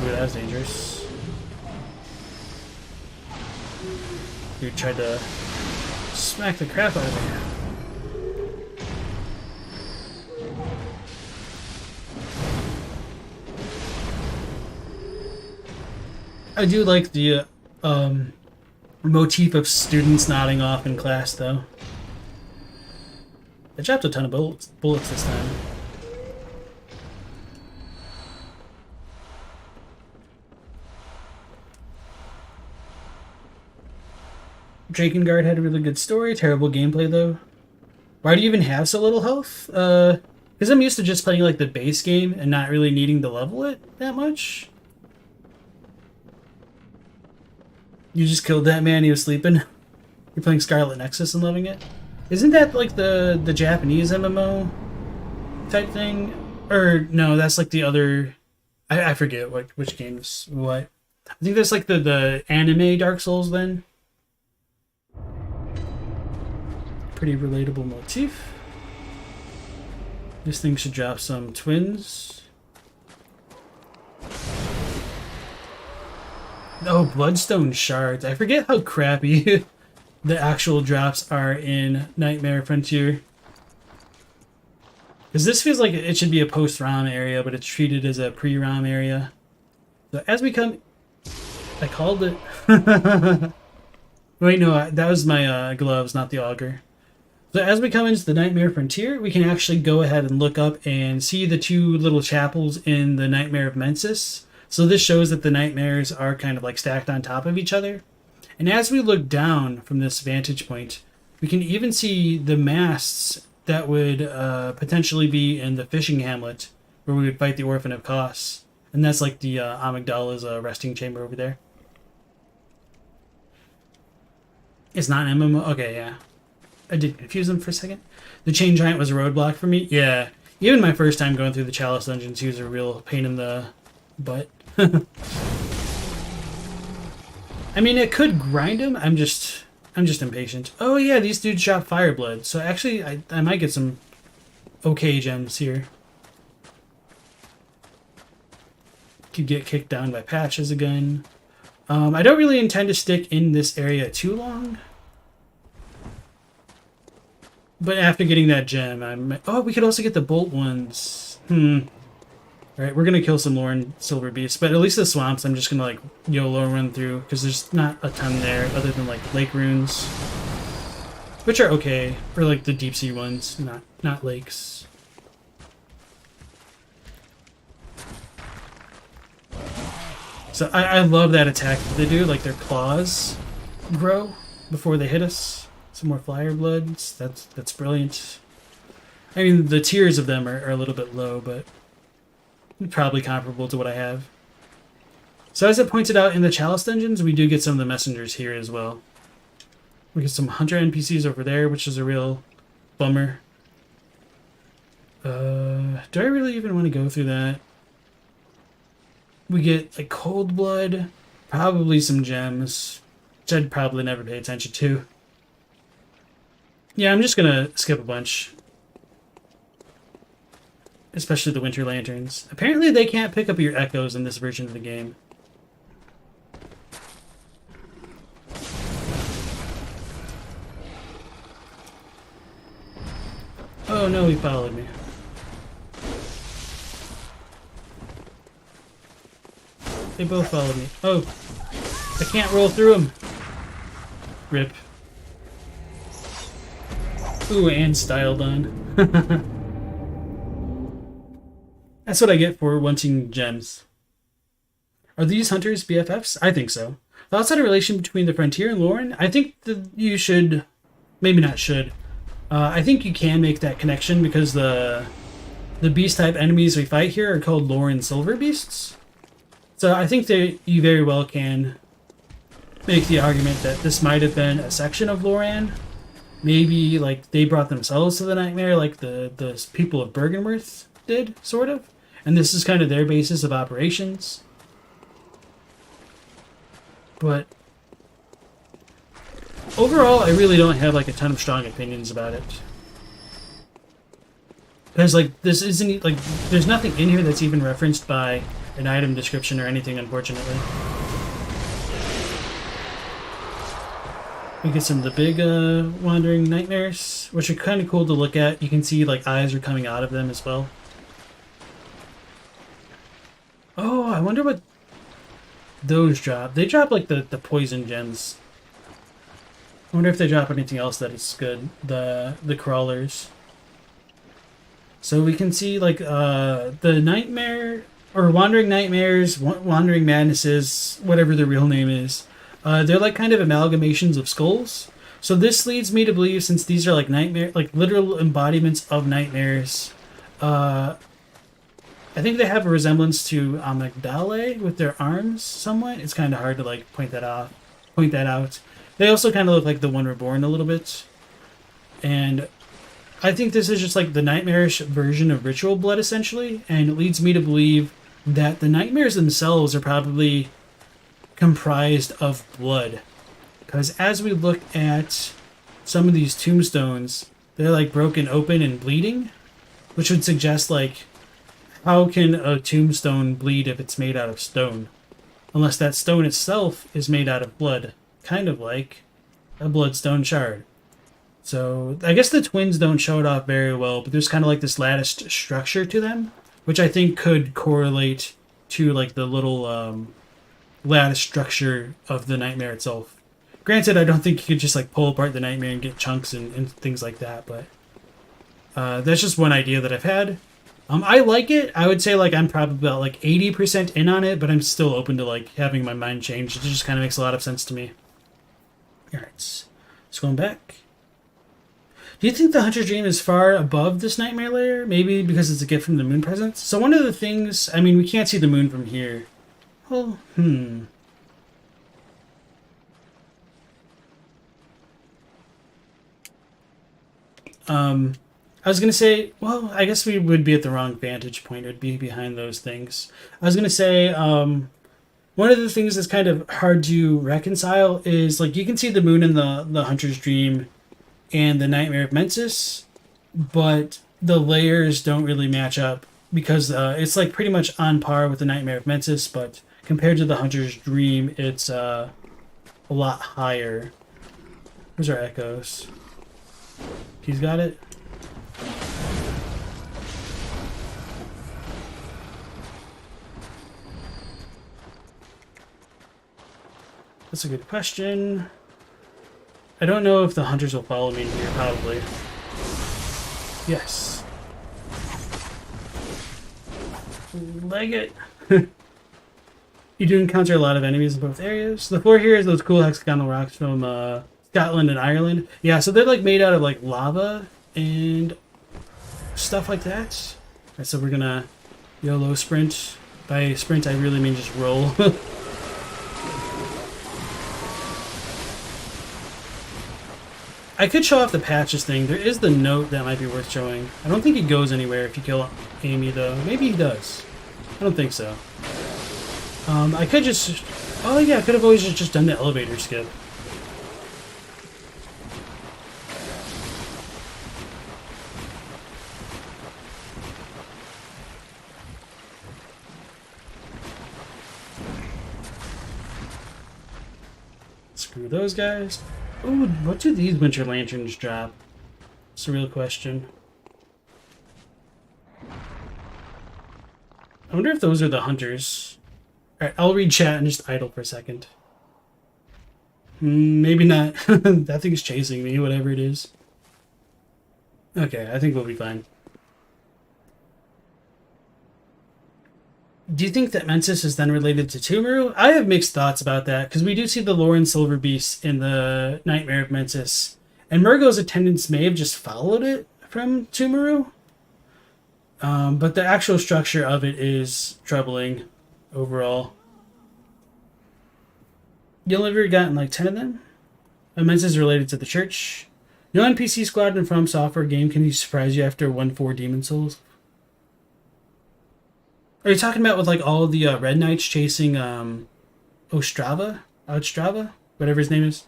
Ooh, that was dangerous. Dude tried to smack the crap out of me. I do like the motif of students nodding off in class, though. I dropped a ton of bullets this time. Drakengard had a really good story, terrible gameplay though. Why do you even have so little health? Because I'm used to just playing like the base game and not really needing to level it that much. You just killed that man, he was sleeping. You're playing Scarlet Nexus and loving it? Isn't that like the Japanese MMO type thing? Or no, that's like the other... I forget which game's what. I think that's like the anime Dark Souls then. Pretty relatable motif. This thing should drop some twins. Oh, Bloodstone Shards. I forget how crappy the actual drops are in Nightmare Frontier. Because this feels like it should be a post-ROM area, but it's treated as a pre-ROM area. So as we come... I called it. Wait, no, that was my gloves, not the auger. So as we come into the Nightmare Frontier, we can actually go ahead and look up and see the two little chapels in the Nightmare of Mensis. So this shows that the nightmares are kind of like stacked on top of each other. And as we look down from this vantage point, we can even see the masts that would potentially be in the fishing hamlet where we would fight the Orphan of Kos. And that's like the Amygdala's resting chamber over there. It's not an MMO? Okay, yeah. I did confuse them for a second. The Chain Giant was a roadblock for me? Yeah. Even my first time going through the Chalice dungeons, he was a real pain in the butt. I mean, it could grind him. I'm just impatient. Oh yeah, these dudes drop fire blood. So actually, I might get some okay gems here. Could get kicked down by patches again. I don't really intend to stick in this area too long. But after getting that gem, oh, we could also get the bolt ones. Alright, we're gonna kill some Lauren Silver Beasts, but at least the swamps I'm just gonna like YOLO run through, because there's not a ton there other than like lake runes. Which are okay, or like the deep sea ones, not lakes. So I love that attack that they do, like their claws grow before they hit us. Some more flyer bloods, that's brilliant. I mean, the tiers of them are a little bit low, but probably comparable to what I have. So as it pointed out in the Chalice dungeons, we do get some of the messengers here as well. We get some hunter NPCs over there, which is a real bummer. Do I really even want to go through that? We get like cold blood, probably some gems, which I'd probably never pay attention to. Yeah, I'm just gonna skip a bunch. Especially the Winter Lanterns. Apparently they can't pick up your echoes in this version of the game. no, he followed me. They both followed me. Oh, I can't roll through them. Rip. Ooh, and style done. That's what I get for wanting gems. Are these hunters BFFs? I think so. Thoughts on a relation between the Frontier and Lauren? I think that you should, maybe not should. I think you can make that connection because the beast type enemies we fight here are called Lauren Silver Beasts. So I think that you very well can make the argument that this might have been a section of Lauren. Maybe like they brought themselves to the nightmare like the people of Bergenworth did, sort of. And this is kind of their basis of operations. But overall, I really don't have like a ton of strong opinions about it. Because like this isn't like there's nothing in here that's even referenced by an item description or anything, unfortunately. We get some of the big wandering nightmares, which are kind of cool to look at. You can see like eyes are coming out of them as well. Oh, I wonder what those drop. They drop like the poison gems. I wonder if they drop anything else that is good. The crawlers. So we can see like the nightmare or wandering nightmares, wandering madnesses, whatever the real name is. They're like kind of amalgamations of skulls. So this leads me to believe, since these are like nightmare, like literal embodiments of nightmares, I think they have a resemblance to amygdalae with their arms somewhat. It's kind of hard to like point that out. They also kind of look like the One Reborn a little bit. And I think this is just like the nightmarish version of ritual blood, essentially. And it leads me to believe that the nightmares themselves are probably comprised of blood. Because as we look at some of these tombstones, they're like broken open and bleeding. Which would suggest like, how can a tombstone bleed if it's made out of stone? Unless that stone itself is made out of blood. Kind of like a Bloodstone Shard. So, I guess the twins don't show it off very well, but there's kind of like this latticed structure to them, which I think could correlate to like the little lattice structure of the nightmare itself. Granted, I don't think you could just like pull apart the nightmare and get chunks and things like that, but that's just one idea that I've had. I like it. I would say like I'm probably about like 80% in on it, but I'm still open to like having my mind changed. It just kind of makes a lot of sense to me. Alright, let's go back. Do you think the Hunter's Dream is far above this nightmare layer? Maybe because it's a gift from the moon presence? So one of the things, I mean, we can't see the moon from here. Well, I was going to say, well, I guess we would be at the wrong vantage point. It would be behind those things. I was going to say, one of the things that's kind of hard to reconcile is, like, you can see the moon in the Hunter's Dream and the Nightmare of Mensis, but the layers don't really match up because it's, like, pretty much on par with the Nightmare of Mensis, but compared to the Hunter's Dream, it's a lot higher. Where's our echoes? He's got it. That's a good question. I don't know if the hunters will follow me here, probably. Yes. Leg it. You do encounter a lot of enemies in both areas. The floor here is those cool hexagonal rocks from Scotland and Ireland. Yeah, so they're like made out of like lava and stuff like that. Alright, so we're gonna YOLO sprint. By sprint, I really mean just roll. I could show off the patches thing. There is the note that might be worth showing. I don't think he goes anywhere if you kill Amy, though. Maybe he does. I don't think so. I could just... Oh, yeah, I could have always just done the elevator skip. Screw those guys. Ooh, what do these winter lanterns drop? It's a real question. I wonder if those are the hunters. Alright, I'll read chat and just idle for a second. Maybe not. That thing's chasing me, whatever it is. Okay, I think we'll be fine. Do you think that Mensis is then related to Tumaru? I have mixed thoughts about that, because we do see the Lauren Silver Beast in the Nightmare of Mensis. And Murgo's attendants may have just followed it from Tumaru. But the actual structure of it is troubling overall. You'll ever gotten like 10 of them? Mensis is related to the church. No NPC squad in From Software game can surprise you after 1-4 Demon Souls. Are you talking about with like all the Red Knights chasing Ostrava? Whatever his name is.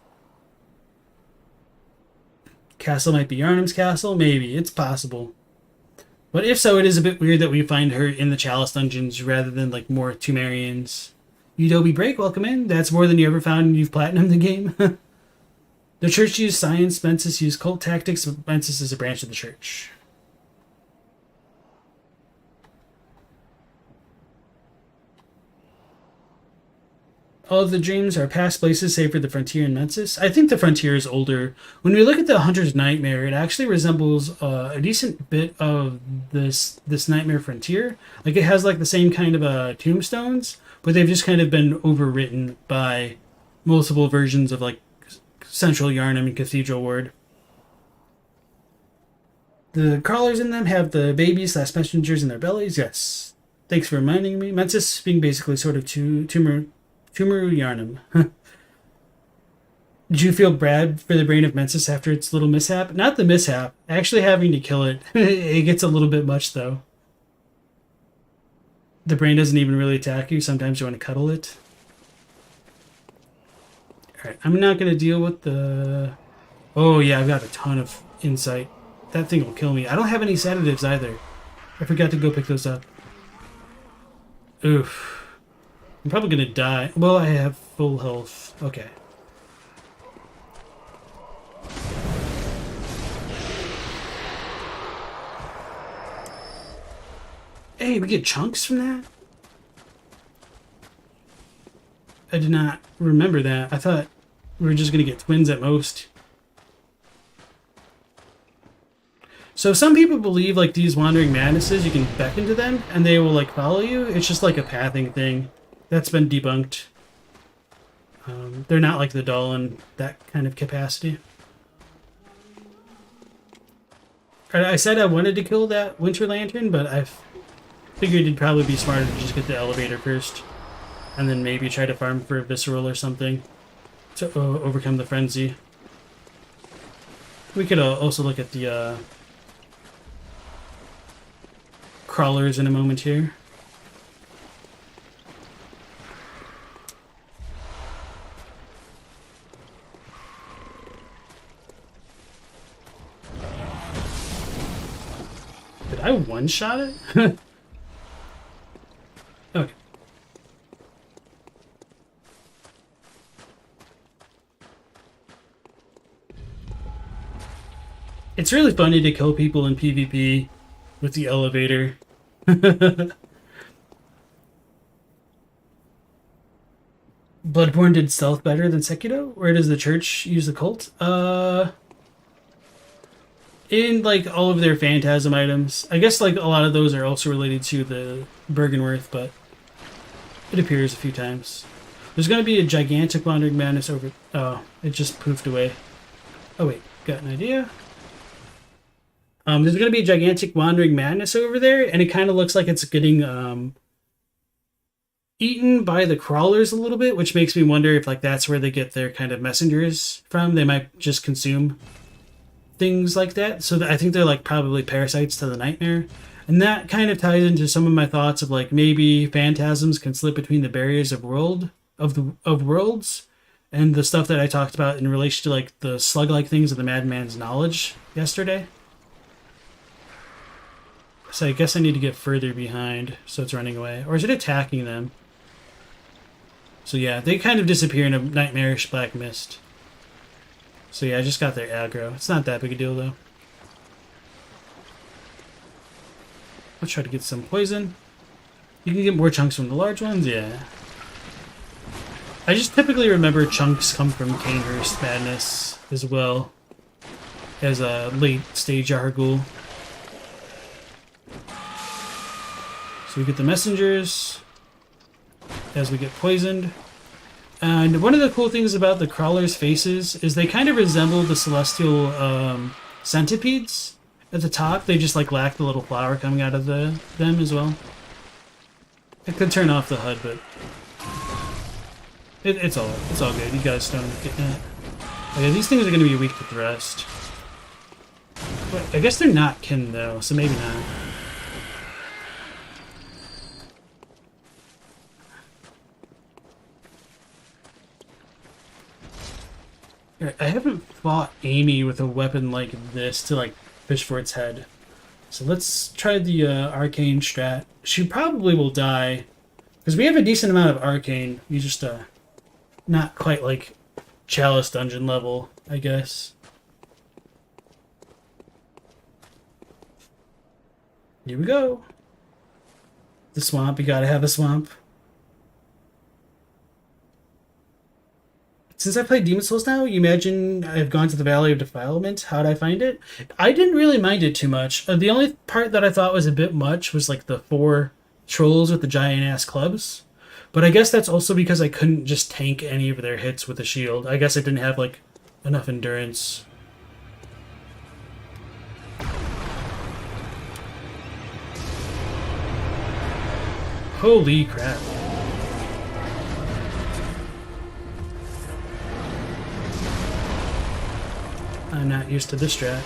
Castle might be Yharnam's castle? Maybe. It's possible. But if so, it is a bit weird that we find her in the Chalice dungeons rather than like more Tumerians. Udobi Break, welcome in. That's more than you ever found and you've platinumed the game. The church used science, Mensis used cult tactics, but Mensis is a branch of the church. All of the dreams are past places save for the frontier in Mensis. I think the frontier is older. When we look at the Hunter's Nightmare, it actually resembles a decent bit of this Nightmare Frontier. Like it has like the same kind of tombstones, but they've just kind of been overwritten by multiple versions of like Central Yharnam and Cathedral Ward. The crawlers in them have the babies / messengers in their bellies. Yes. Thanks for reminding me. Mensis being basically sort of Tumaru Yharnam. Did you feel bad for the brain of Mensis after its little mishap? Not the mishap. Actually having to kill it. It gets a little bit much, though. The brain doesn't even really attack you. Sometimes you want to cuddle it. Alright, I'm not going to deal with the... Oh, yeah, I've got a ton of insight. That thing will kill me. I don't have any sedatives, either. I forgot to go pick those up. Oof. I'm probably going to die. Well, I have full health. Okay. Hey, we get chunks from that? I did not remember that. I thought we were just going to get twins at most. So some people believe like these wandering madnesses, you can beckon to them and they will like follow you. It's just like a pathing thing. That's been debunked. They're not like the doll in that kind of capacity. I said I wanted to kill that Winter Lantern, but I figured it'd probably be smarter to just get the elevator first. And then maybe try to farm for a visceral or something to overcome the frenzy. We could also look at the crawlers in a moment here. Did I one-shot it? Okay. It's really funny to kill people in PvP with the elevator. Bloodborne did stealth better than Sekiro? Or does the church use the cult? In like all of their Phantasm items. I guess like a lot of those are also related to the Bergenworth, but it appears a few times. There's going to be a gigantic wandering madness over... Oh, it just poofed away. Oh wait, got an idea. There's going to be a gigantic wandering madness over there, and it kind of looks like it's getting eaten by the crawlers a little bit, which makes me wonder if like that's where they get their kind of messengers from. They might just consume things like that. So I think they're like probably parasites to the nightmare. And that kind of ties into some of my thoughts of like maybe phantasms can slip between the barriers of worlds and the stuff that I talked about in relation to like the slug-like things of the madman's knowledge yesterday. So I guess I need to get further behind so it's running away. Or is it attacking them? So yeah, they kind of disappear in a nightmarish black mist. So yeah, I just got their aggro. It's not that big a deal though. Let's try to get some poison. You can get more chunks from the large ones, yeah. I just typically remember chunks come from Canehurst Madness as well as a late stage Argul. So we get the messengers as we get poisoned. And one of the cool things about the crawlers' faces is they kind of resemble the celestial centipedes at the top. They just like lack the little flower coming out of them as well. I could turn off the HUD, but it's all good. You guys don't get that. Okay, these things are going to be weak to thrust. But I guess they're not kin though, so maybe not. I haven't fought Amy with a weapon like this to like fish for its head. So let's try the arcane strat. She probably will die because we have a decent amount of arcane. You just not quite like Chalice dungeon level, I guess. Here we go. The swamp, you gotta have a swamp. Since I played Demon Souls now, you imagine I've gone to the Valley of Defilement. How'd I find it? I didn't really mind it too much. The only part that I thought was a bit much was like the 4 trolls with the giant-ass clubs. But I guess that's also because I couldn't just tank any of their hits with a shield. I guess I didn't have like enough endurance. Holy crap. I'm not used to this strat.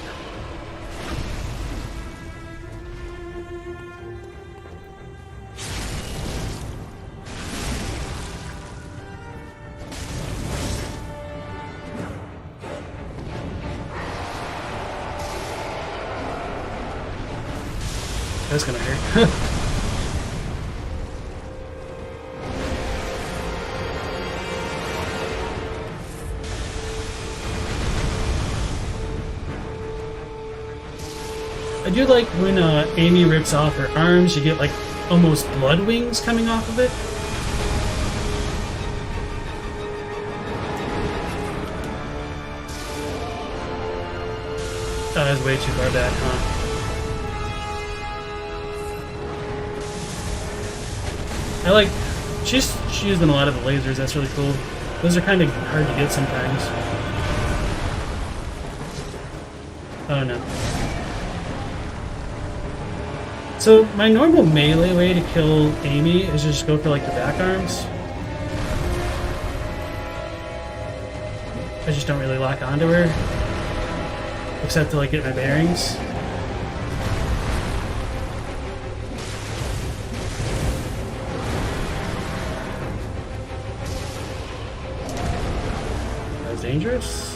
That's gonna hurt. I do like when Amy rips off her arms, you get like almost blood wings coming off of it. Oh, that's way too far back, huh? I like, she's using a lot of the lasers, that's really cool. Those are kind of hard to get sometimes. Oh no. So my normal melee way to kill Amy is just go for like the back arms. I just don't really lock onto her. Except to like get my bearings. That's dangerous.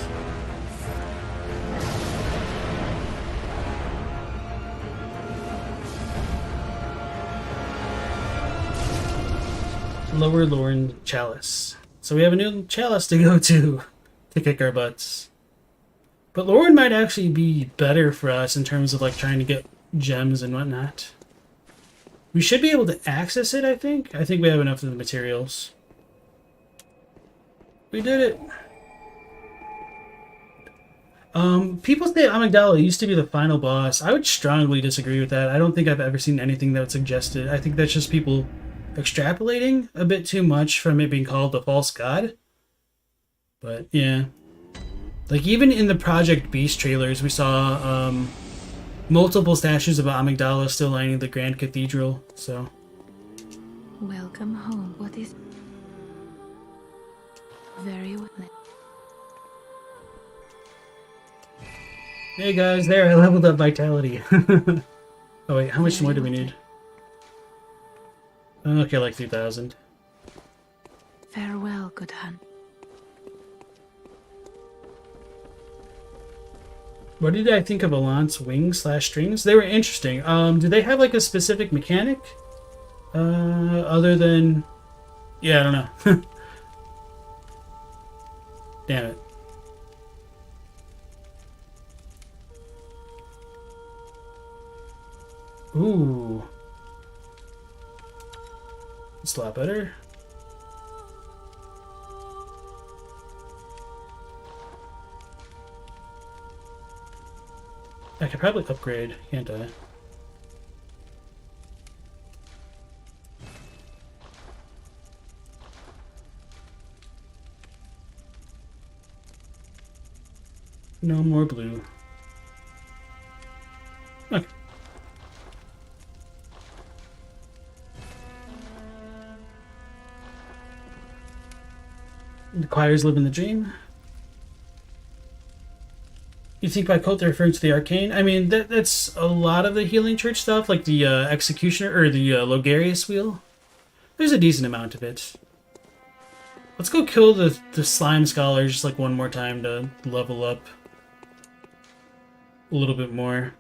Lower Lorne Chalice. So we have a new Chalice to go to kick our butts. But Lorne might actually be better for us in terms of like trying to get gems and whatnot. We should be able to access it, I think. I think we have enough of the materials. We did it. People say Amygdala used to be the final boss. I would strongly disagree with that. I don't think I've ever seen anything that would suggest it. I think that's just people extrapolating a bit too much from it being called the false god. But yeah, like even in the Project Beast trailers we saw multiple statues of Amygdala still lining the Grand Cathedral. So Welcome home. What is... Very well. hey guys, there, I leveled up Vitality. Oh wait, how much more do we need? Okay, like 3,000. Farewell, good hun. What did I think of Alant's wings / strings? They were interesting. Do they have like a specific mechanic? Other than... yeah, I don't know. Damn it. Ooh. It's a lot better. I could probably upgrade, can't I? No more blue. Okay. The choirs live in the dream. You think by cult they're referring to the arcane? I mean, that's a lot of the Healing Church stuff, like the Executioner, or the Logarius wheel. There's a decent amount of it. Let's go kill the Slime Scholar just like one more time to level up a little bit more.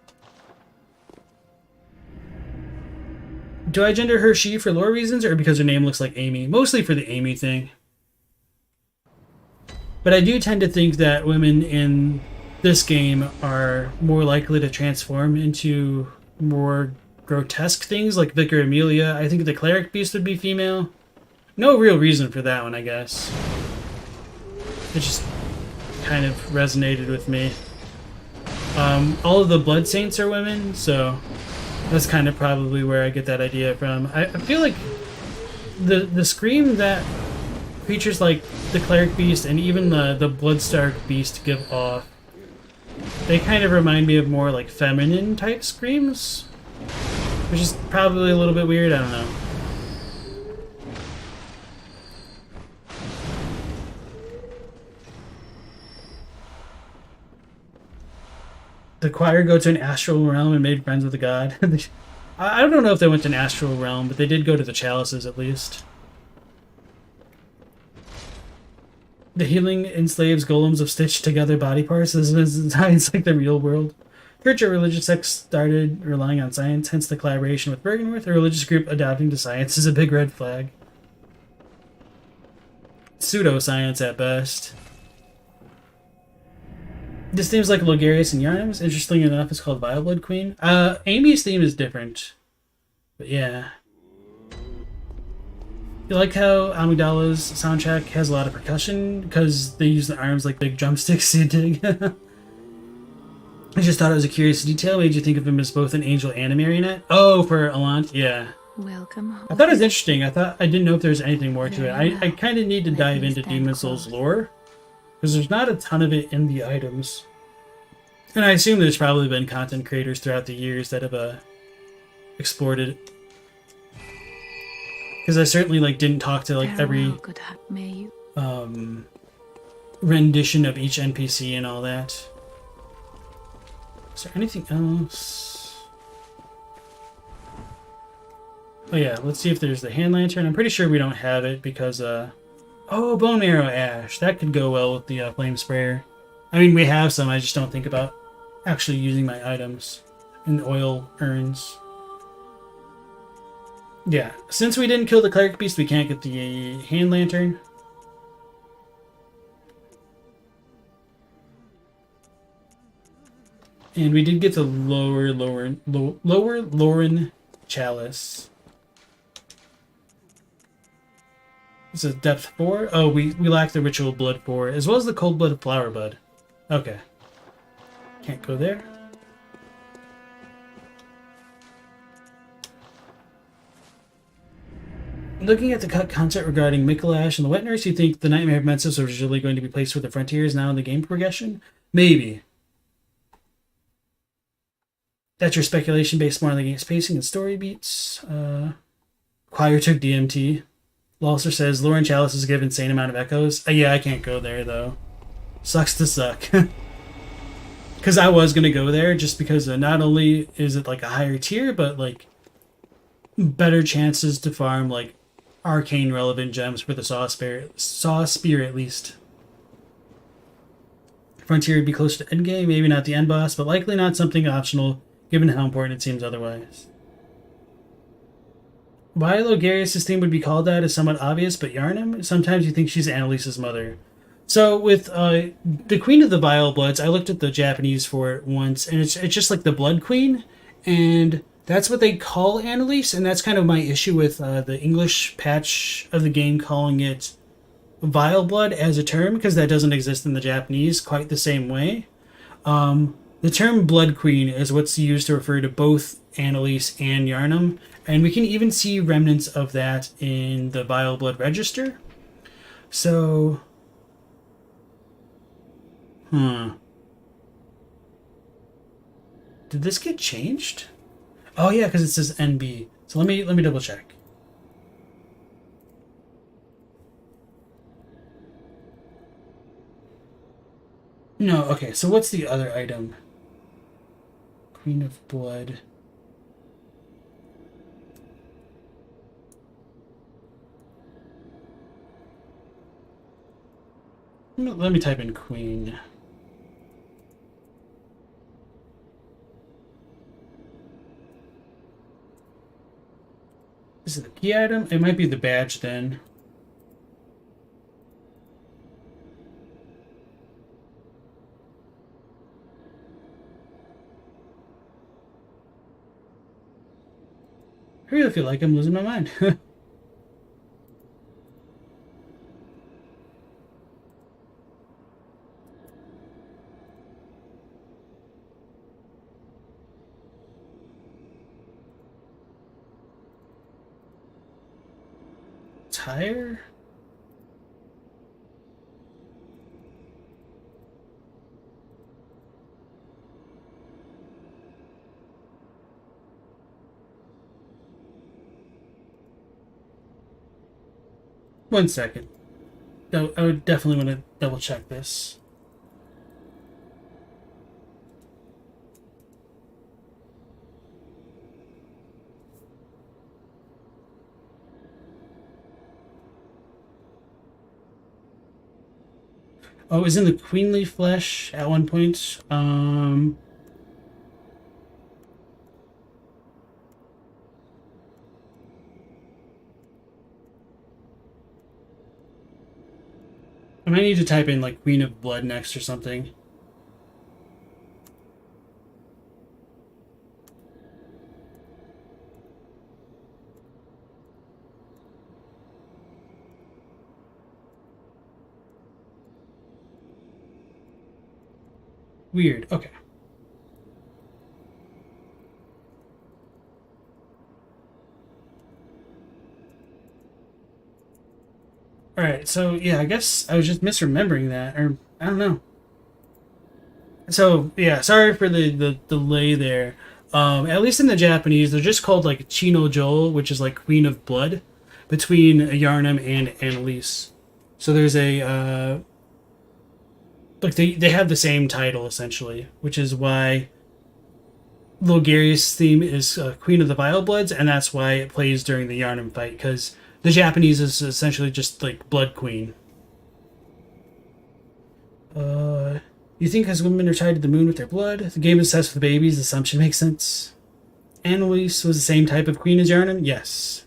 Do I gender her she for lore reasons, or because her name looks like Amy? Mostly for the Amy thing. But I do tend to think that women in this game are more likely to transform into more grotesque things, like Vicar Amelia. I think the Cleric Beast would be female. No real reason for that one, I guess. It just kind of resonated with me. All of the Blood Saints are women, so that's kind of probably where I get that idea from. I feel like the scream that creatures like the Cleric Beast and even the Bloodstark Beast give off, they kind of remind me of more like feminine type screams, which is probably a little bit weird, I don't know. The choir go to an astral realm and made friends with the god. I don't know if they went to an astral realm, but they did go to the Chalices at least. The healing enslaves golems of stitched together body parts. This is science like the real world. Church or religious sects started relying on science, hence the collaboration with Bergenworth. A religious group adapting to science is a big red flag. Pseudoscience at best. This theme's like Logarius and Yharnam's. Interestingly enough, it's called Vileblood Queen. Amy's theme is different. But yeah. You like how Amygdala's soundtrack has a lot of percussion? Because they use the arms like big drumsticks, you dig? I just thought it was a curious detail. Made you think of him as both an angel and a marionette? Oh, for Alant? Yeah. Welcome home. I thought it was interesting. I didn't know if there was anything more to it. I kind of need to dive into Demon Souls lore, because there's not a ton of it in the items. And I assume there's probably been content creators throughout the years that have explored it. Because I certainly didn't talk to every rendition of each NPC and all that. Is there anything else? Oh yeah, let's see if there's the hand lantern. I'm pretty sure we don't have it because oh, bone marrow ash. That could go well with the flame sprayer. I mean, we have some. I just don't think about actually using my items in oil urns. Yeah, since we didn't kill the Cleric Beast, we can't get the hand lantern. And we did get the lower Lauren Chalice. It's a depth 4. Oh, we lack the ritual blood 4, as well as the cold blood flower bud. Okay. Can't go there. Looking at the cut content regarding Mikolash and the Wet Nurse, you think the Nightmare of Mensis was originally going to be placed where the Frontiers now in the game progression? Maybe. That's your speculation based more on the game's pacing and story beats. Choir took DMT. Lawser says, Lauren Chalice is given insane amount of echoes. Yeah, I can't go there, though. Sucks to suck. Because I was going to go there just because not only is it a higher tier, but better chances to farm arcane relevant gems for the Saw Spear at least. Frontier would be closer to endgame, maybe not the end boss, but likely not something optional given how important it seems otherwise. Why Logarius' theme would be called that is somewhat obvious, but Yharnam, sometimes you think she's Annalise's mother. So with the Queen of the Vile Bloods, I looked at the Japanese for it once, and it's just like the Blood Queen, and That's what they call Annalise, and that's kind of my issue with the English patch of the game calling it Vile Blood as a term, because that doesn't exist in the Japanese quite the same way. The term Blood Queen is what's used to refer to both Annalise and Yharnam, and we can even see remnants of that in the Vile Blood Register. So, did this get changed? Oh yeah, because it says NB. So let me double check. No, okay. So what's the other item? Queen of Blood. Let me type in Queen. Is it the key item? It might be the badge then. I really feel like I'm losing my mind. Tire? One second. No, I would definitely want to double check this. Oh, it was in the queenly flesh at one point. I might need to type in like Queen of Blood next or something. Weird. Okay. Alright, so yeah, I guess I was just misremembering that, or I don't know. So yeah, sorry for the delay there. At least in the Japanese, they're just called like Chino Joel, which is like Queen of Blood, between Yharnam and Annalise. So there's a like they have the same title essentially, which is why Logarius' theme is Queen of the Vile Bloods, and that's why it plays during the Yharnam fight, because the Japanese is essentially just like Blood Queen. You think as women are tied to the moon with their blood, the game is obsessed with babies, the assumption makes sense. Annalise was the same type of queen as Yharnam? Yes.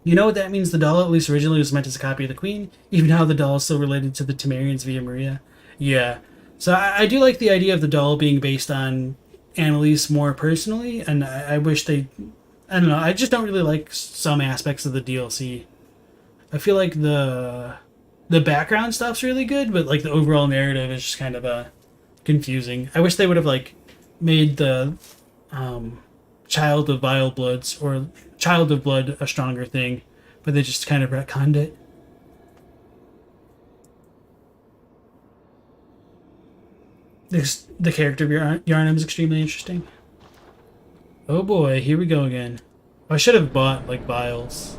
You know what that means? The doll, at least originally, was meant as a copy of the queen, even how the doll is still related to the Temerians via Maria. Yeah. So I do like the idea of the doll being based on Annalise more personally, and I wish they... I don't know, I just don't really like some aspects of the DLC. I feel like the background stuff's really good, but like the overall narrative is just kind of confusing. I wish they would have like made the Child of Vile Bloods or Child of Blood a stronger thing, but they just kind of retconned it. The character of Yharnam is extremely interesting. Oh boy, here we go again. I should have bought like Vials.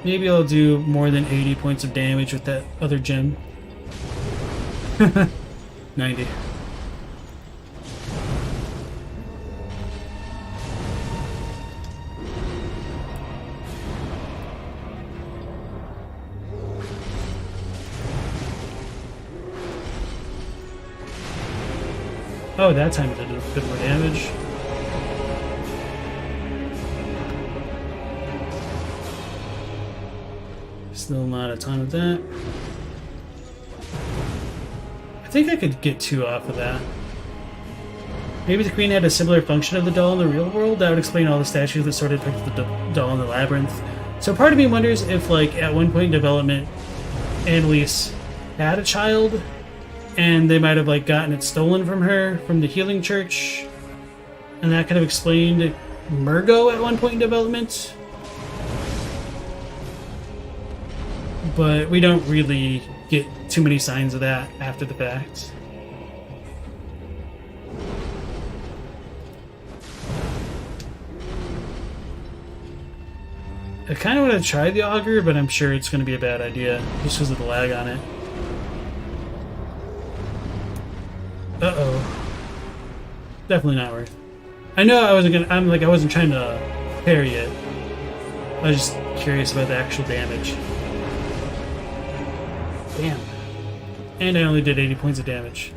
Maybe I'll do more than 80 points of damage with that other gem. 90. Oh, that time it did a bit more damage. Still not a ton of that. I think I could get 2 off of that. Maybe the queen had a similar function of the doll in the real world. That would explain all the statues that sort of depicted the doll in the labyrinth. So part of me wonders if, like, at one point in development, Annalise had a child, and they might have, like, gotten it stolen from her from the healing church, and that could have explained Murgo at one point in development. But we don't really get too many signs of that after the fact. I kind of want to try the auger, but I'm sure it's going to be a bad idea just because of the lag on it. Uh-oh. Definitely not worth. I know I wasn't gonna. I wasn't trying to parry it. I was just curious about the actual damage. Damn. And I only did 80 points of damage.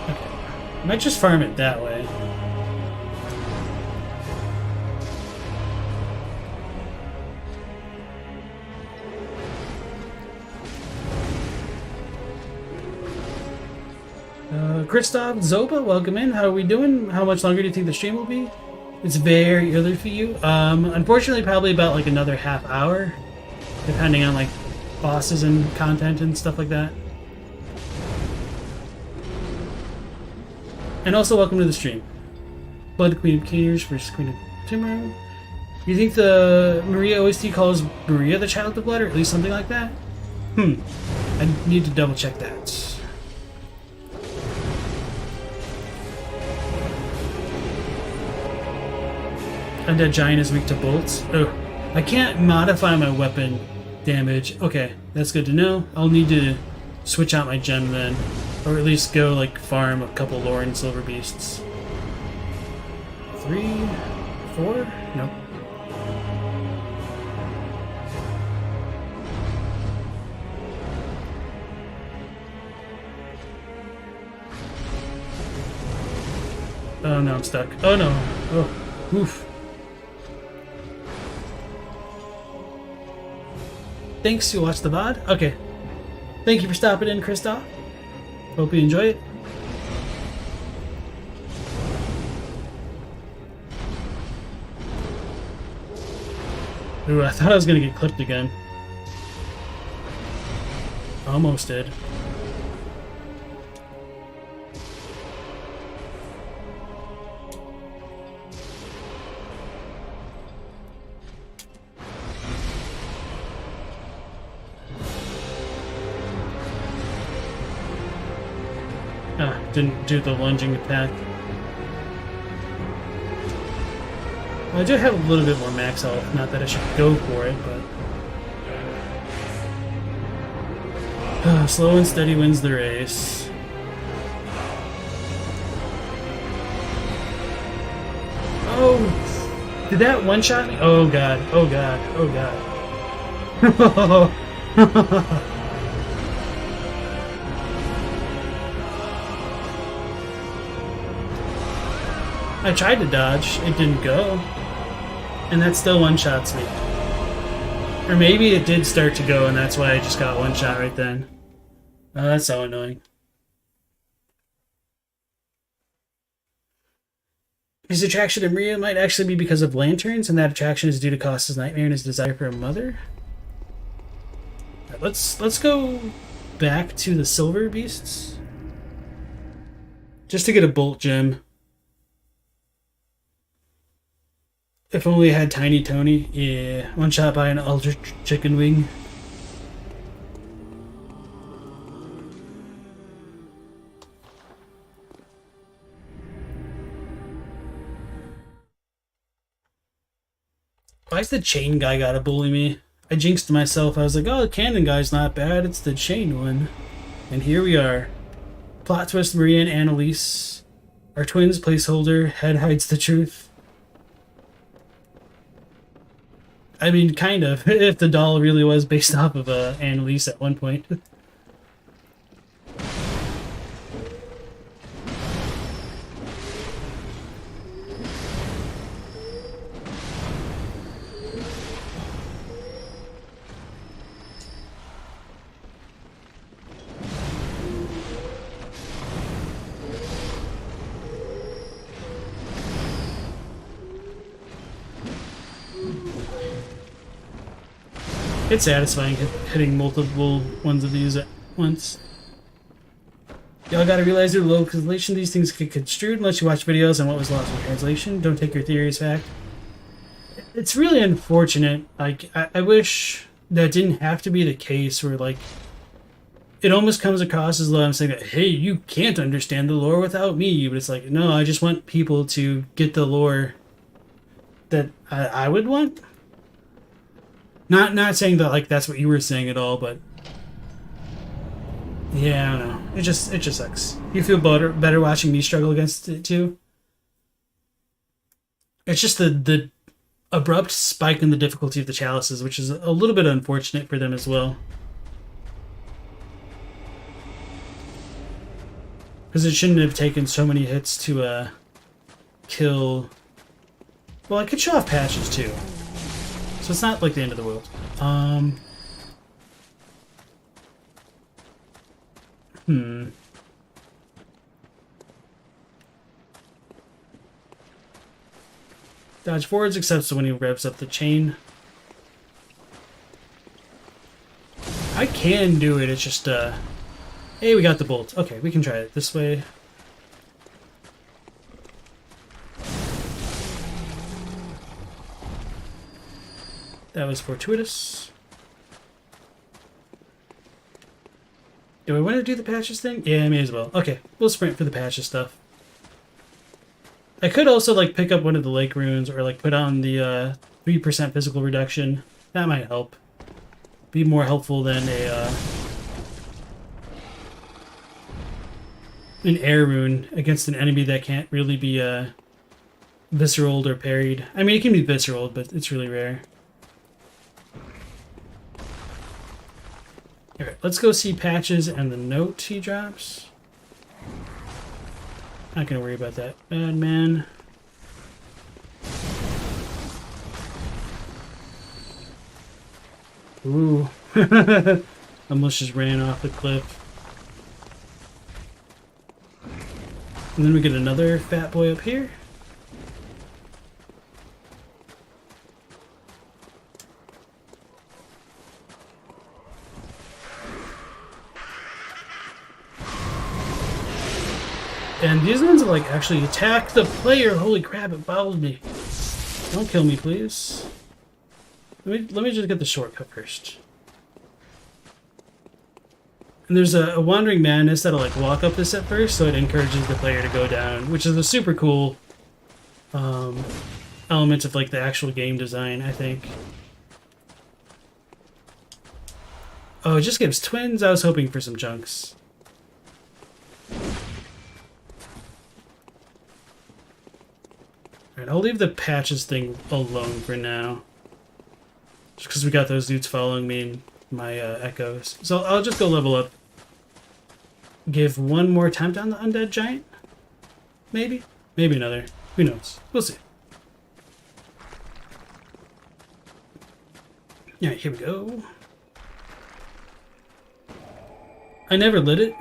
Okay. I might just farm it that way. Christoph Zoba, welcome in. How are we doing? How much longer do you think the stream will be? It's very early for you. Unfortunately, probably about like another half hour, depending on like bosses and content and stuff like that. And also, welcome to the stream. Blood Queen of Cares versus Queen of Timur. You think the Maria OST calls Maria the Child of Blood, or at least something like that? I need to double check that. Undead Giant is weak to bolts. Oh, I can't modify my weapon damage. Okay, that's good to know. I'll need to switch out my gem then. Or at least go, like, farm a couple lore and silver beasts. 3, 4? Nope. Oh no, I'm stuck. Oh no. Oh, oof. Thanks, you watched the VOD? Okay. Thank you for stopping in, Christoph. Hope you enjoy it. Ooh, I thought I was gonna get clipped again. Almost did. Didn't do the lunging attack. Well, I do have a little bit more max health. Not that I should go for it, but slow and steady wins the race. Oh, did that one shot me? Oh god! Oh god! Oh god! I tried to dodge, it didn't go. And that still one-shots me. Or maybe it did start to go and that's why I just got one shot right then. Oh, that's so annoying. His attraction to Maria might actually be because of lanterns, and that attraction is due to Costa's nightmare and his desire for a mother. Right, let's go back to the silver beasts. Just to get a bolt gem. If only I had Tiny Tony. Yeah, one shot by an Ultra Chicken Wing. Why's the chain guy gotta bully me? I jinxed myself. I was like, oh, the cannon guy's not bad. It's the chain one. And here we are. Plot twist, Maria and Annalise. Our twins, placeholder. Head hides the truth. I mean, kind of, if the doll really was based off of Annalise at one point. It's satisfying hitting multiple ones of these at once. Y'all gotta realize your localization, these things get construed unless you watch videos on what was lost in translation. Don't take your theory as fact. It's really unfortunate. Like, I wish that didn't have to be the case where, like, it almost comes across as though I'm saying that, hey, you can't understand the lore without me. But it's like, no, I just want people to get the lore that I would want. Not saying that, like, that's what you were saying at all, but yeah, I don't know. It just sucks. You feel better watching me struggle against it too. It's just the abrupt spike in the difficulty of the chalices, which is a little bit unfortunate for them as well. Because it shouldn't have taken so many hits to kill. Well, I could show off patches too, so it's not like the end of the world. Dodge forwards except when he revs up the chain. I can do it, it's just, hey, we got the bolt. Okay, we can try it this way. That was fortuitous. Do I want to do the patches thing? Yeah, I may as well. Okay, we'll sprint for the patches stuff. I could also, like, pick up one of the lake runes or, like, put on the 3% physical reduction. That might help. Be more helpful than an air rune against an enemy that can't really be visceraled or parried. I mean, it can be visceraled, but it's really rare. Alright, let's go see patches and the note he drops. Not gonna worry about that. Madman. Ooh. Almost just ran off the cliff. And then we get another fat boy up here. And these ones will, like, actually attack the player. Holy crap, it bowled me. Don't kill me, please. Let me just get the shortcut first. And there's a Wandering Madness that'll, like, walk up this at first, so it encourages the player to go down, which is a super cool element of, like, the actual game design, I think. Oh, it just gives twins? I was hoping for some chunks. Alright, I'll leave the patches thing alone for now. Just because we got those dudes following me and my echoes. So I'll just go level up. Give one more attempt on the Undead Giant? Maybe? Maybe another. Who knows? We'll see. Alright, here we go. I never lit it.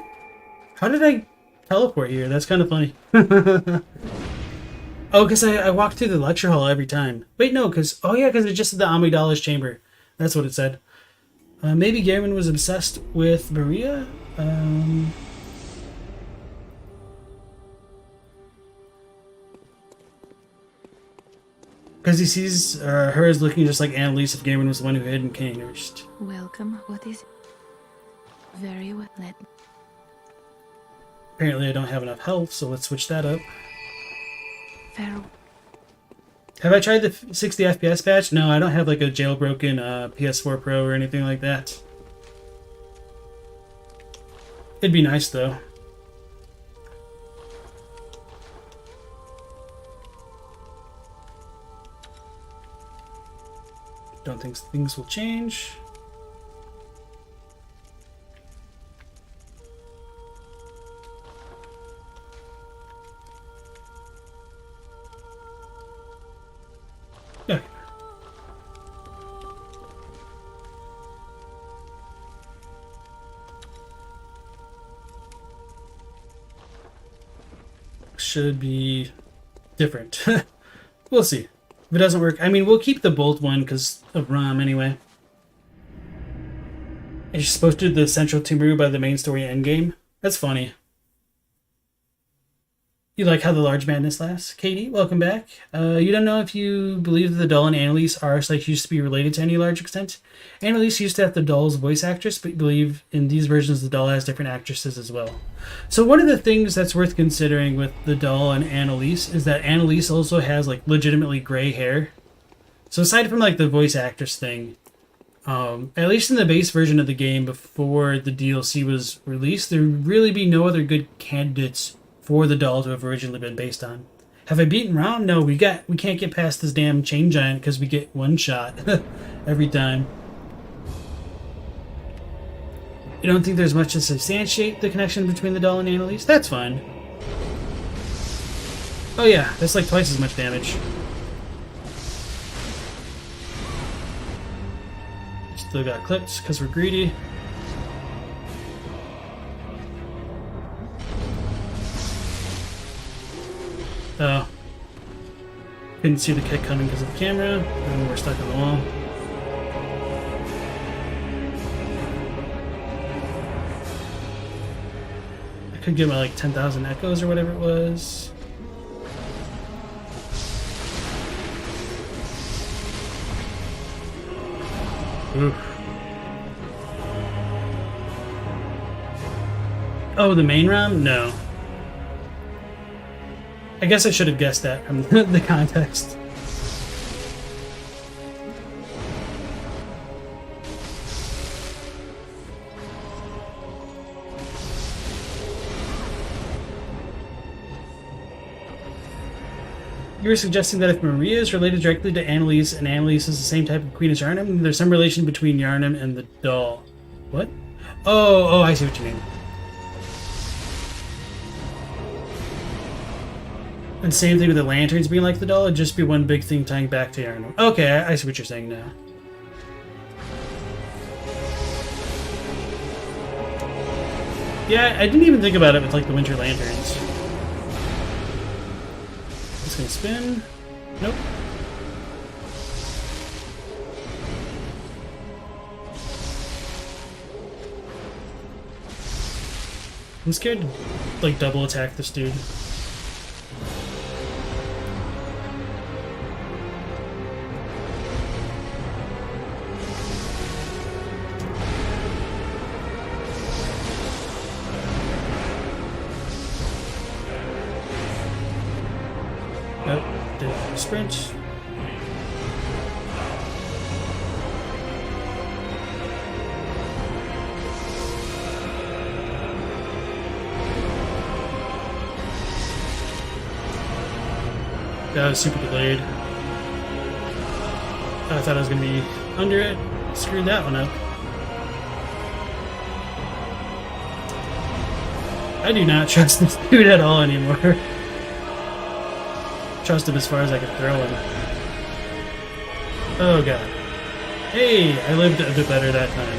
How did I teleport here? That's kind of funny. Oh, because I walked through the lecture hall every time. Wait, no, because... Oh, yeah, because it just said the Amygdala's chamber. That's what it said. Maybe Garen was obsessed with Maria? Because he sees her as looking just like Annalise if Garen was the one who hid in Kanehurst. Welcome. What is it? Very well. Apparently I don't have enough health, so let's switch that up. Farewell. Have I tried the 60 FPS patch? No, I don't have like a jailbroken PS4 Pro or anything like that. It'd be nice though. Don't think things will change. Okay. Should be different. We'll see. If it doesn't work, I mean, we'll keep the bolt one because of ROM anyway. And she's supposed to do the central Timbru by the main story endgame. That's funny. You like how the large madness lasts? Katie, welcome back. You don't know if you believe that the doll and Annalise are like used to be related to any large extent. Annalise used to have the doll's voice actress, but you believe in these versions the doll has different actresses as well. So one of the things that's worth considering with the doll and Annalise is that Annalise also has like legitimately gray hair. So aside from like the voice actress thing, at least in the base version of the game before the DLC was released, there would really be no other good candidates for the doll to have originally been based on. Have I beaten Rom? No, we can't get past this damn chain giant because we get one shot every time. You don't think there's much to substantiate the connection between the doll and Annalise? That's fine. Oh yeah, that's like twice as much damage. Still got clipped because we're greedy. Oh. Couldn't see the kick coming because of the camera, and we're stuck on the wall. I could get my like 10,000 echoes or whatever it was. Oof. Oh, the main ROM? No. I guess I should have guessed that from the context. You were suggesting that if Maria is related directly to Annalise and Annalise is the same type of queen as Yharnam, there's some relation between Yharnam and the doll. What? Oh, I see what you mean. And same thing with the lanterns being like the doll, it'd just be one big thing tying back to Yharnam. Okay, I see what you're saying now. Yeah, I didn't even think about it with like the winter lanterns. It's gonna spin. Nope. I'm scared to like double attack this dude. Sprint. That was super delayed. I thought I was going to be under it. Screwed that one up. I do not trust this dude at all anymore. Trust him as far as I can throw him. Oh god. Hey, I lived a bit better that time.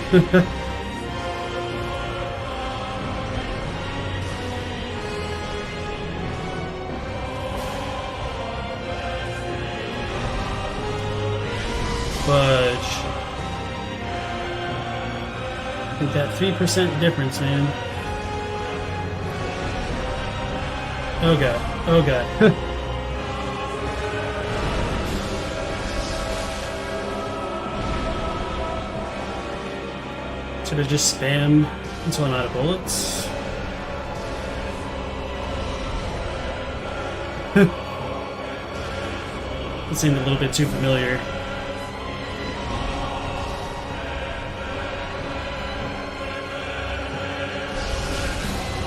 Fudge. I think that 3% difference, man. Oh god. Oh god. Should I just spam until I'm out of bullets? That seemed a little bit too familiar.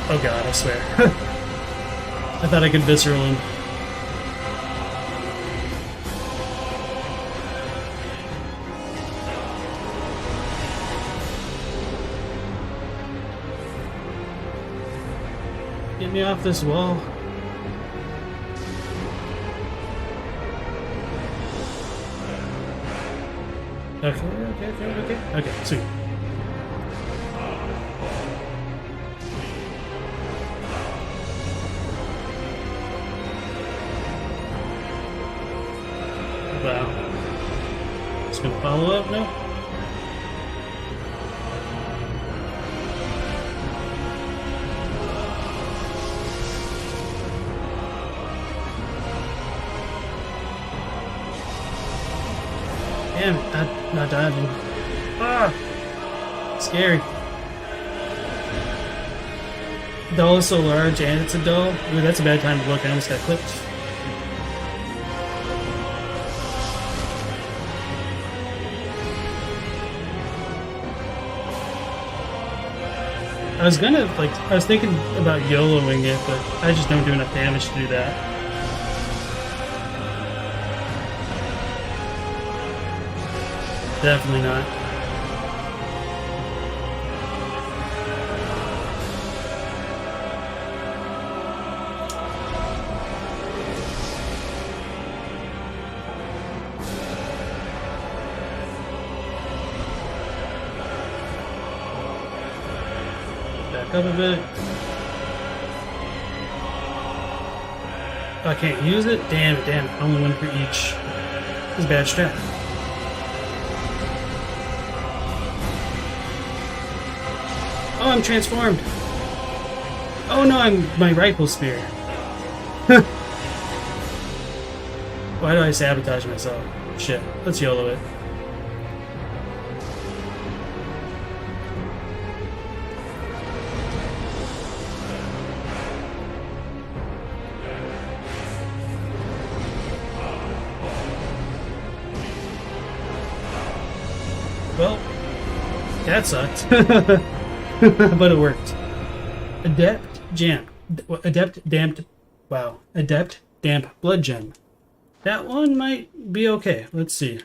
Oh god, I swear. I thought I could visceral him. Get me off this wall. Okay, sweet. Wow. Just gonna follow up now? Not dodging. Ah! Scary. Doll is so large and it's a doll. Ooh, that's a bad time to look. I almost got clipped. I was thinking about YOLOing it, but I just don't do enough damage to do that. Definitely not. Back up a bit. Oh, I can't use it? Damn it. Only one for each. This is a bad strat. Oh, I'm transformed. Oh no, I'm my rifle spear. Why do I sabotage myself? Shit. Let's YOLO it. Well, that sucked. But it worked. Adept Damp Blood Gem. That one might be okay. Let's see.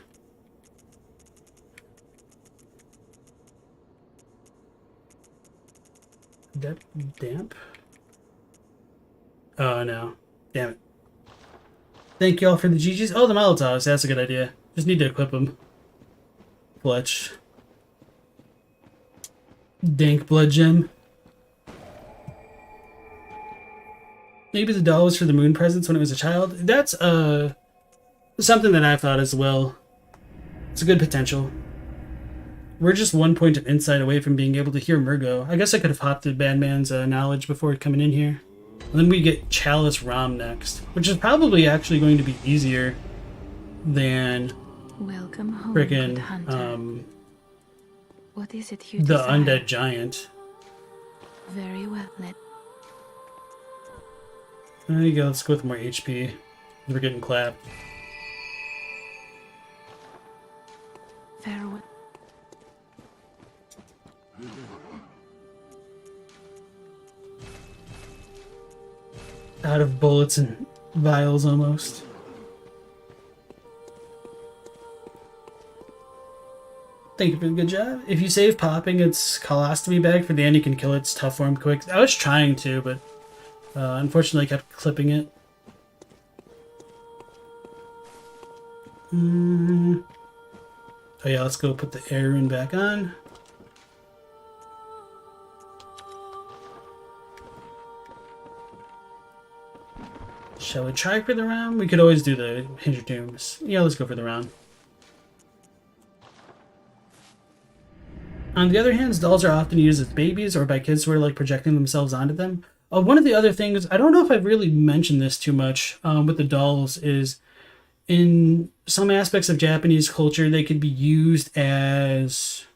Adept Damp? Oh no. Damn it. Thank you all for the GGs. Oh, the Molotovs. That's a good idea. Just need to equip them. Fletch. Dank Blood Gem. Maybe the doll was for the moon presence when it was a child. That's something that I've thought as well. It's a good potential. We're just 1 point of insight away from being able to hear Murgo. I guess I could have hopped the Badman's knowledge before coming in here. And then we get Chalice Rom next, which is probably actually going to be easier than Welcome home, frickin' good hunter. What is it you the desire? Undead Giant. Very well, There you go, let's go with more HP. We're getting clapped. Farewell. Out of bullets and vials almost. Thank you for the good job. If you save popping its colostomy bag for the end, you can kill its tough form quick. I was trying to, but unfortunately I kept clipping it. Oh yeah, let's go put the air rune back on. Shall we try for the round? We could always do the Hinder Tombs. Yeah, let's go for the round. On the other hand, dolls are often used as babies or by kids who are like projecting themselves onto them. One of the other things, I don't know if I've really mentioned this too much with the dolls, is in some aspects of Japanese culture, they could be used as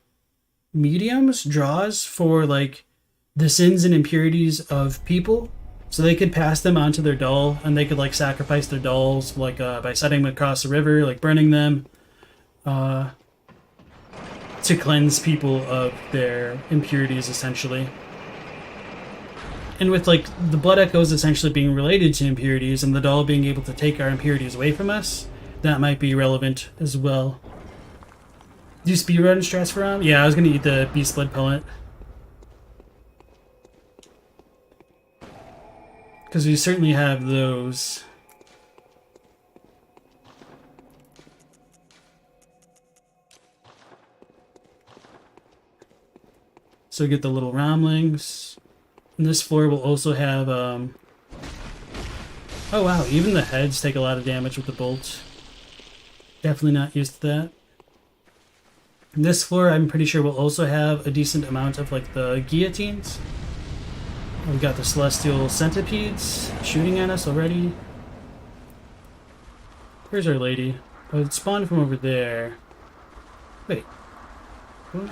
mediums, draws for like the sins and impurities of people. So they could pass them onto their doll, and they could like sacrifice their dolls like by setting them across the river, like burning them. To cleanse people of their impurities, essentially. And with like the blood echoes essentially being related to impurities and the doll being able to take our impurities away from us, that might be relevant as well. Do you speedrun stress for him? Yeah, I was gonna eat the beast blood pellet. Because we certainly have those. So get the little romlings. And this floor will also have, oh wow, even the heads take a lot of damage with the bolt. Definitely not used to that. And this floor, I'm pretty sure, will also have a decent amount of, like, the guillotines. We've got the celestial centipedes shooting at us already. Where's our lady? Oh, it spawned from over there. Wait. What?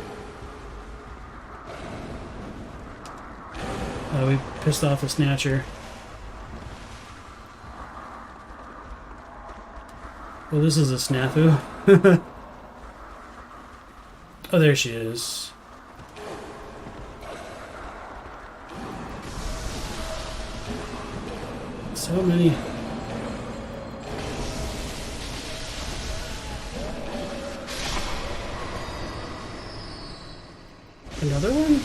Oh, we pissed off the Snatcher. Well, this is a snafu. Oh, there she is. So many. Another one?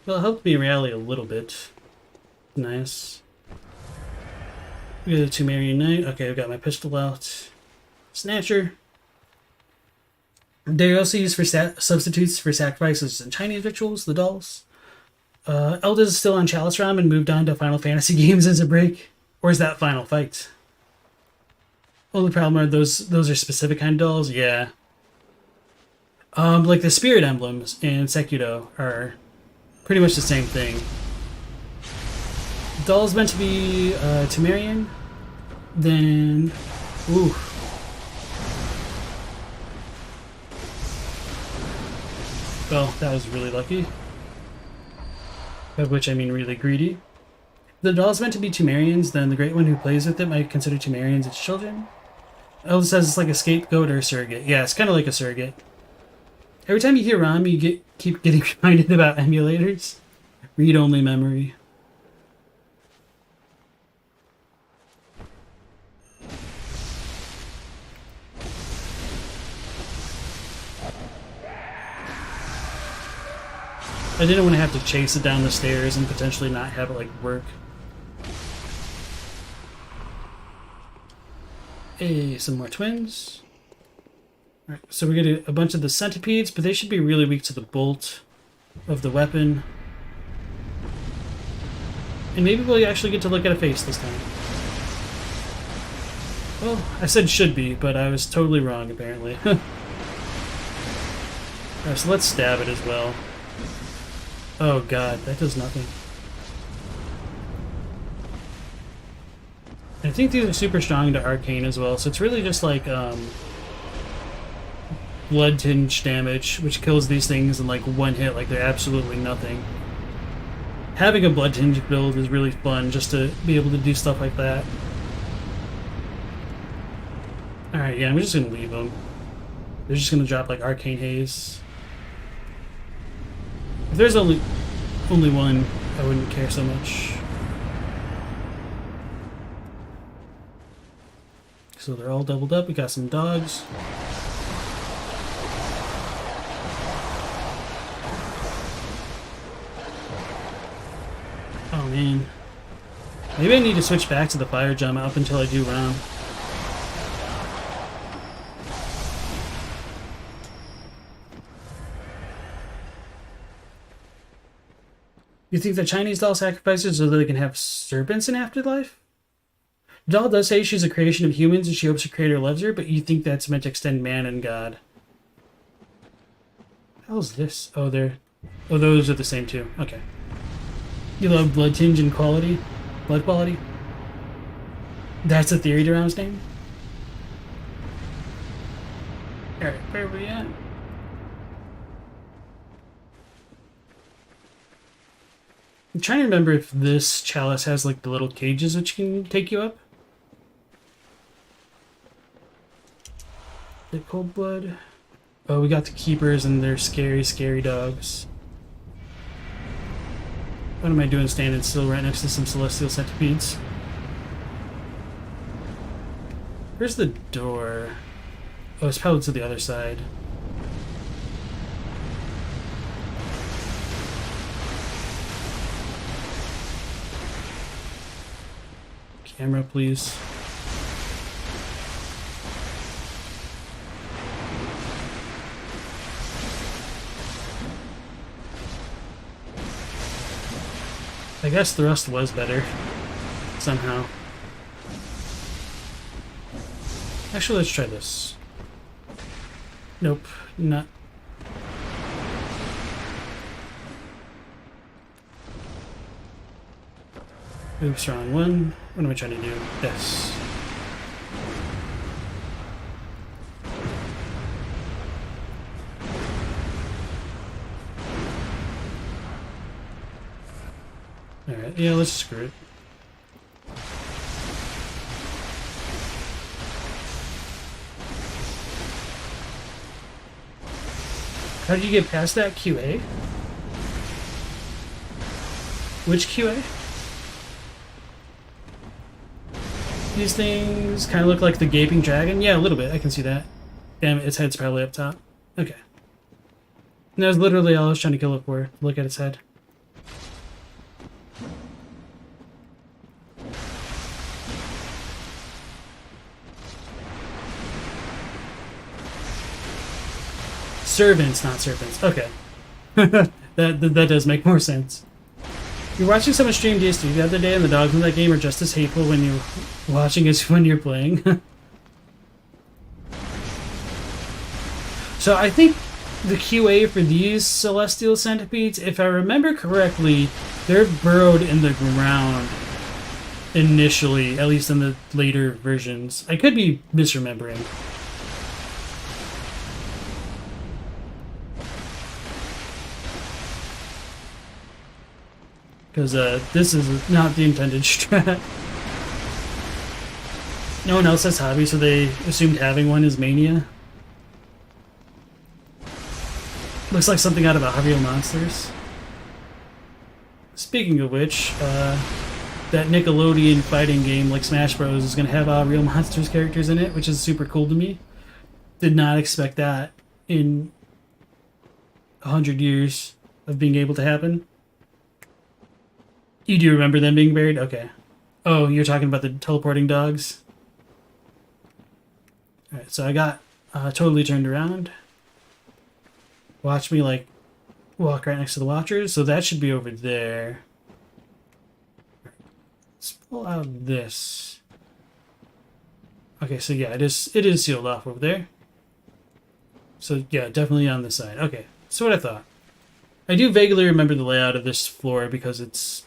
Well, it helped me rally a little bit. Nice. We got a Tumerian Knight. Okay, I've got my pistol out. Snatcher. They're also used for substitutes for sacrifices in Chinese rituals, the dolls. Elda's is still on Chalice ROM and moved on to Final Fantasy games as a break. Or is that Final Fight? Only problem are those are specific kind of dolls? Yeah. Like the spirit emblems in Sekiro are pretty much the same thing. The doll's meant to be Tumerian. Then... Ooh. Well, that was really lucky. By which I mean really greedy. The doll's meant to be Tumerians, then the Great One who plays with it might consider Tumerians its children. Elda says it's like a scapegoat or a surrogate. Yeah, it's kind of like a surrogate. Every time you hear ROM, you keep getting reminded about emulators. Read-only memory. I didn't want to have to chase it down the stairs and potentially not have it, like, work. Hey, some more twins. Alright, so we get a bunch of the centipedes, but they should be really weak to the bolt of the weapon. And maybe we'll actually get to look at a face this time. Well, I said should be, but I was totally wrong, apparently. Alright, so let's stab it as well. Oh god, that does nothing. I think these are super strong to arcane as well, so it's really just like blood tinge damage, which kills these things in like one hit, like they're absolutely nothing. Having a blood tinge build is really fun, just to be able to do stuff like that. Alright, yeah, I'm just gonna leave them. They're just gonna drop like arcane haze. If there's only one, I wouldn't care so much. So they're all doubled up. We got some dogs. Oh man. Maybe I need to switch back to the fire jump up until I do ROM. You think the Chinese doll sacrifices so that they can have serpents in afterlife? The doll does say she's a creation of humans and she hopes her creator loves her, but you think that's meant to extend man and God. How's this? Oh, those are the same too. Okay. You love blood tinge and quality? Blood quality? That's a theory to ROM's name? Alright, where are we at? I'm trying to remember if this chalice has like the little cages which can take you up. The cold blood. Oh, we got the keepers and they're scary, scary dogs. What am I doing standing still right next to some celestial centipedes? Where's the door? Oh, it's probably to the other side. Camera, please. I guess thrust was better. Somehow. Actually, let's try this. Nope, not. Oops, wrong one. What am I trying to do? This. Alright, yeah, let's screw it. How did you get past that QA? Which QA? These things kind of look like the gaping dragon. Yeah, a little bit. I can see that. Damn it, its head's probably up top. Okay. And that was literally all I was trying to kill it for. Look at its head. Servants, not serpents. Okay. that does make more sense. You're watching someone stream DS2 the other day, and the dogs in that game are just as hateful when you're watching as when you're playing. So I think the QA for these celestial centipedes, if I remember correctly, they're burrowed in the ground initially, at least in the later versions. I could be misremembering. Because this is not the intended strat. No one else has hobby, so they assumed having one is mania. Looks like something out of a Real Monsters. Speaking of which, that Nickelodeon fighting game like Smash Bros. Is going to have Real Monsters characters in it, which is super cool to me. Did not expect that in 100 years of being able to happen. You do remember them being buried? Okay. Oh, you're talking about the teleporting dogs? Alright, so I got totally turned around. Watch me, like, walk right next to the Watchers, so that should be over there. Let's pull out this. Okay, so yeah, it is sealed off over there. So yeah, definitely on this side. Okay, that's what I thought. I do vaguely remember the layout of this floor because it's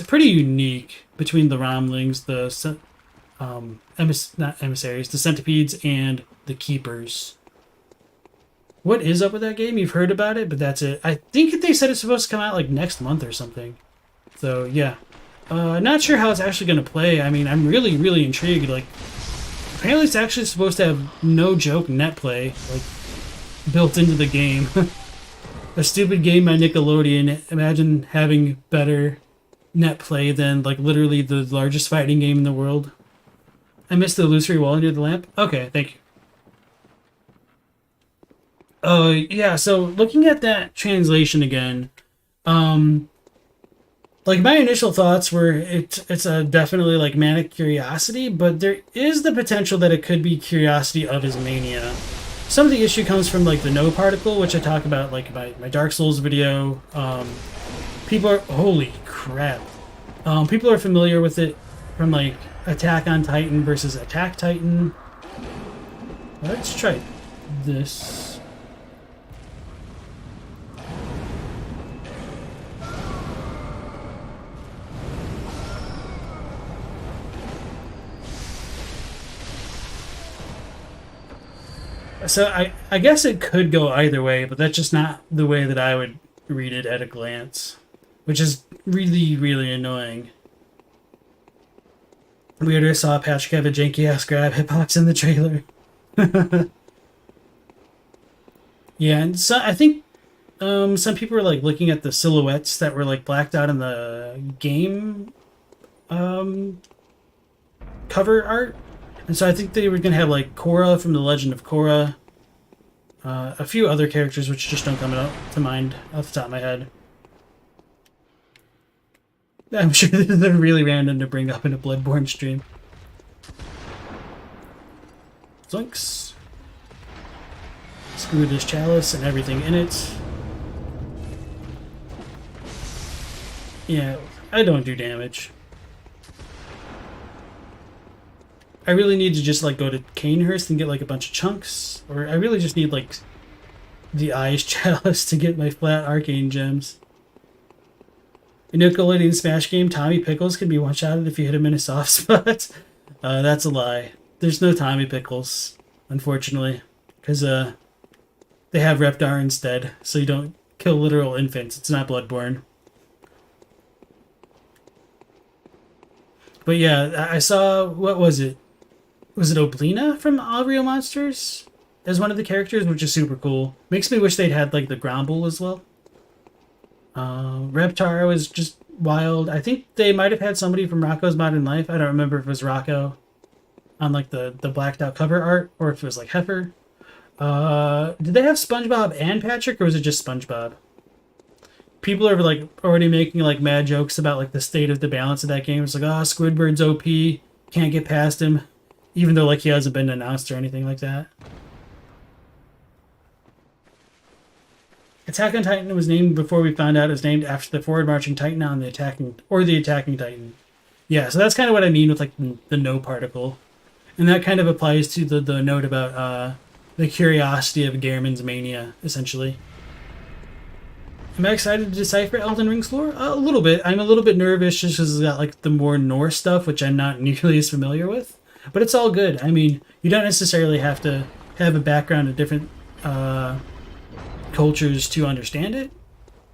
pretty unique between the Romlings, the not emissaries, the centipedes, and the keepers. What is up with that game? You've heard about it, but that's it. I think they said it's supposed to come out like next month or something. So yeah, not sure how it's actually going to play. I mean, I'm really, really intrigued. Like, apparently it's actually supposed to have no joke net play, like, built into the game. A stupid game by Nickelodeon. Imagine having better net play than, like, literally the largest fighting game in the world. I missed the illusory wall near the lamp. Okay, thank you. Yeah, so looking at that translation again, like, my initial thoughts were it's a definitely, like, manic curiosity, but there is the potential that it could be curiosity of his mania. Some of the issue comes from, like, the no particle, which I talk about, like, my Dark Souls video. People are... Holy crap. People are familiar with it from, like, Attack on Titan versus Attack Titan. Let's try this. So I guess it could go either way, but that's just not the way that I would read it at a glance, which is really, really annoying. Weirder saw Patrick have a janky-ass grab hitbox in the trailer. Yeah, and so I think some people were, like, looking at the silhouettes that were, like, blacked out in the game cover art. And so I think they were going to have, like, Korra from The Legend of Korra. A few other characters which just don't come to mind off the top of my head. I'm sure they're really random to bring up in a Bloodborne stream. Zunks. Screw this chalice and everything in it. Yeah, I don't do damage. I really need to just, like, go to Canehurst and get, like, a bunch of chunks. Or I really just need, like, the Eyes Chalice to get my flat arcane gems. In Nickelodeon Smash game, Tommy Pickles can be one-shotted if you hit him in a soft spot. That's a lie. There's no Tommy Pickles, unfortunately. Because they have Reptar instead, so you don't kill literal infants. It's not Bloodborne. But yeah, I saw, what was it? Was it Oblina from All Real Monsters as one of the characters, which is super cool. Makes me wish they'd had like the Gromble as well. Reptar was just wild. I think they might have had somebody from Rocco's Modern Life. I don't remember if it was Rocco on like the blacked out cover art or if it was like Heifer. Did they have SpongeBob and Patrick, or was it just SpongeBob? People are like already making like mad jokes about like the state of the balance of that game. It's like, oh, Squidward's OP, can't get past him, even though like he hasn't been announced or anything like that. Attack on Titan was named before we found out it was named after the forward marching Titan on the attacking Titan. Yeah, so that's kind of what I mean with like the no particle, and that kind of applies to the note about the curiosity of Gehrman's mania, essentially. Am I excited to decipher Elden Ring's lore? A little bit. I'm a little bit nervous just because it's got like the more Norse stuff, which I'm not nearly as familiar with. But it's all good. I mean, you don't necessarily have to have a background in different cultures to understand it.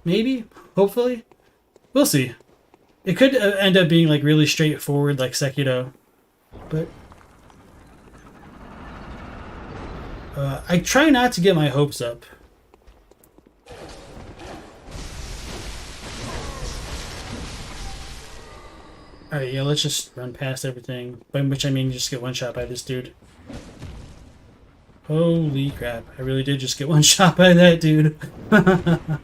Maybe. Hopefully. We'll see. It could end up being like really straightforward like Sekiro. But I try not to get my hopes up. Alright, yeah, let's just run past everything. By which I mean just get one shot by this dude. Holy crap, I really did just get one shot by that dude. I'm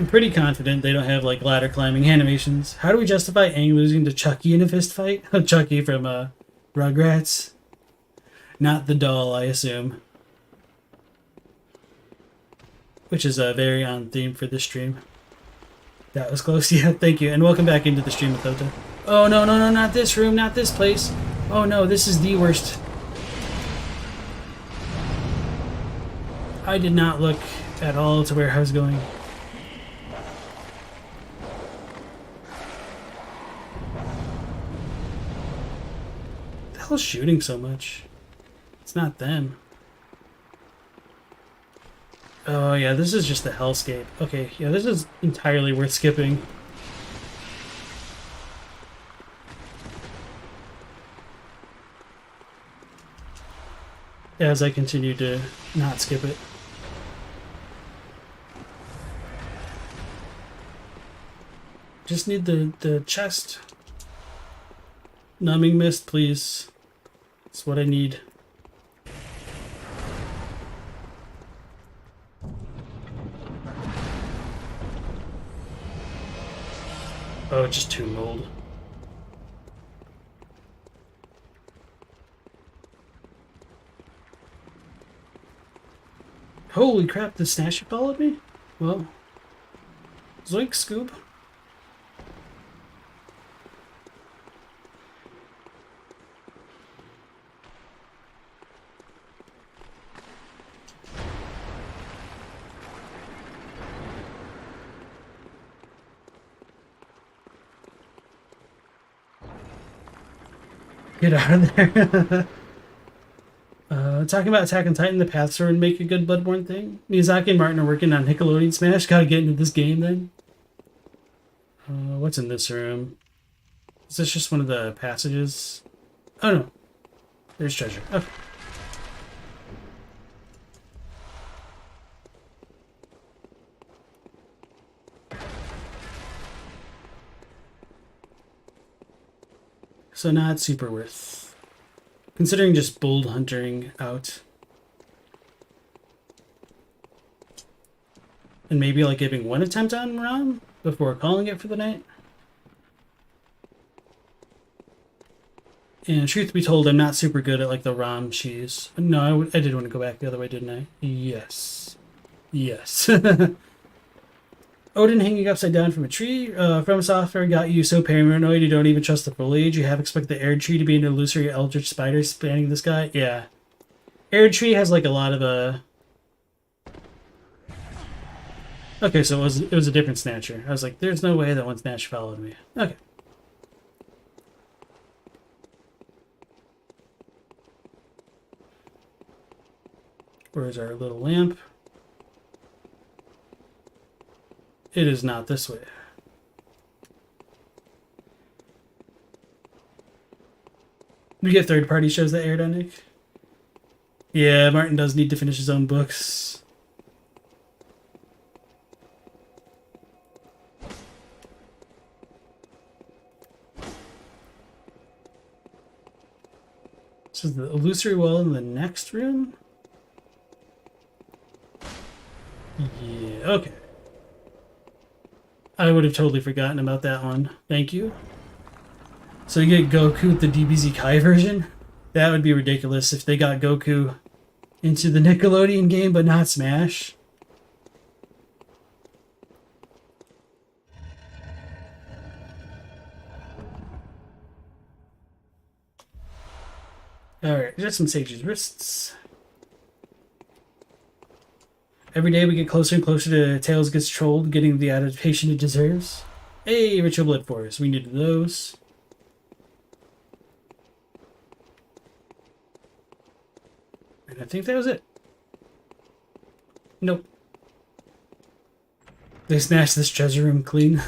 pretty confident they don't have like ladder climbing animations. How do we justify Aang losing to Chucky in a fist fight? Chucky from Rugrats. Not the doll, I assume. Which is very on theme for this stream. That was close, yeah, thank you. And welcome back into the stream with Ota. Oh, no, no, no, not this room, not this place. Oh, no, this is the worst. I did not look at all to where I was going. The hell's shooting so much? It's not them. Oh yeah, this is just the hellscape. Okay, yeah, this is entirely worth skipping. As I continue to not skip it. Just need the chest. Numbing mist, please. That's what I need. Oh, just too old. Holy crap, the Snatcher followed me? Well, zoink, Scoob. Get out of there. Talking about Attack on Titan, the Path Sword would make a good Bloodborne thing. Miyazaki and Martin are working on Nickelodeon Smash. Gotta get into this game then. What's in this room? Is this just one of the passages? Oh no. There's treasure. Okay. So not super worth. Considering just bold huntering out. And maybe like giving one attempt on Ram before calling it for the night. And truth be told, I'm not super good at like the Ram cheese. No, I did want to go back the other way, didn't I? Yes. Yes. Odin hanging upside down from a tree. From software got you so paranoid you don't even trust the foliage. You half expect the air tree to be an illusory eldritch spider spanning the sky. Yeah. Air tree has like a lot of Okay, so it was a different Snatcher. I was like, there's no way that one Snatcher followed me. Okay. Where's our little lamp? It is not this way. We get third-party shows that aired on Nick. Yeah, Martin does need to finish his own books. So the illusory wall in the next room? Yeah, okay. I would have totally forgotten about that one. Thank you. So you get Goku with the DBZ Kai version? That would be ridiculous if they got Goku into the Nickelodeon game but not Smash. Alright, just some Sage's wrists. Every day we get closer and closer to Tails gets trolled, getting the adaptation it deserves. Hey, Ritual Blood Force. We needed those. And I think that was it. Nope. They snatched this treasure room clean.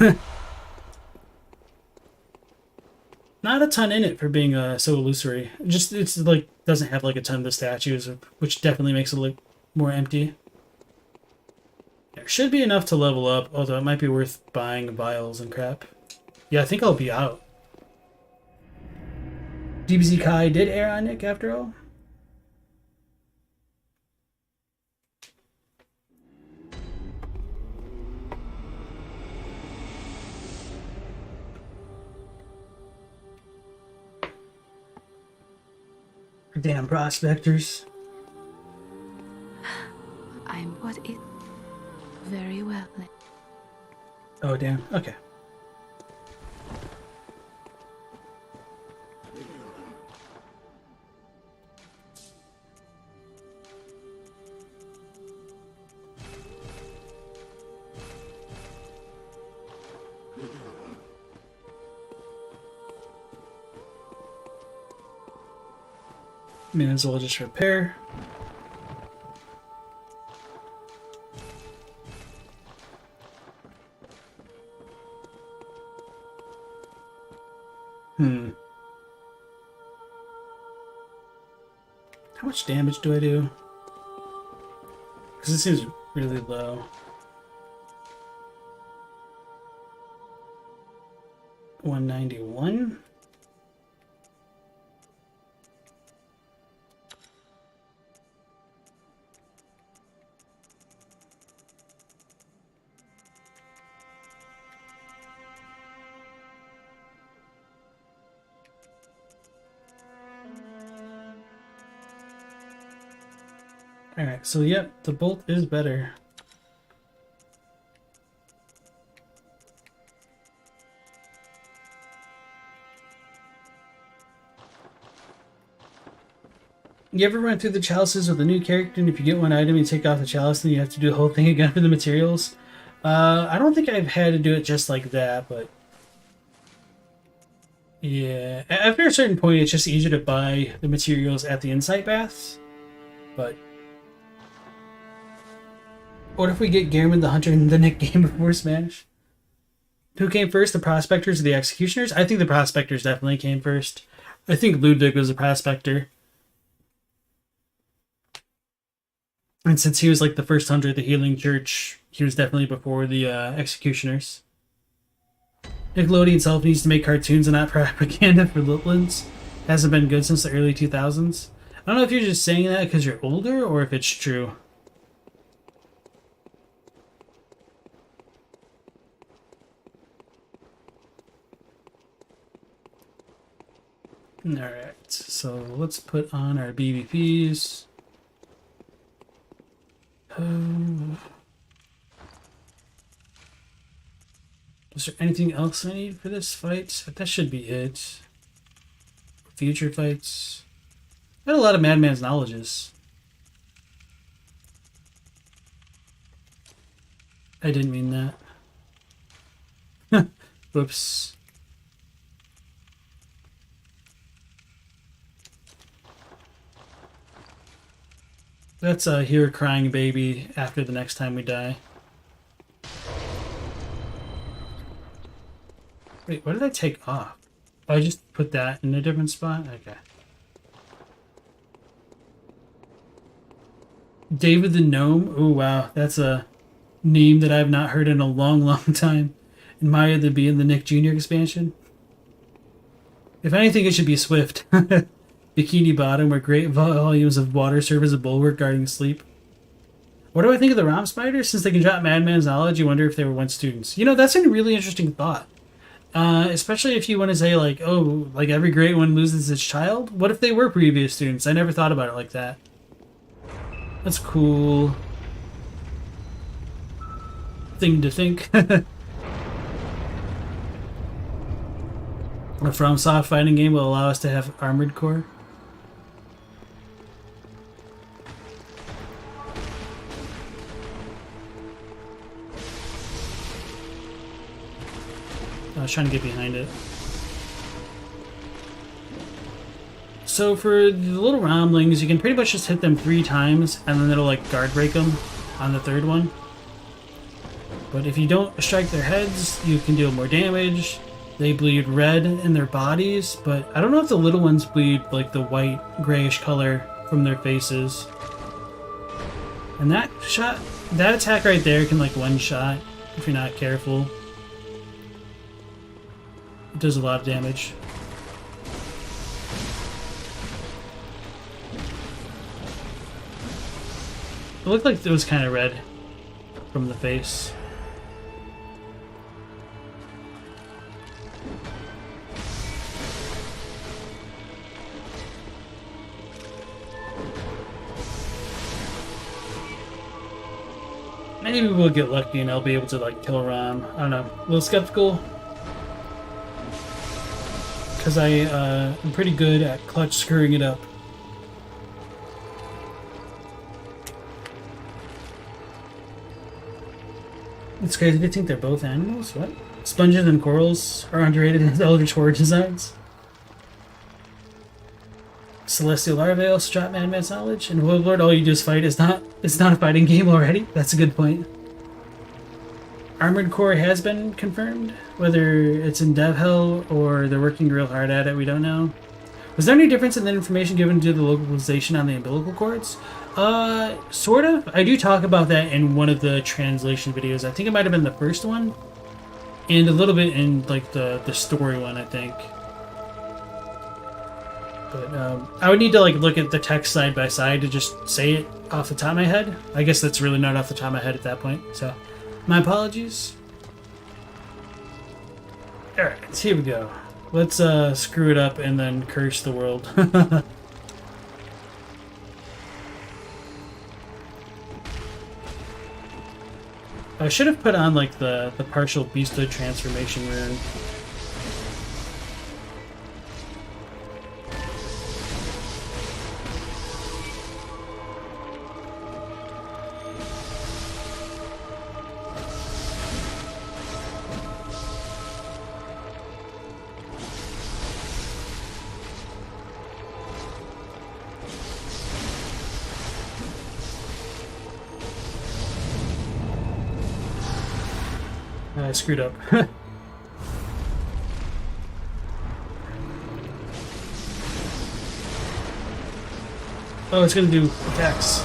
Not a ton in it for being so illusory. Just, it's like, doesn't have like a ton of the statues, which definitely makes it look more empty. There should be enough to level up, although it might be worth buying vials and crap. Yeah, I think I'll be out. DBZ Kai did air on Nick after all. Damn prospectors. I'm what it. Very well then. Oh, damn. Okay. May as well just repair. How much damage do I do? Because it seems really low. 191? Alright, so yep, the bolt is better. You ever run through the chalices with a new character, and if you get one item and take off the chalice, then you have to do the whole thing again for the materials? I don't think I've had to do it just like that, but... yeah, after a certain point, it's just easier to buy the materials at the Insight Baths, but... what if we get Gehrman the Hunter in the Nick game before Smash? Who came first, the Prospectors or the Executioners? I think the Prospectors definitely came first. I think Ludwig was a Prospector. And since he was like the first Hunter of the Healing Church, he was definitely before the Executioners. Nickelodeon itself needs to make cartoons and not propaganda for Littlands. Hasn't been good since the early 2000s. I don't know if you're just saying that because you're older or if it's true. Alright, so let's put on our BBPs. Is there anything else I need for this fight? That should be it. Future fights. I had a lot of Madman's knowledges. I didn't mean that. Whoops. Let's hear a crying baby after the next time we die. Wait, what did I take off? Oh, I just put that in a different spot? Okay. David the Gnome. Oh wow, that's a name that I've not heard in a long, long time. And Maya the Bee in the Nick Jr. expansion. If anything, it should be Swift. Bikini Bottom, where great volumes of water serve as a bulwark guarding sleep. What do I think of the Rom Spiders? Since they can drop Madman's knowledge, you wonder if they were once students. You know, that's a really interesting thought. Especially if you want to say, like, oh, like every great one loses its child? What if they were previous students? I never thought about it like that. That's cool. Thing to think. A FromSoft fighting game will allow us to have Armored Core. I was trying to get behind it. So for the little romblings, you can pretty much just hit them 3 times, and then it'll like guard break them on the 3rd one. But if you don't strike their heads, you can deal more damage. They bleed red in their bodies, but I don't know if the little ones bleed like the white, grayish color from their faces. And that attack right there can like one-shot if you're not careful. It does a lot of damage. It looked like it was kind of red from the face. Maybe we'll get lucky and I'll be able to like kill Rom. I don't know. A little skeptical. Because I'm pretty good at clutch screwing it up. It's crazy to think they're both animals. What? Sponges and corals are underrated in Eldritch Horror designs. Celestial larvae also drop Madman's knowledge. And Woodlord, all you do is fight. It's not a fighting game already. That's a good point. Armored Core has been confirmed. Whether it's in dev hell or they're working real hard at it, we don't know. Was there any difference in the information given to the localization on the umbilical cords? Sort of. I do talk about that in one of the translation videos. I think it might have been the first one. And a little bit in like the story one, I think. But I would need to like look at the text side by side to just say it off the top of my head. I guess that's really not off the top of my head at that point. So, my apologies. Alright, here we go. Let's screw it up and then curse the world. I should have put on like the partial beasthood transformation rune. I screwed up. Oh, it's gonna do attacks.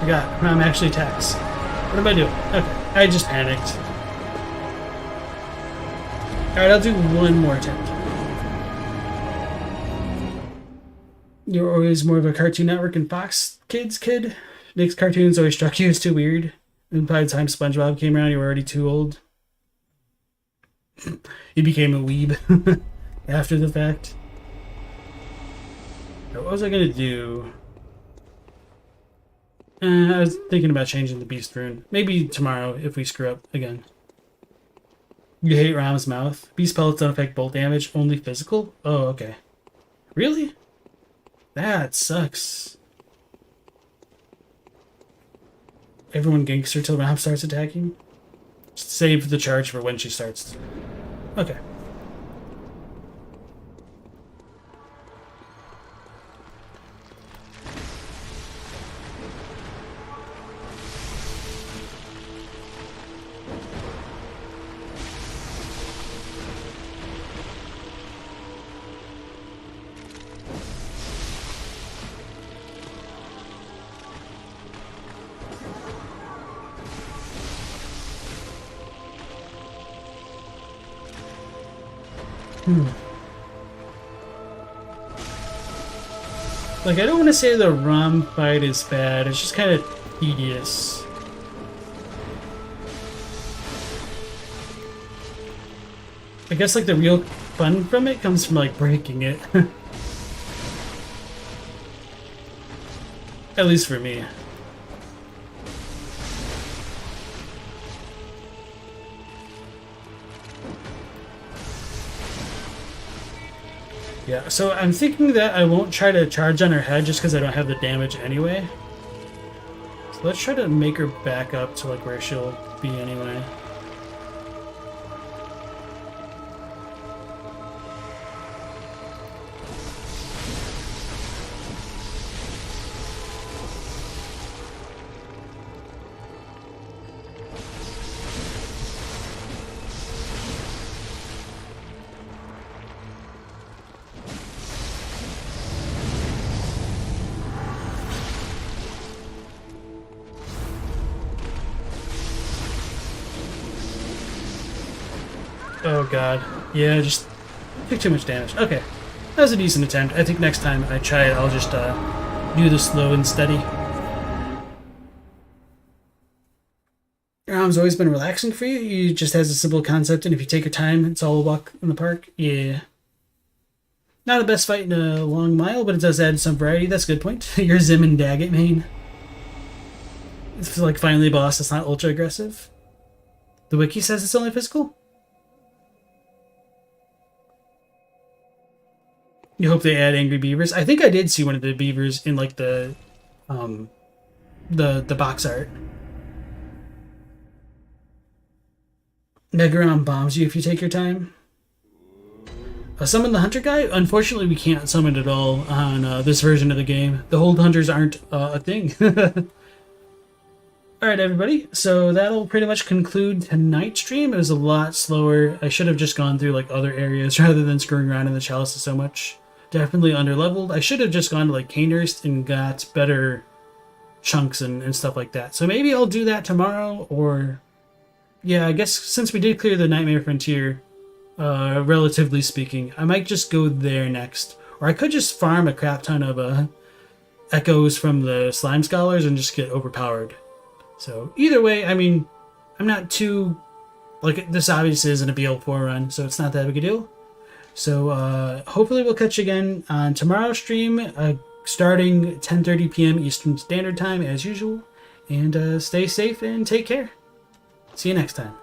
Forgot. I'm actually attacks. What am I doing? Okay, I just panicked. Alright, I'll do one more attempt. You're always more of a Cartoon Network and Fox Kids kid? Nick's cartoons always struck you as too weird. And by the time SpongeBob came around, you were already too old. You became a weeb after the fact. What was I gonna do? I was thinking about changing the beast rune. Maybe tomorrow if we screw up again. You hate Rom's mouth. Beast pellets don't affect bolt damage, only physical? Oh, okay. Really? That sucks. Everyone ganks her till Rom starts attacking? Save the charge for when she starts. Okay. Like, I don't want to say the ROM fight is bad, it's just kind of tedious. I guess, like, the real fun from it comes from, like, breaking it. At least for me. Yeah, so I'm thinking that I won't try to charge on her head just because I don't have the damage anyway. So let's try to make her back up to like where she'll be anyway. Oh god. Yeah, just took too much damage. Okay. That was a decent attempt. I think next time I try it, I'll just do this slow and steady. Yharnam's always been relaxing for you? You just has a simple concept, and if you take your time, it's all a walk in the park? Yeah. Not the best fight in a long mile, but it does add some variety. That's a good point. You're Zim and Daggett main. It's like finally a boss that's not ultra aggressive. The wiki says it's only physical? You hope they add angry beavers. I think I did see one of the beavers in like the box art. Negaron bombs you if you take your time. Summon the hunter guy? Unfortunately, we can't summon at all on this version of the game. The hold hunters aren't a thing. Alright, everybody. So that'll pretty much conclude tonight's stream. It was a lot slower. I should have just gone through like other areas rather than screwing around in the Chalice so much. Definitely underleveled. I should have just gone to like Canehurst and got better chunks and stuff like that. So maybe I'll do that tomorrow, or yeah, I guess since we did clear the Nightmare Frontier, relatively speaking, I might just go there next. Or I could just farm a crap ton of echoes from the Slime Scholars and just get overpowered. So either way, I mean, I'm not too, like, this obviously isn't a BL4 run, so it's not that big a deal. So hopefully we'll catch you again on tomorrow's stream, starting 10:30 p.m. Eastern Standard Time as usual. And stay safe and take care. See you next time.